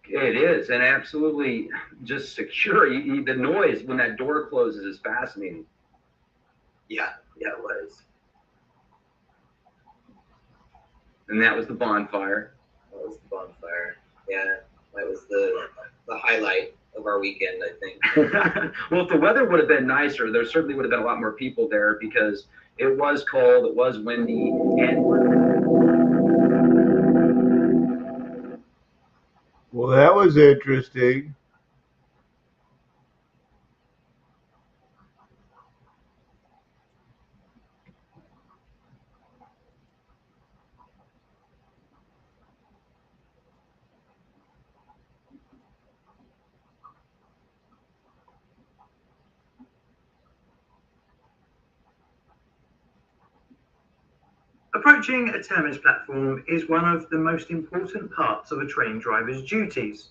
It is, and absolutely just secure. The noise when that door closes is fascinating. Yeah, it was. And that was the bonfire. That was the bonfire. Yeah, that was the highlight of our weekend, I think. Well, if the weather would have been nicer, there certainly would have been a lot more people there because it was cold, it was windy, and well, that was interesting. Approaching a terminus platform is one of the most important parts of a train driver's duties.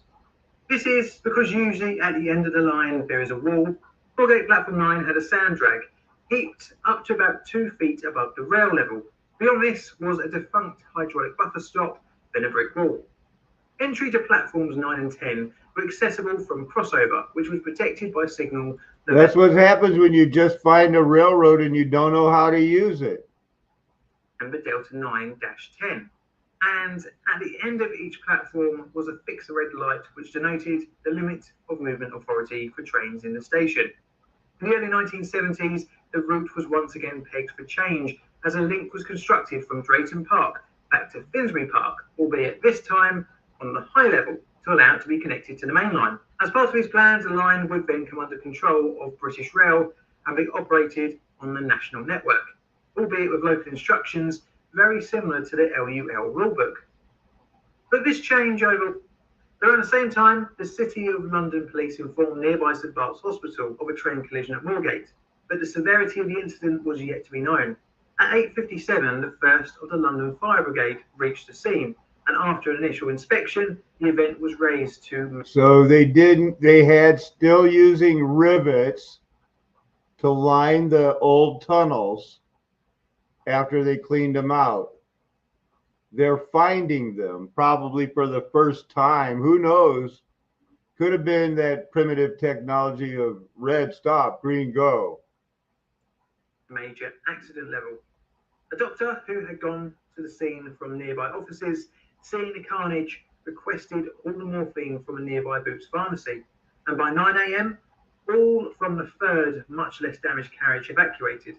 This is because usually at the end of the line there is a wall. Broadgate Platform 9 had a sand drag, heaped up to about 2 feet above the rail level. Beyond this was a defunct hydraulic buffer stop, then a brick wall. Entry to platforms 9 and 10 were accessible from crossover, which was protected by signal. That's what happens when you just find a railroad and you don't know how to use it. Number Delta 9-10. And at the end of each platform was a fixed red light which denoted the limit of movement authority for trains in the station. In the early 1970s, the route was once again pegged for change as a link was constructed from Drayton Park back to Finsbury Park, albeit this time on the high level to allow it to be connected to the main line. As part of his plans, the line would then come under control of British Rail and be operated on the national network, albeit with local instructions very similar to the LUL rulebook. But this changeover, around the same time, the City of London police informed nearby St Bart's Hospital of a train collision at Moorgate, but the severity of the incident was yet to be known. At 8:57, the first of the London Fire Brigade reached the scene, and after an initial inspection, the event was raised to... So they had still using rivets to line the old tunnels after they cleaned them out. They're finding them probably for the first time. Who knows? Could have been that primitive technology of red stop, green go. Major accident level. A doctor who had gone to the scene from nearby offices, seeing the carnage, requested all the morphine from a nearby Boots pharmacy. and by 9 a.m., all from the third, much less damaged carriage evacuated.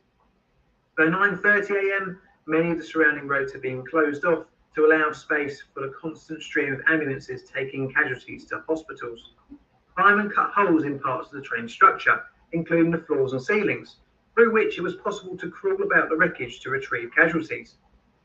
By 9:30 a.m., many of the surrounding roads had been closed off to allow space for the constant stream of ambulances taking casualties to hospitals. Firemen cut holes in parts of the train structure, including the floors and ceilings, through which it was possible to crawl about the wreckage to retrieve casualties.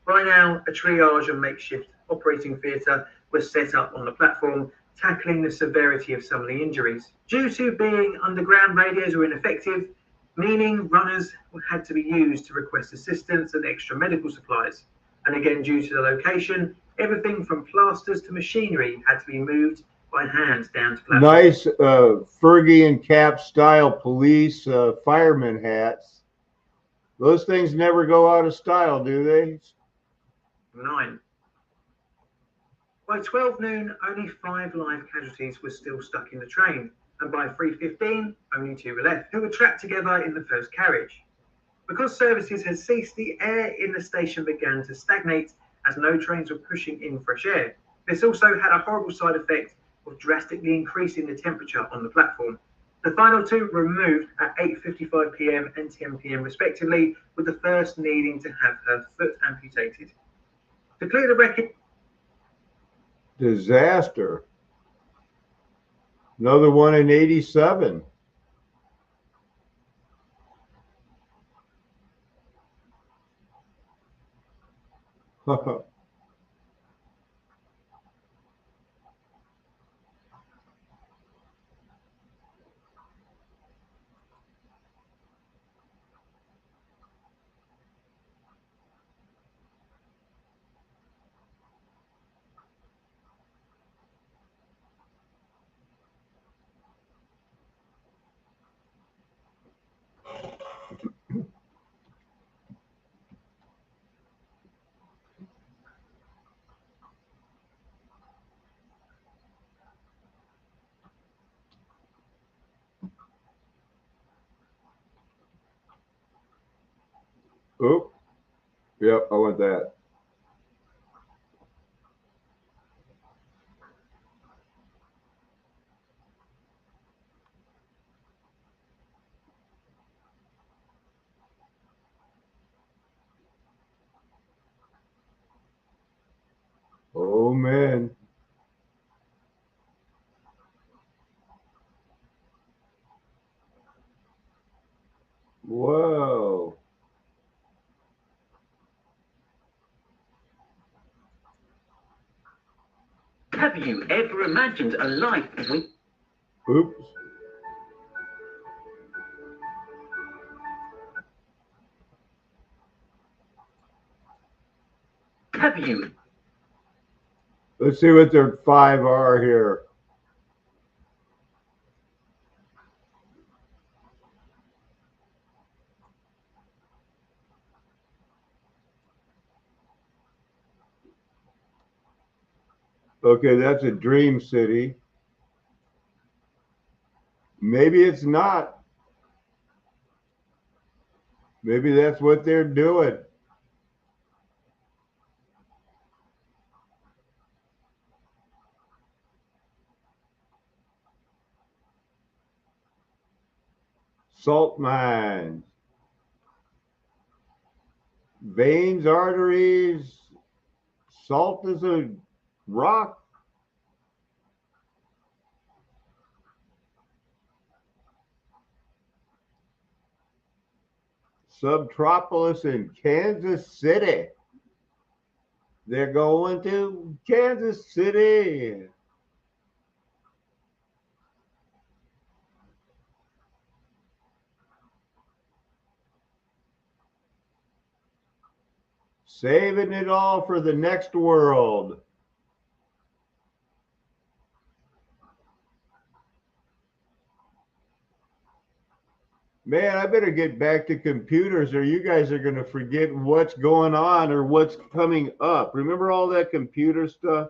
By now, a triage and makeshift operating theatre was set up on the platform, tackling the severity of some of the injuries. Due to being underground, radios were ineffective, meaning runners had to be used to request assistance and extra medical supplies. And again, due to the location, everything from plasters to machinery had to be moved by hand down to platform. Nice Fergie and Cap style police fireman hats. Those things never go out of style, do they? 9. By 12 noon, only 5 live casualties were still stuck in the train, and by 3:15, only 2 were left, who were trapped together in the first carriage. Because services had ceased, the air in the station began to stagnate as no trains were pushing in fresh air. This also had a horrible side effect of drastically increasing the temperature on the platform. The final 2 were removed at 8:55 p.m. and 10 p.m. respectively, with the first needing to have her foot amputated. To clear the wreckage. Disaster. Another one in 87. Oh, yep, I want that. Oh, man. Whoa. Have you ever imagined a life with... Oops. Have you? Let's see what their 5 are here. Okay, that's a dream city. Maybe it's not. Maybe that's what they're doing. Salt mines. Veins, arteries. Salt is a rock. Subtropolis in Kansas City. They're going to Kansas City. Saving it all for the next world. Man, I better get back to computers or you guys are going to forget what's going on or what's coming up. Remember all that computer stuff?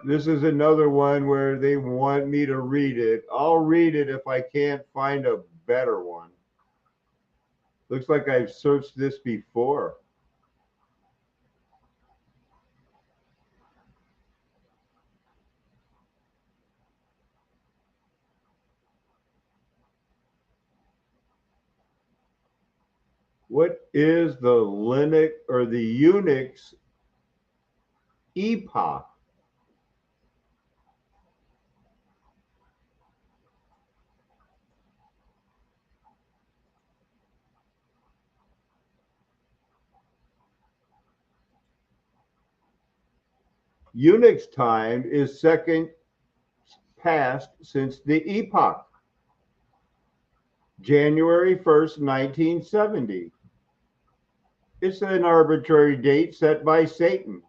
This is another one where they want me to read it. I'll read it if I can't find a better one. Looks like I've searched this before. What is the Linux or the Unix epoch? Unix time is second past since the epoch. January 1st, 1970. It's an arbitrary date set by Satan.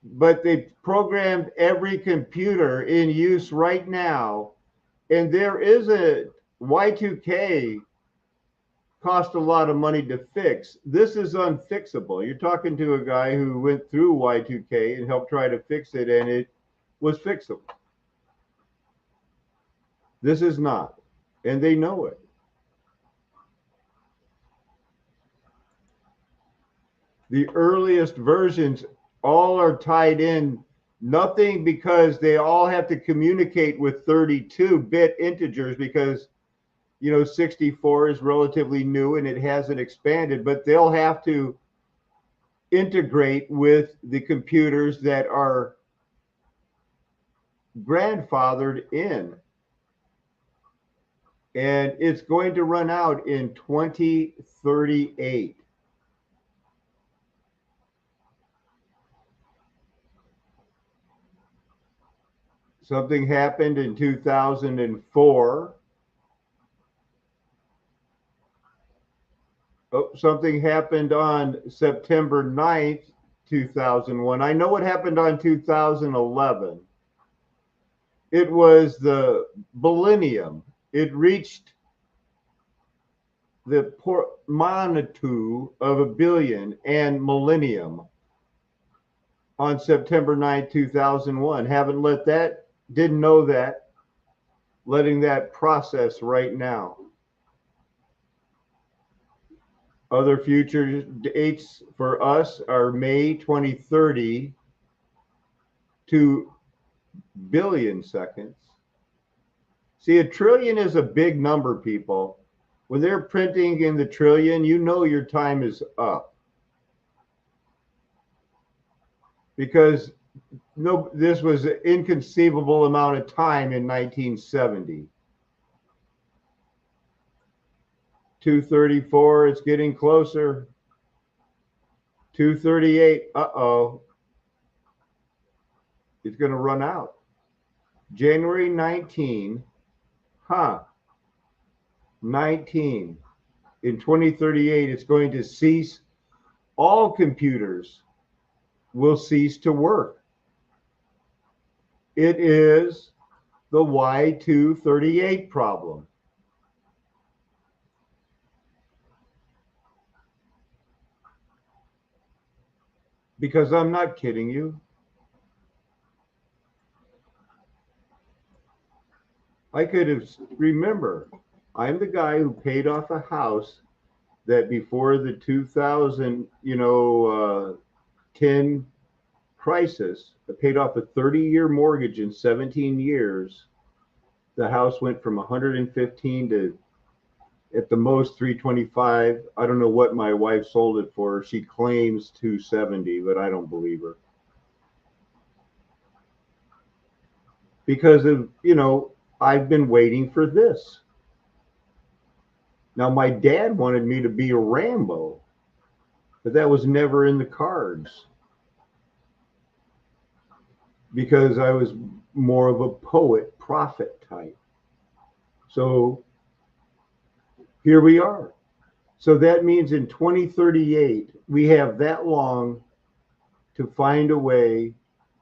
But they programmed every computer in use right now, and there is a Y2K cost a lot of money to fix. This is unfixable. You're talking to a guy who went through Y2K and helped try to fix it, and it was fixable. This is not, and they know it. The earliest versions all are tied in, nothing because they all have to communicate with 32-bit integers because, you know, 64 is relatively new and it hasn't expanded, but they'll have to integrate with the computers that are grandfathered in. And it's going to run out in 2038. Something happened in 2004. Oh, something happened on September 9th, 2001. I know what happened on 2011. It was the millennium. It reached the portmanteau of a billion and millennium on September 9th, 2001. Didn't know that, letting that process right now. Other future dates for us are May 2030, 2 billion seconds. See, a trillion is a big number, people. When they're printing in the trillion, you know your time is up. Because no, this was an inconceivable amount of time in 1970. 234, it's getting closer. 238, uh-oh. It's going to run out. January 19, 19. In 2038, it's going to cease. All computers will cease to work. It is the Y238 problem. Because I'm not kidding you. I could have, remember, I'm the guy who paid off a house that before the 2000, 10 crisis, I paid off a 30-year mortgage in 17 years. The house went from 115 to at the most 325. I don't know what my wife sold it for. She claims 270, but I don't believe her. Because of, I've been waiting for this. Now, my dad wanted me to be a Rambo, but that was never in the cards. Because I was more of a poet, prophet type. So here we are. So that means in 2038, we have that long to find a way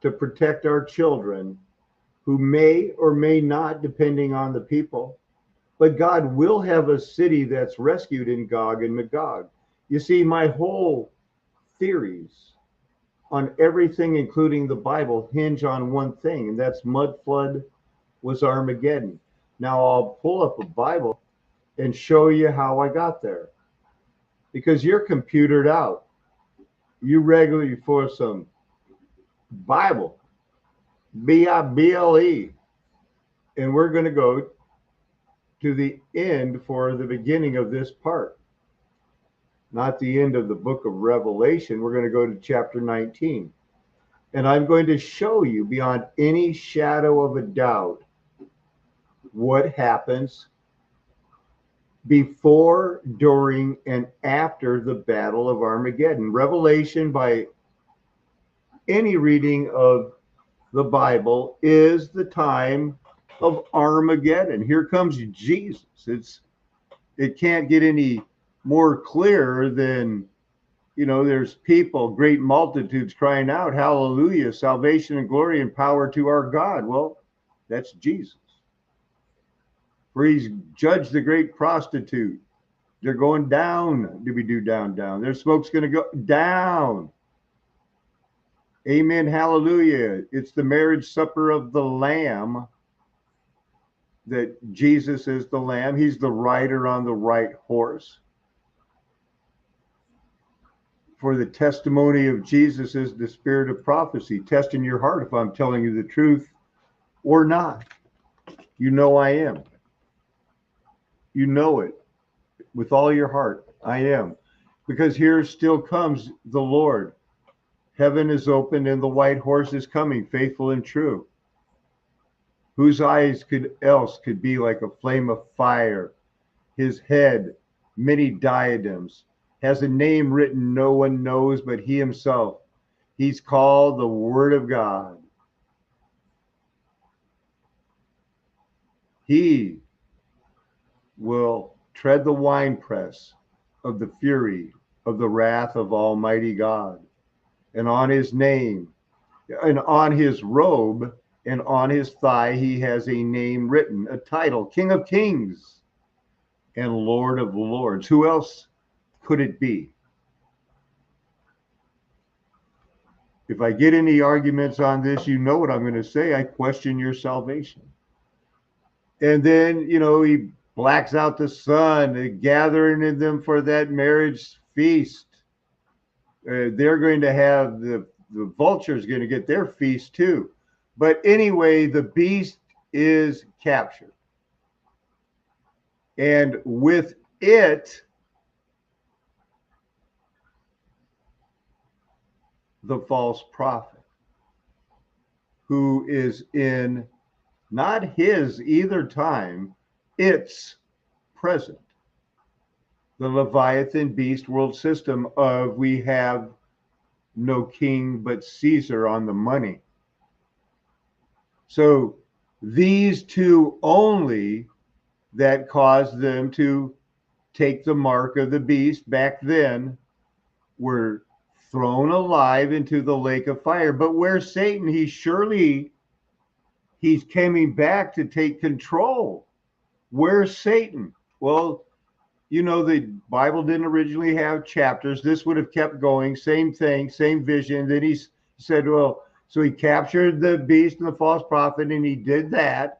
to protect our children who may or may not, depending on the people. But God will have a city that's rescued in Gog and Magog. You see, my whole theories on everything, including the Bible, hinge on one thing, and that's mud flood was Armageddon. Now I'll pull up a Bible and show you how I got there, because you're computered out. You regularly for some Bible, Bible, and we're going to go to the end for the beginning of this part, not the end of the book of Revelation. We're going to go to chapter 19, and I'm going to show you beyond any shadow of a doubt what happens before, during, and after the Battle of Armageddon. Revelation, by any reading of the Bible, is the time of Armageddon. Here comes Jesus. It can't get any more clear than, there's people, great multitudes crying out, hallelujah, salvation and glory and power to our God. Well, that's Jesus. For he's judged the great prostitute. They're going down. Do we do down? Their smoke's going to go down. Amen. Hallelujah. It's the marriage supper of the Lamb, that Jesus is the Lamb. He's the rider on the right horse. For the testimony of Jesus is the spirit of prophecy. Test in your heart if I'm telling you the truth or not. You know I am. You know it with all your heart. I am. Because here still comes the Lord. Heaven is open and the white horse is coming, faithful and true. Whose eyes could be like a flame of fire. His head, many diadems, has a name written no one knows but he himself. He's called the Word of God. He will tread the winepress of the fury of the wrath of Almighty God. And on his name, and on his robe, and on his thigh, he has a name written, a title, King of Kings and Lord of Lords. Who else could it be? If I get any arguments on this, you know what I'm going to say. I question your salvation. And then, he blacks out the sun, gathering in them for that marriage feast. They're going to have the vultures going to get their feast too. But anyway, the beast is captured. And with it, the false prophet, who is in not his either time, its present. The Leviathan beast world system of we have no king but Caesar on the money. So these two only that caused them to take the mark of the beast back then were thrown alive into the lake of fire. But where's Satan? He's coming back to take control. Where's Satan? Well, the Bible didn't originally have chapters. This would have kept going, same thing, same vision. Then he said, well, so he captured the beast and the false prophet, and he did that.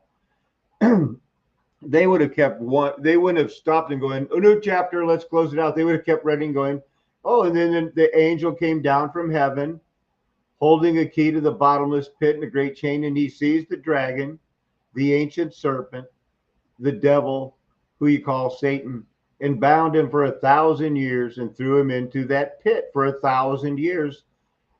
They would have kept one. They wouldn't have stopped and going, a new chapter, let's close it out. They would have kept reading, going, oh, and then the angel came down from heaven, holding a key to the bottomless pit and a great chain, and he seized the dragon, the ancient serpent, the devil, who you call Satan, and bound him for 1,000 years and threw him into that pit for 1,000 years,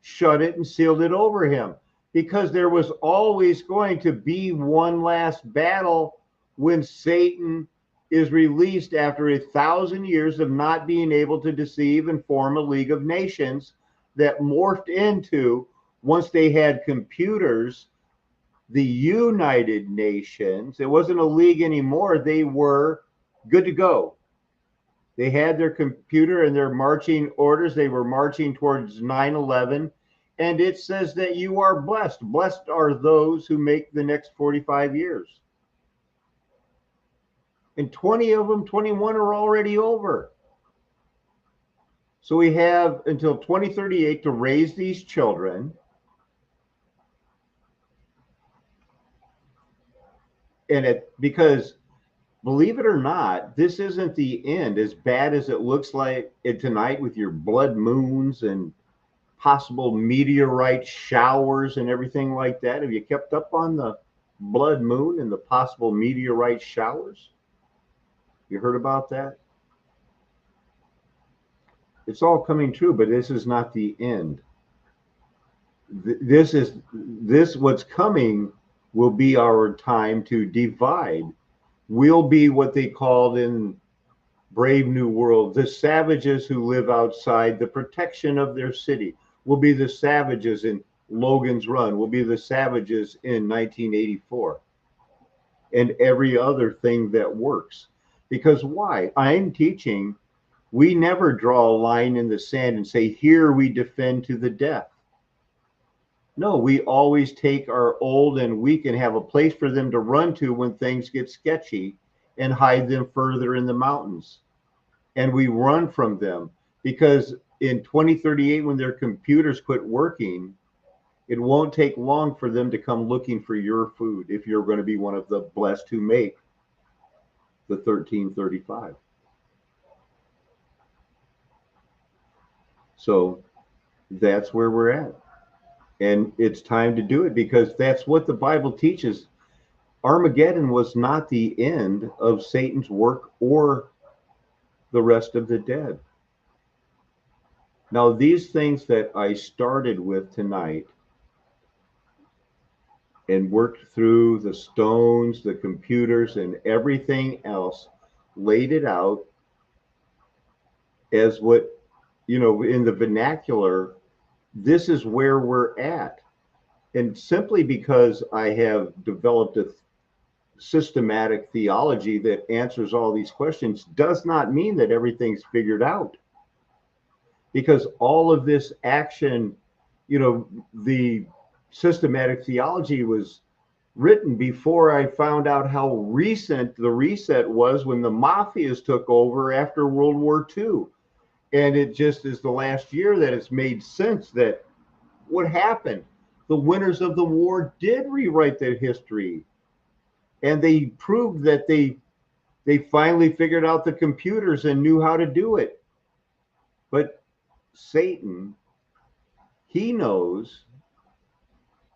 shut it and sealed it over him, because there was always going to be one last battle when Satan is released after 1,000 years of not being able to deceive and form a League of Nations that morphed into, once they had computers, the United Nations. It wasn't a league anymore. They were good to go. They had their computer and their marching orders. They were marching towards 9/11. And it says that you are blessed. Blessed are those who make the next 45 years. And 20 of them, 21 are already over. So we have until 2038 to raise these children. And because believe it or not, this isn't the end, as bad as it looks like it tonight with your blood moons and possible meteorite showers and everything like that. Have you kept up on the blood moon and the possible meteorite showers? You heard about that? It's all coming true, but this is not the end. This what's coming will be our time to divide. We'll be what they called in Brave New World, the savages who live outside the protection of their city. We'll be the savages in Logan's Run. We'll be the savages in 1984. And every other thing that works. Because why? I'm teaching, we never draw a line in the sand and say, here we defend to the death. No, we always take our old and weak and have a place for them to run to when things get sketchy and hide them further in the mountains. And we run from them because in 2038, when their computers quit working, it won't take long for them to come looking for your food if you're going to be one of the blessed who make the 1335. So that's where we're at. And it's time to do it because that's what the Bible teaches. Armageddon was not the end of Satan's work or the rest of the dead. Now, these things that I started with tonight and worked through the stones, the computers, and everything else, laid it out as what, you know, in the vernacular, this is where we're at. And simply because I have developed a systematic theology that answers all these questions does not mean that everything's figured out. Because all of this action, you know, the systematic theology was written before I found out how recent the reset was when the mafias took over after World War II. And it just is the last year that it's made sense that what happened. The winners of the war did rewrite their history. And they proved that they finally figured out the computers and knew how to do it. But Satan, he knows,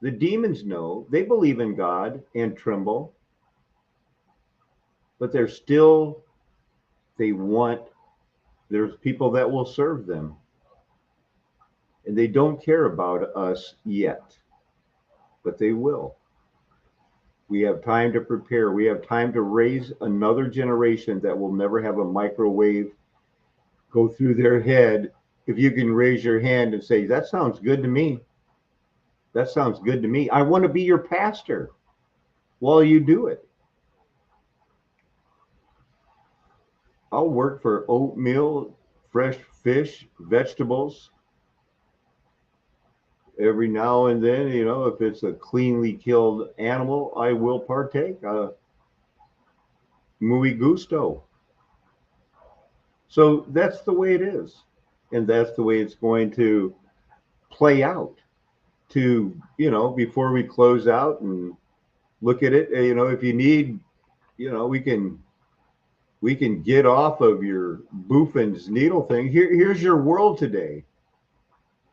the demons know, they believe in God and tremble, but they're still, there's people that will serve them. And they don't care about us yet, but they will. We have time to prepare. We have time to raise another generation that will never have a microwave go through their head. If you can raise your hand and say, that sounds good to me. That sounds good to me. I want to be your pastor while you do it. I'll work for oatmeal, fresh fish, vegetables. Every now and then, you know, if it's a cleanly killed animal, I will partake. Muy gusto. So that's the way it is. And that's the way it's going to play out. To, you know, before we close out and look at it, you know, if you need, you know, we can get off of your Buffin's needle thing. Here's your world today.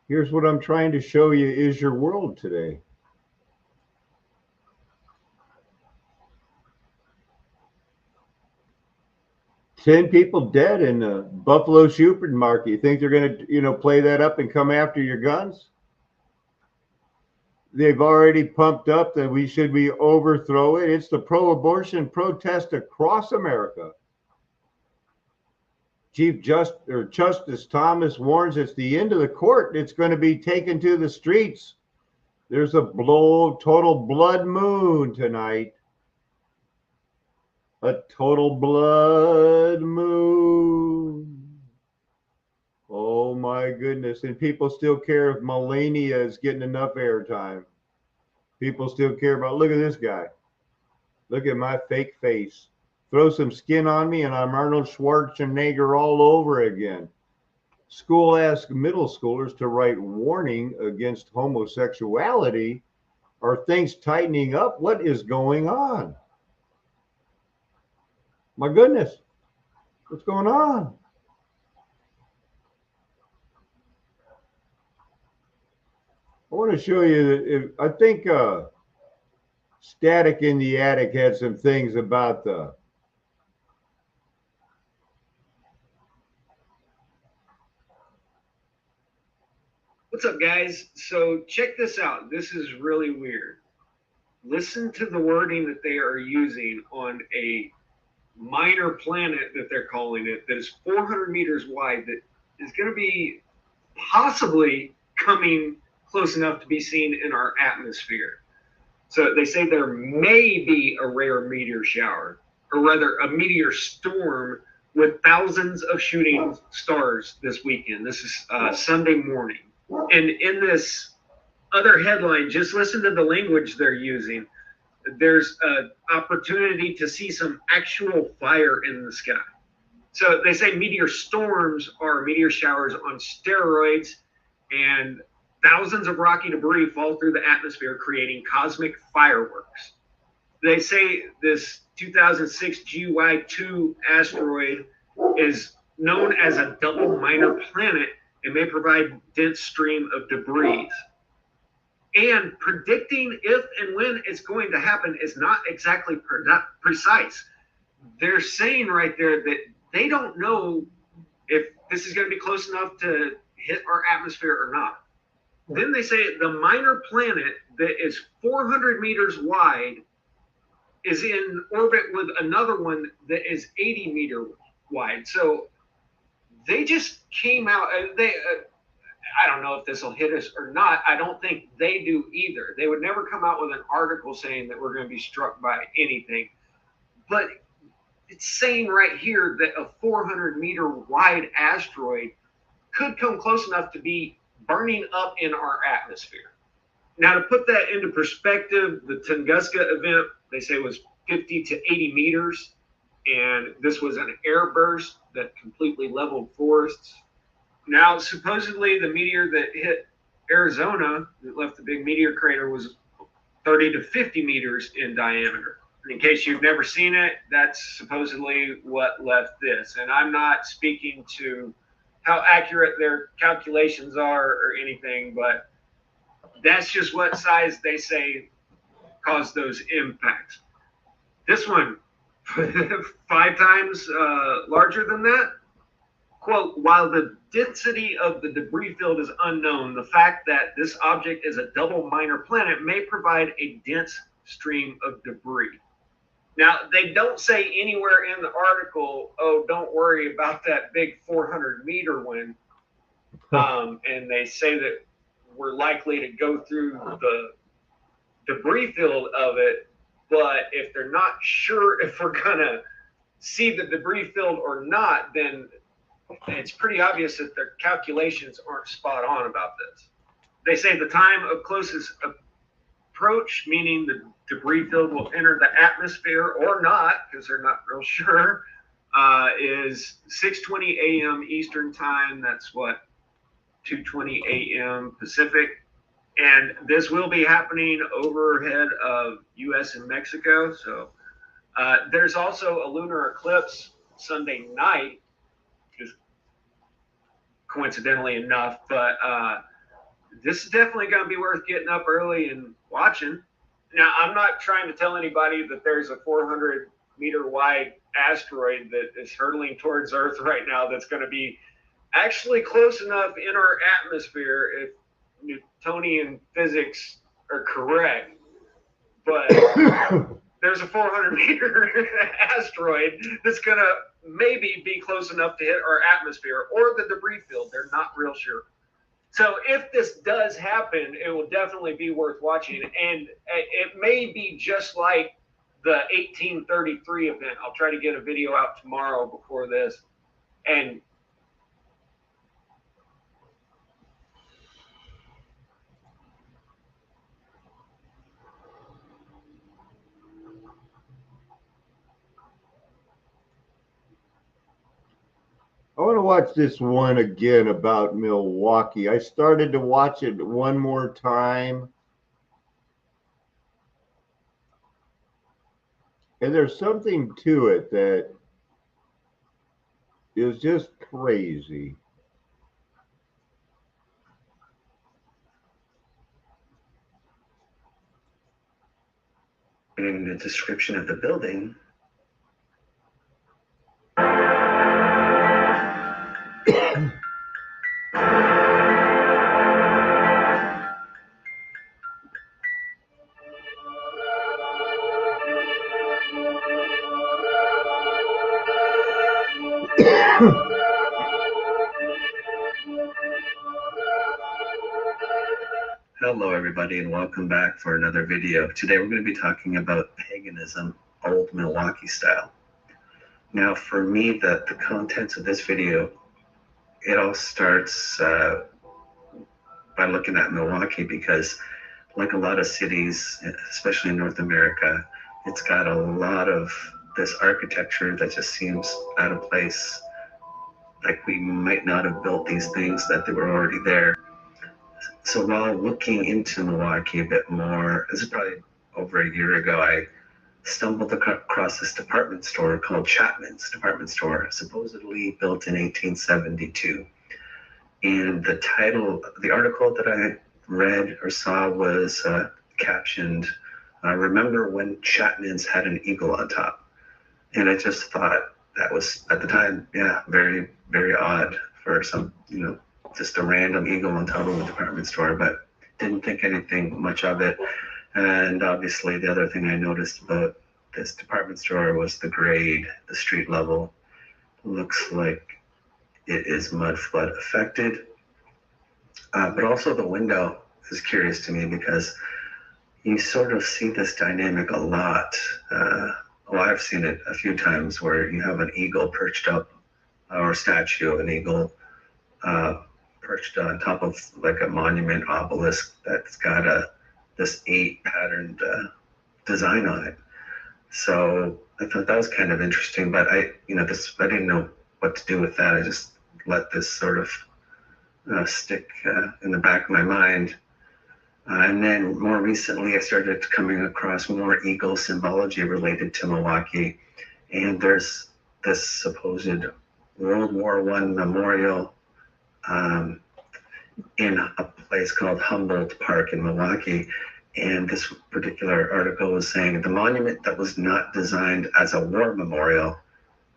Here's what I'm trying to show you is your world today. Ten people dead in the Buffalo supermarket. You think they're going to, you know, play that up and come after your guns? They've already pumped up that we overthrow it. It's the pro-abortion protest across America. Chief Justice Thomas warns it's the end of the court. It's going to be taken to the streets. There's a total blood moon tonight. A total blood moon. Oh my goodness. And people still care if Melania is getting enough airtime. People still care about, look at this guy. Look at my fake face. Throw some skin on me and I'm Arnold Schwarzenegger all over again. school asked middle schoolers to write warning against homosexuality. Are things tightening up? What is going on? My goodness, what's going on? I want to show you, I think Static in the Attic had some things about the What's up, guys? So check this out. This is really weird. Listen to the wording that they are using on a minor planet that they're calling it, that is 400 meters wide, that is going to be possibly coming close enough to be seen in our atmosphere. So they say there may be a rare meteor shower, or rather a meteor storm with thousands of shooting stars this weekend. This is Sunday morning. And in this other headline, just listen to the language they're using. There's an opportunity to see some actual fire in the sky. So they say meteor storms are meteor showers on steroids, and thousands of rocky debris fall through the atmosphere, creating cosmic fireworks. They say this 2006 GY2 asteroid is known as a double minor planet and may provide dense stream of debris. And predicting if and when it's going to happen is not exactly precise. They're saying right there that they don't know if this is going to be close enough to hit our atmosphere or not. Then they say the minor planet that is 400 meters wide is in orbit with another one that is 80 meter wide. So they just came out, I don't know if this will hit us or not. I don't think they do either. They would never come out with an article saying that we're going to be struck by anything. But it's saying right here that a 400 meter wide asteroid could come close enough to be burning up in our atmosphere. Now, to put that into perspective, the Tunguska event, they say, was 50 to 80 meters. And this was an airburst that completely leveled forests. Now, supposedly, the meteor that hit Arizona, that left the big meteor crater, was 30 to 50 meters in diameter. And in case you've never seen it, that's supposedly what left this. And I'm not speaking to how accurate their calculations are or anything, but that's just what size they say caused those impacts. This one, 5 times larger than that. Quote, while the density of the debris field is unknown, the fact that this object is a double minor planet may provide a dense stream of debris. Now, they don't say anywhere in the article, oh, don't worry about that big 400 meter one. And they say that we're likely to go through the debris field of it, but if they're not sure if we're going to see the debris field or not, then it's pretty obvious that their calculations aren't spot on about this. They say the time of closest approach, meaning the debris field will enter the atmosphere or not, because they're not real sure, is 6:20 a.m. Eastern time. That's what, 2:20 a.m. Pacific. And this will be happening overhead of U.S. and Mexico. So there's also a lunar eclipse Sunday night, just coincidentally enough. But this is definitely going to be worth getting up early and watching. Now, I'm not trying to tell anybody that there's a 400 meter wide asteroid that is hurtling towards Earth right now that's going to be actually close enough in our atmosphere if Newtonian physics are correct. But there's a 400 meter asteroid that's going to maybe be close enough to hit our atmosphere or the debris field. They're not real sure. So if this does happen, it will definitely be worth watching. And it may be just like the 1833 event. I'll try to get a video out tomorrow before this. And I want to to watch this one again about Milwaukee. I started to watch it one more time. And there's something to it that is just crazy. In the description of the building. Hello everybody and welcome back for another video. Today we're going to be talking about paganism, old Milwaukee style. Now for me, the contents of this video, it all starts by looking at Milwaukee, because like a lot of cities, especially in North America, it's got a lot of this architecture that just seems out of place. Like we might not have built these things, that they were already there. So while looking into Milwaukee a bit more, this is probably over a year ago, I stumbled across this department store called Chapman's Department Store, supposedly built in 1872. And the title, the article that I read or saw was captioned, "Remember when Chapman's had an eagle on top?" And I just thought that was, at the time, yeah, very, very odd for some, just a random eagle on top of a department store, but didn't think anything much of it. And obviously the other thing I noticed about this department store was the grade, the street level. Looks like it is mud flood affected. But also the window is curious to me, because you sort of see this dynamic a lot. Well, I've seen it a few times where you have an eagle perched up, or a statue of an eagle perched on top of like a monument obelisk that's got this 8 patterned design on it. So I thought that was kind of interesting, but I didn't know what to do with that. I just let this sort of stick in the back of my mind. And then more recently, I started coming across more eagle symbology related to Milwaukee. And there's this supposed World War I memorial in a place called Humboldt Park in Milwaukee. And this particular article was saying the monument that was not designed as a war memorial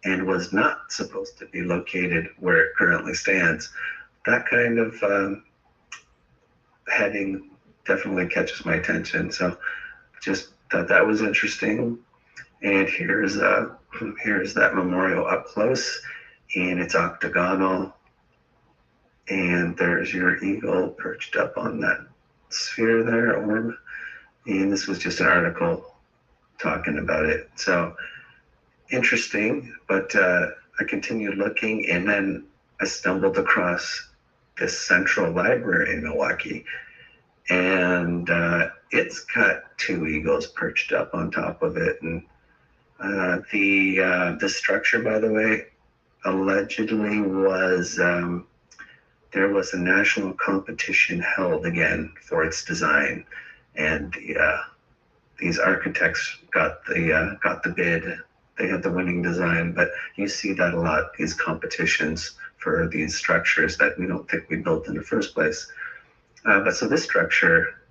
and was not supposed to be located where it currently stands. That kind of heading definitely catches my attention. So just thought that was interesting. And here's that memorial up close, and it's octagonal. And there's your eagle perched up on that sphere there, orb. And this was just an article talking about it. So interesting, but I continued looking, and then I stumbled across this central library in Milwaukee, and it's got 2 eagles perched up on top of it. And the structure, by the way, allegedly was there was a national competition held again for its design, and these architects got the bid. They had the winning design, but you see that a lot, these competitions for these structures that we don't think we built in the first place. But so this structure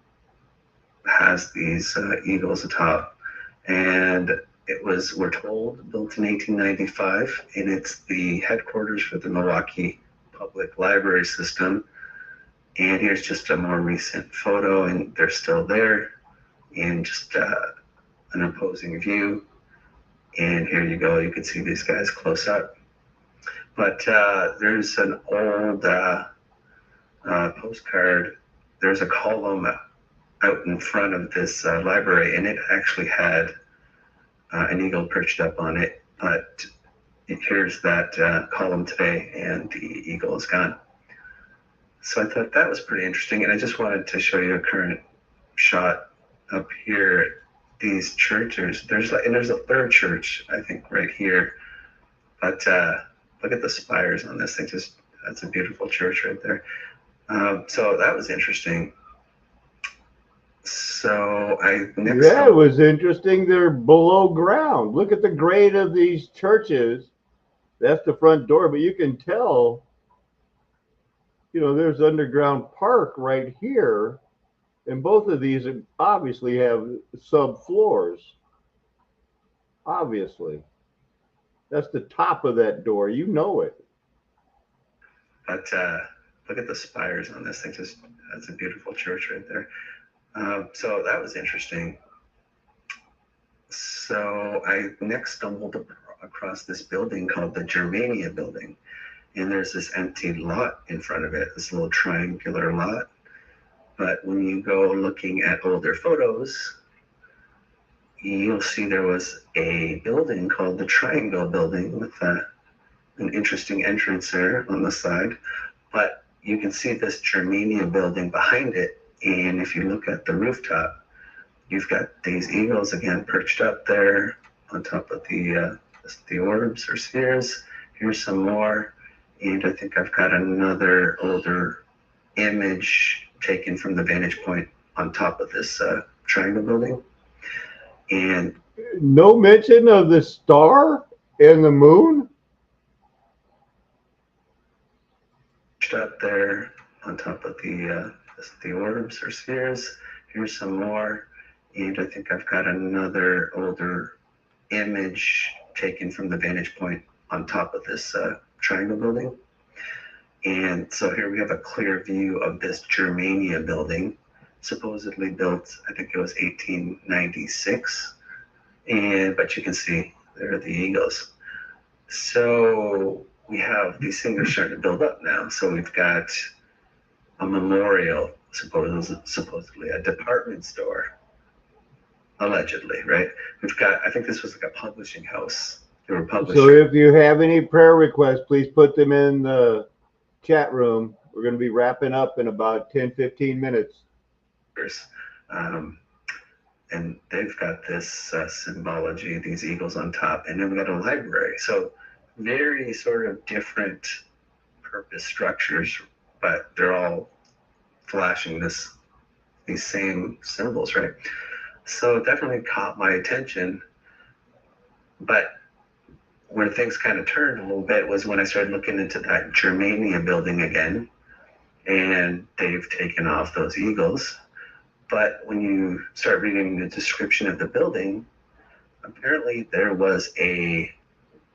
has these eagles atop, and it was, we're told, built in 1895, and it's the headquarters for the Milwaukee Public Library System. And here's just a more recent photo, and they're still there, and just an imposing view. And here you go, you can see these guys close up. But there's an old postcard. There's a column out in front of this library, and it actually had an eagle perched up on it. But here's that column today, and the eagle is gone. So I thought that was pretty interesting, and I just wanted to show you a current shot up here. These churches, there's a third church, I think, right here, but look at the spires on this thing. Just that's a beautiful church right there. So that was interesting. So it was interesting. They're below ground. Look at the grade of these churches. That's the front door, but you can tell, you know, there's underground park right here, and both of these obviously have subfloors. Obviously, that's the top of that door. You know it. But look at the spires on this thing. Just that's a beautiful church right there. So that was interesting. So I next stumbled across this building called the Germania building. And there's this empty lot in front of it, this little triangular lot. But when you go looking at older photos, you'll see there was a building called the Triangle Building with an interesting entrance there on the side. But you can see this Germania building behind it. And if you look at the rooftop, you've got these eagles again perched up there on top of the orbs or spheres. Here's some more. And I think I've got another older image taken from the vantage point on top of this triangle building. And no mention of the star and the moon? Up there on top of the orbs or spheres. Here's some more. And I think I've got another older image taken from the vantage point on top of this triangle building. And so here we have a clear view of this Germania building, supposedly built, I think it was 1896. But you can see there are the eagles. So we have these things are starting to build up now. So we've got a memorial, supposedly a department store, allegedly, right? We've got, I think this was like a publishing house. They were publishing. So if you have any prayer requests, please put them in the chat room. We're going to be wrapping up in about 10-15 minutes. And they've got this symbology, these eagles on top, and then we got a library. So very sort of different purpose structures, but they're all flashing these same symbols, right? So it definitely caught my attention. But where things kind of turned a little bit was when I started looking into that Germania building again, and they've taken off those eagles. But when you start reading the description of the building, apparently there was a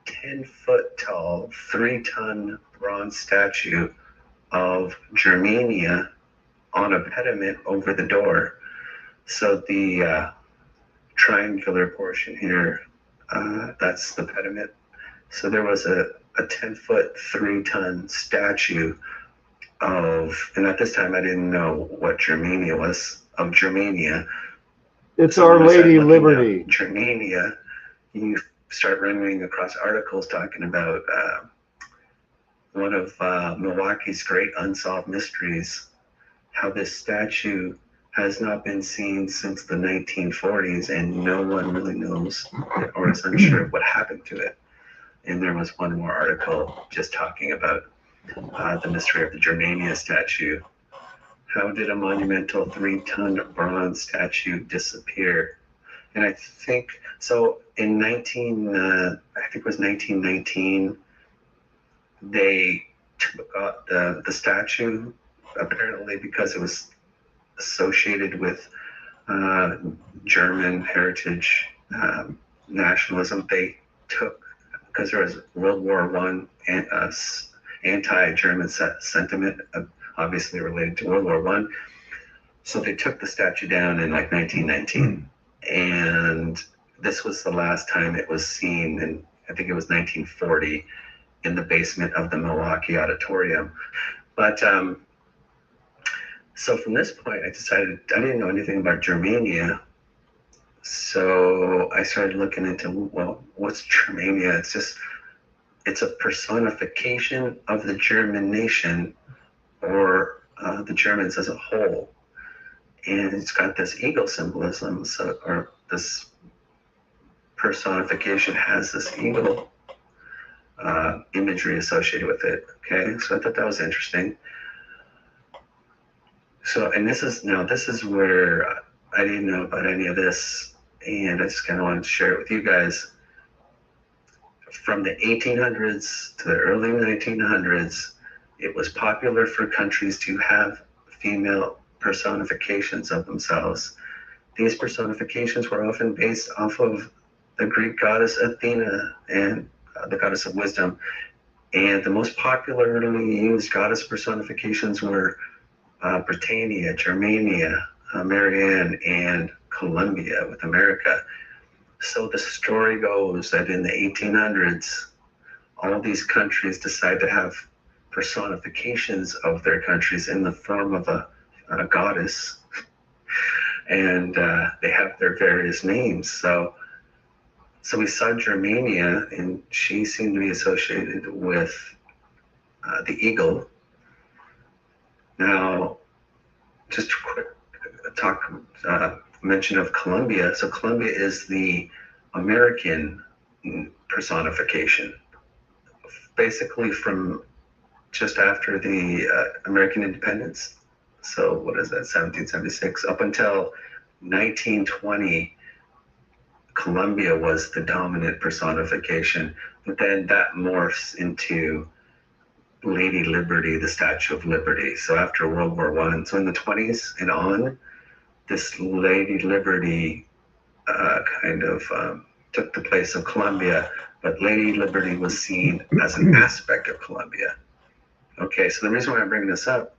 10-foot tall, 3-ton bronze statue of Germania on a pediment over the door. So the triangular portion here, that's the pediment. So there was a 10-foot, 3-ton statue of, and at this time I didn't know what Germania was, of Germania. It's Our Lady Liberty. Germania, you start running across articles talking about one of Milwaukee's great unsolved mysteries, how this statue has not been seen since the 1940s and no one really knows or is unsure of what happened to it. And there was one more article just talking about the mystery of the Germania statue. How did a monumental 3-ton bronze statue disappear? And I think, so in I think it was 1919, they took out the statue, apparently because it was associated with German heritage nationalism. They took, because there was World War I anti-German sentiment, obviously related to World War I. So they took the statue down in like 1919. And this was the last time it was seen, and I think it was 1940, in the basement of the Milwaukee Auditorium. But so from this point, I decided I didn't know anything about Germania. So I started looking into, well, what's Germania? It's a personification of the German nation, or the Germans as a whole. And it's got this eagle symbolism, or this personification has this eagle imagery associated with it. Okay, so I thought that was interesting. So, and this is where I didn't know about any of this, and I just kind of wanted to share it with you guys. From the 1800s to the early 1900s, it was popular for countries to have female personifications of themselves. These personifications were often based off of the Greek goddess Athena and the goddess of wisdom. And the most popularly used goddess personifications were Britannia, Germania, Marianne, and Columbia with America. So the story goes that in the 1800s, all these countries decide to have personifications of their countries in the form of a goddess, and they have their various names. So we saw Germania, and she seemed to be associated with the eagle. Now, just a quick mention of Columbia. So Columbia is the American personification, basically from just after the American independence. So what is that, 1776? Up until 1920, Columbia was the dominant personification, but then that morphs into Lady Liberty, the Statue of Liberty. So after World War I, so in the 20s and on, this Lady Liberty took the place of Columbia, but Lady Liberty was seen as an aspect of Columbia. Okay, so the reason why I'm bringing this up,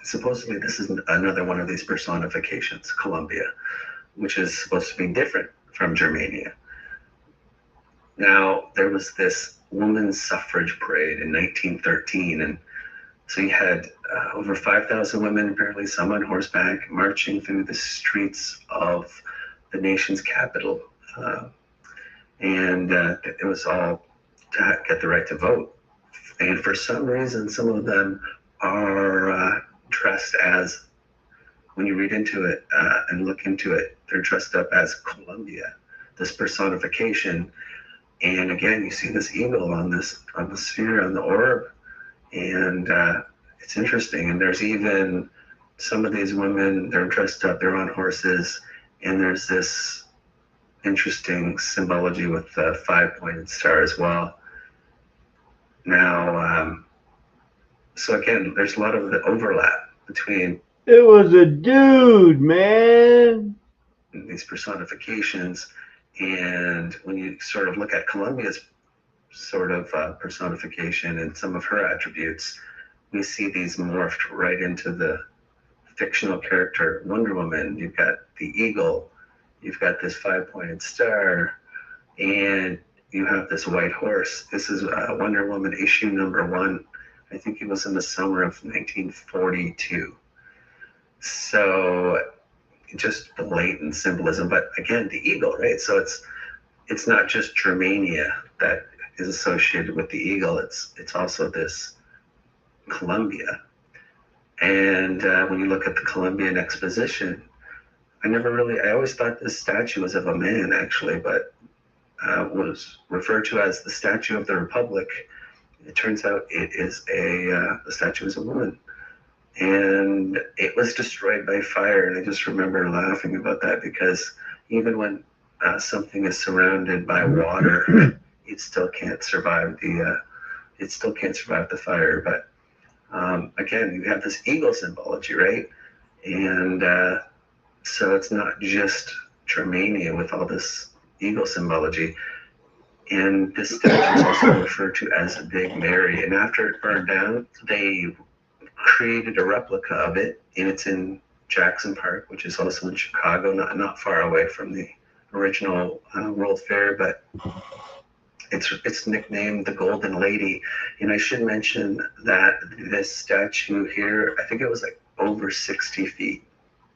supposedly this is another one of these personifications, Columbia, which is supposed to be different from Germania. Now, there was this women's suffrage parade in 1913, and so you had over 5,000 women, apparently some on horseback, marching through the streets of the nation's capital. And it was all to get the right to vote. And for some reason, some of them are dressed as, when you read into it and look into it, they're dressed up as Columbia, this personification. And again, you see this eagle on the sphere, on the orb, and it's interesting. And there's even some of these women, they're dressed up, they're on horses, and there's this interesting symbology with the 5-pointed star as well. Now, so again, there's a lot of the overlap between. It was a dude, man. These personifications, and when you sort of look at Columbia's sort of personification and some of her attributes, we see these morphed right into the fictional character Wonder Woman. You've got the eagle, you've got this 5-pointed star, and you have this white horse. This is Wonder Woman issue #1. I think it was in the summer of 1942. So just blatant symbolism, but again, the eagle, right? So it's not just Germania that is associated with the eagle. It's also this Columbia. And when you look at the Columbian Exposition, I always thought this statue was of a man, actually, but was referred to as the Statue of the Republic. It turns out it is the statue is a woman. And it was destroyed by fire. And I just remember laughing about that, because even when something is surrounded by water, it still can't survive the fire. But again, you have this eagle symbology, right? And so it's not just Germania with all this eagle symbology. And this statue is also referred to as a Big Mary. And after it burned down, they created a replica of it, and it's in Jackson Park, which is also in Chicago, not far away from the original World Fair, but it's nicknamed the Golden Lady. And I should mention that this statue here, I think it was like over 60 feet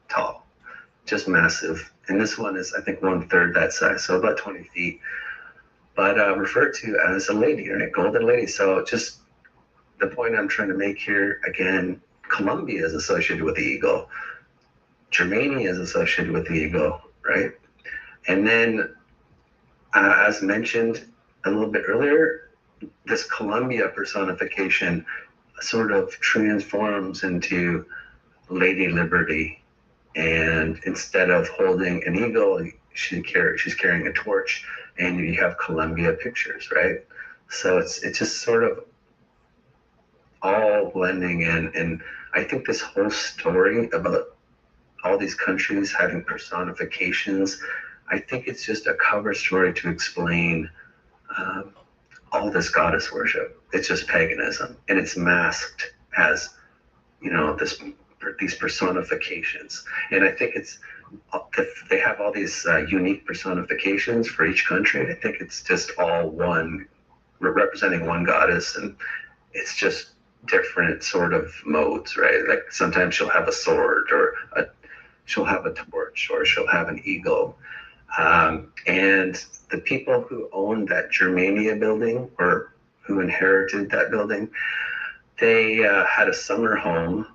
tall, just massive. And this one is, I think, 1/3 that size, so about 20 feet, but referred to as a lady, right? Golden Lady. So just the point I'm trying to make here, again, Columbia is associated with the eagle. Germania is associated with the eagle, right? And then, as mentioned a little bit earlier, this Columbia personification sort of transforms into Lady Liberty, and instead of holding an eagle, she's carrying a torch, and you have Columbia pictures, right? So it's just sort of all blending in, and I think this whole story about all these countries having personifications, I think it's just a cover story to explain all this goddess worship. It's just paganism, and it's masked as, you know, these personifications. And I think it's, if they have all these unique personifications for each country, I think it's just all one, representing one goddess, and it's just different sort of modes, right? Like sometimes she'll have a sword, or she'll have a torch, or she'll have an eagle. And the people who owned that Germania building, or who inherited that building, they had a summer home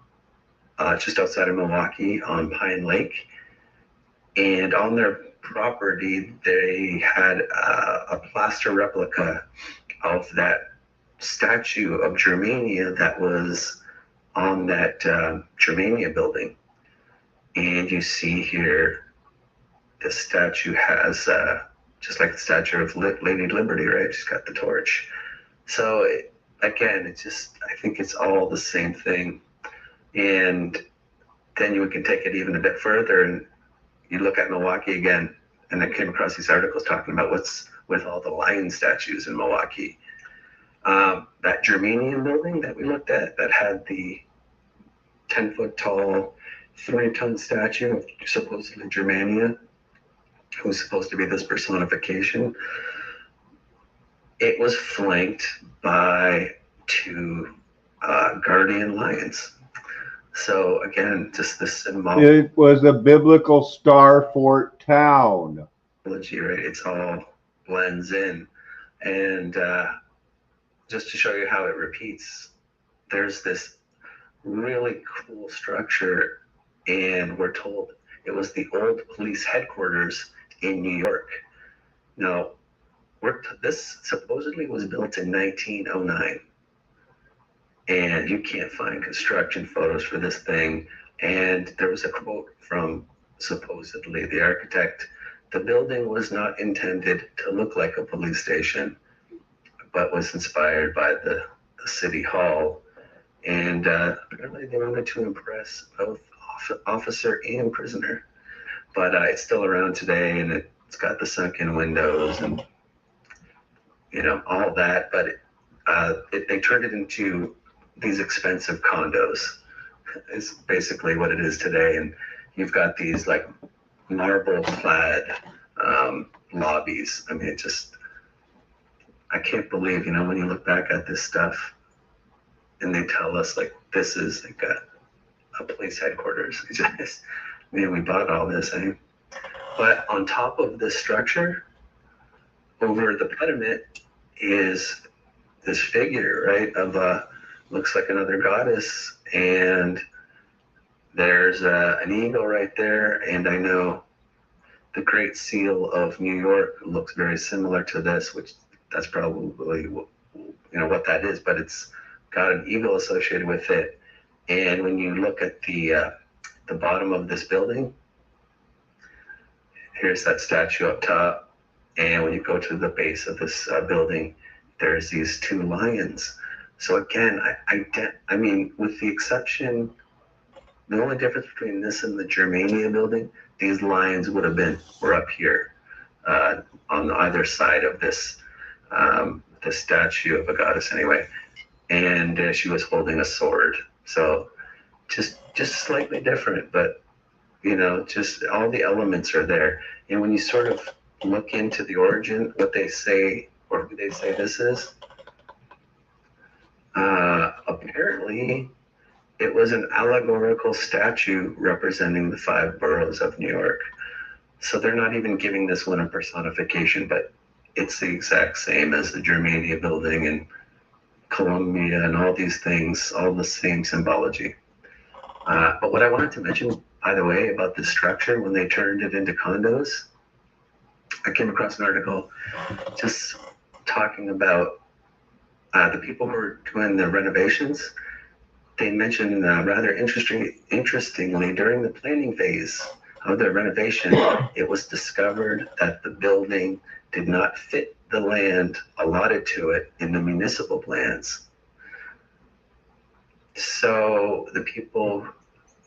just outside of Milwaukee on Pine Lake. And on their property, they had a plaster replica of that statue of Germania that was on that Germania building. And you see here, the statue has, just like the statue of Lady Liberty, right? She's got the torch. So again, it's just, I think it's all the same thing. And then you can take it even a bit further, and you look at Milwaukee again, and I came across these articles talking about what's with all the lion statues in Milwaukee. That Germanian building that we looked at, that had the 10-foot tall, 3-ton statue of supposedly Germania, who's supposed to be this personification, it was flanked by 2 guardian lions. So again, just this symbol. It was a biblical star fort town. Right? It's all blends in. And just to show you how it repeats, there's this really cool structure, and we're told it was the old police headquarters in New York. Now, this supposedly was built in 1909. And you can't find construction photos for this thing. And there was a quote from supposedly the architect: the building was not intended to look like a police station, but was inspired by the city hall. And apparently they wanted to impress both officer and prisoner. But it's still around today, and it's got the sunken windows and, you know, all that. But they turned it into these expensive condos, is basically what it is today. And you've got these like marble clad lobbies. I mean, it just, I can't believe, you know, when you look back at this stuff and they tell us like this is like a police headquarters. It's just, man, we bought all this, eh? But on top of this structure, over the pediment, is this figure, right, of looks like another goddess, and there's an eagle right there. And I know the Great Seal of New York looks very similar to this, which that's probably, you know, what that is, but it's got an eagle associated with it. And when you look at the bottom of this building, here's that statue up top, and when you go to the base of this building, there's these 2 lions. So again, I mean, with the exception, the only difference between this and the Germania building, these lions were up here on either side of this the statue of a goddess anyway, and she was holding a sword. So just slightly different, but you know, just all the elements are there. And when you sort of look into the origin, what they say, or who they say this is, apparently it was an allegorical statue representing the 5 boroughs of New York. So they're not even giving this one a personification, but it's the exact same as the Germania building and Columbia and all these things, all the same symbology. But what I wanted to mention, by the way, about this structure, when they turned it into condos, I came across an article just talking about the people who were doing the renovations, they mentioned rather interestingly during the planning phase of the renovation, it was discovered that the building did not fit the land allotted to it in the municipal plans. So the people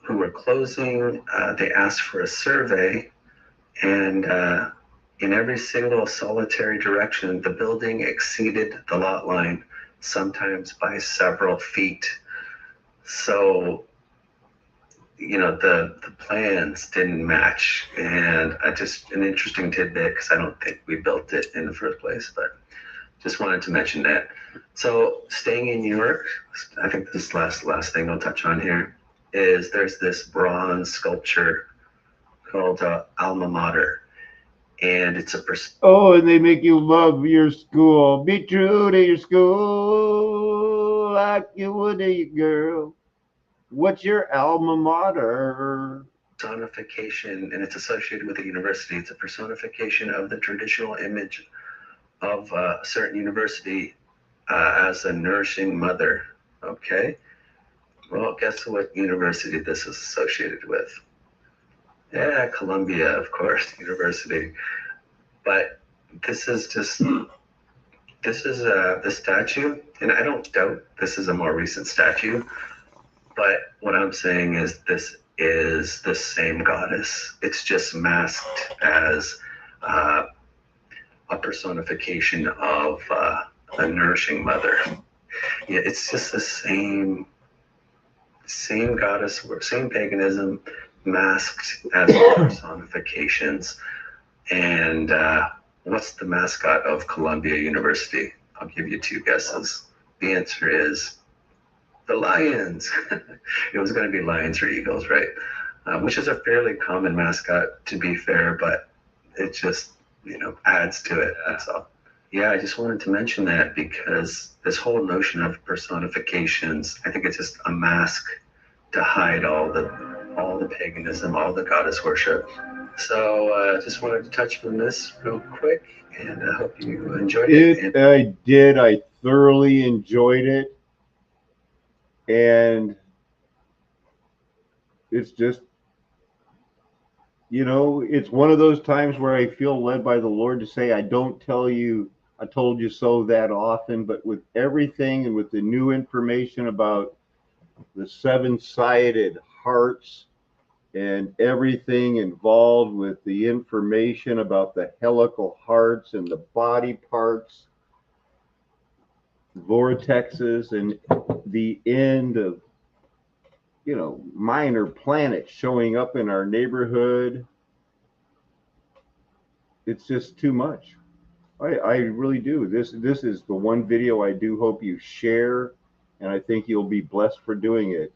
who were closing, they asked for a survey, and in every single solitary direction, the building exceeded the lot line, sometimes by several feet. So, you know, the plans didn't match, and just an interesting tidbit, because I don't think we built it in the first place, but just wanted to mention that. So staying in New York, I think this last thing I'll touch on here is there's this bronze sculpture called Alma Mater, and it's a oh, and they make you love your school. Be true to your school like you would to your girl. What's your alma mater? personification, and it's associated with a university. It's a personification of the traditional image of a certain university as a nourishing mother. Okay, well, guess what university this is associated with? Yeah, Columbia, of course, university. But this is just, this is the statue, and I don't doubt this is a more recent statue, but what I'm saying is this is the same goddess. It's just masked as a personification of a nourishing mother. Yeah, it's just the same goddess, same paganism, masked as personifications. And what's the mascot of Columbia University? I'll give you two guesses. The answer is the lions. It was going to be lions or eagles, right? Which is a fairly common mascot, to be fair, but it just, you know, adds to it. That's all. Yeah, I just wanted to mention that because this whole notion of personifications, I think it's just a mask to hide all the paganism, all the goddess worship. So just wanted to touch on this real quick, and I hope you enjoyed it. I did. I thoroughly enjoyed it. And it's just, you know, it's one of those times where I feel led by the Lord to say, I don't tell you, I told you so that often, but with everything and with the new information about the seven-sided hearts and everything involved with the information about the helical hearts and the body parts, vortexes, and the end of, you know, minor planets showing up in our neighborhood. It's just too much. I really do. This is the one video I do hope you share, and I think you'll be blessed for doing it.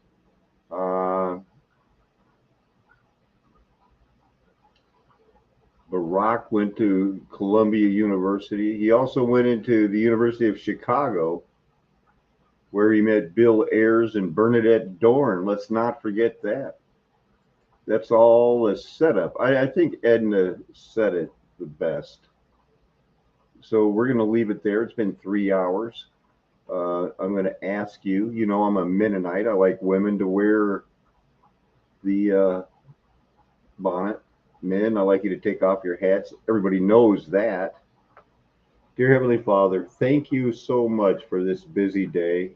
Barack went to Columbia University. He also went into the University of Chicago, where he met Bill Ayers and Bernadette Dorn. Let's not forget that. That's all a setup. I think Edna said it the best. So we're going to leave it there. It's been 3 hours. I'm going to ask you, you know, I'm a Mennonite. I like women to wear the bonnet. Men, I like you to take off your hats. Everybody knows that. Dear Heavenly Father, thank you so much for this busy day.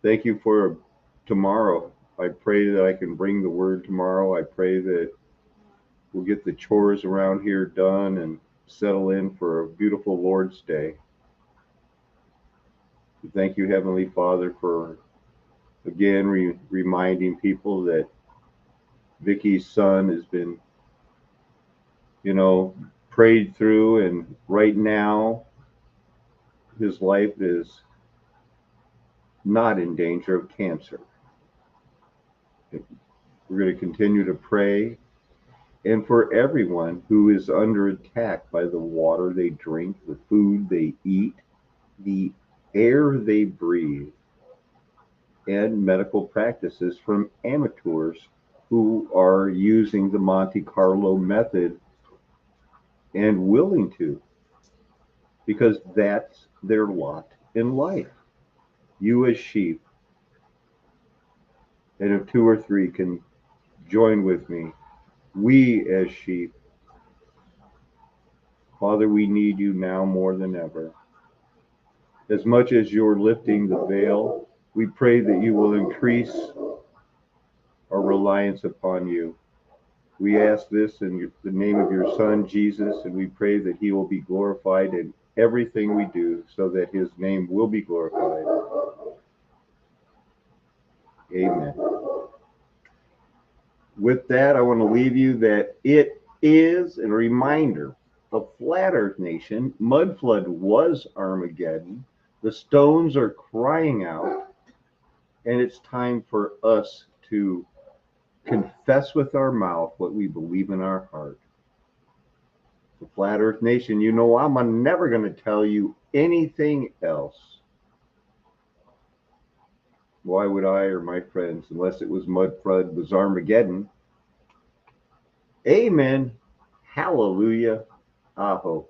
Thank you for tomorrow. I pray that I can bring the word tomorrow. I pray that we'll get the chores around here done and settle in for a beautiful Lord's Day. Thank you, Heavenly Father, for again reminding people that Vicky's son has been, you know, prayed through, and right now his life is not in danger of cancer. We're going to continue to pray, and for everyone who is under attack by the water they drink, the food they eat, the air they breathe, and medical practices from amateurs who are using the Monte Carlo method and willing to, because that's their lot in life. you as sheep, and if two or three can join with me, we as sheep, Father, we need you now more than ever. As much as you're lifting the veil, we pray that you will increase our reliance upon you. We ask this in the name of your Son, Jesus, and we pray that he will be glorified in everything we do so that his name will be glorified. Amen. With that, I want to leave you that it is a reminder of Flat Earth Nation. Mud flood was Armageddon. The stones are crying out, and it's time for us to confess with our mouth what we believe in our heart. The Flat Earth Nation, you know I'm never going to tell you anything else. Why would I or my friends, unless it was mud flood, was Armageddon? Amen. Hallelujah. Aho.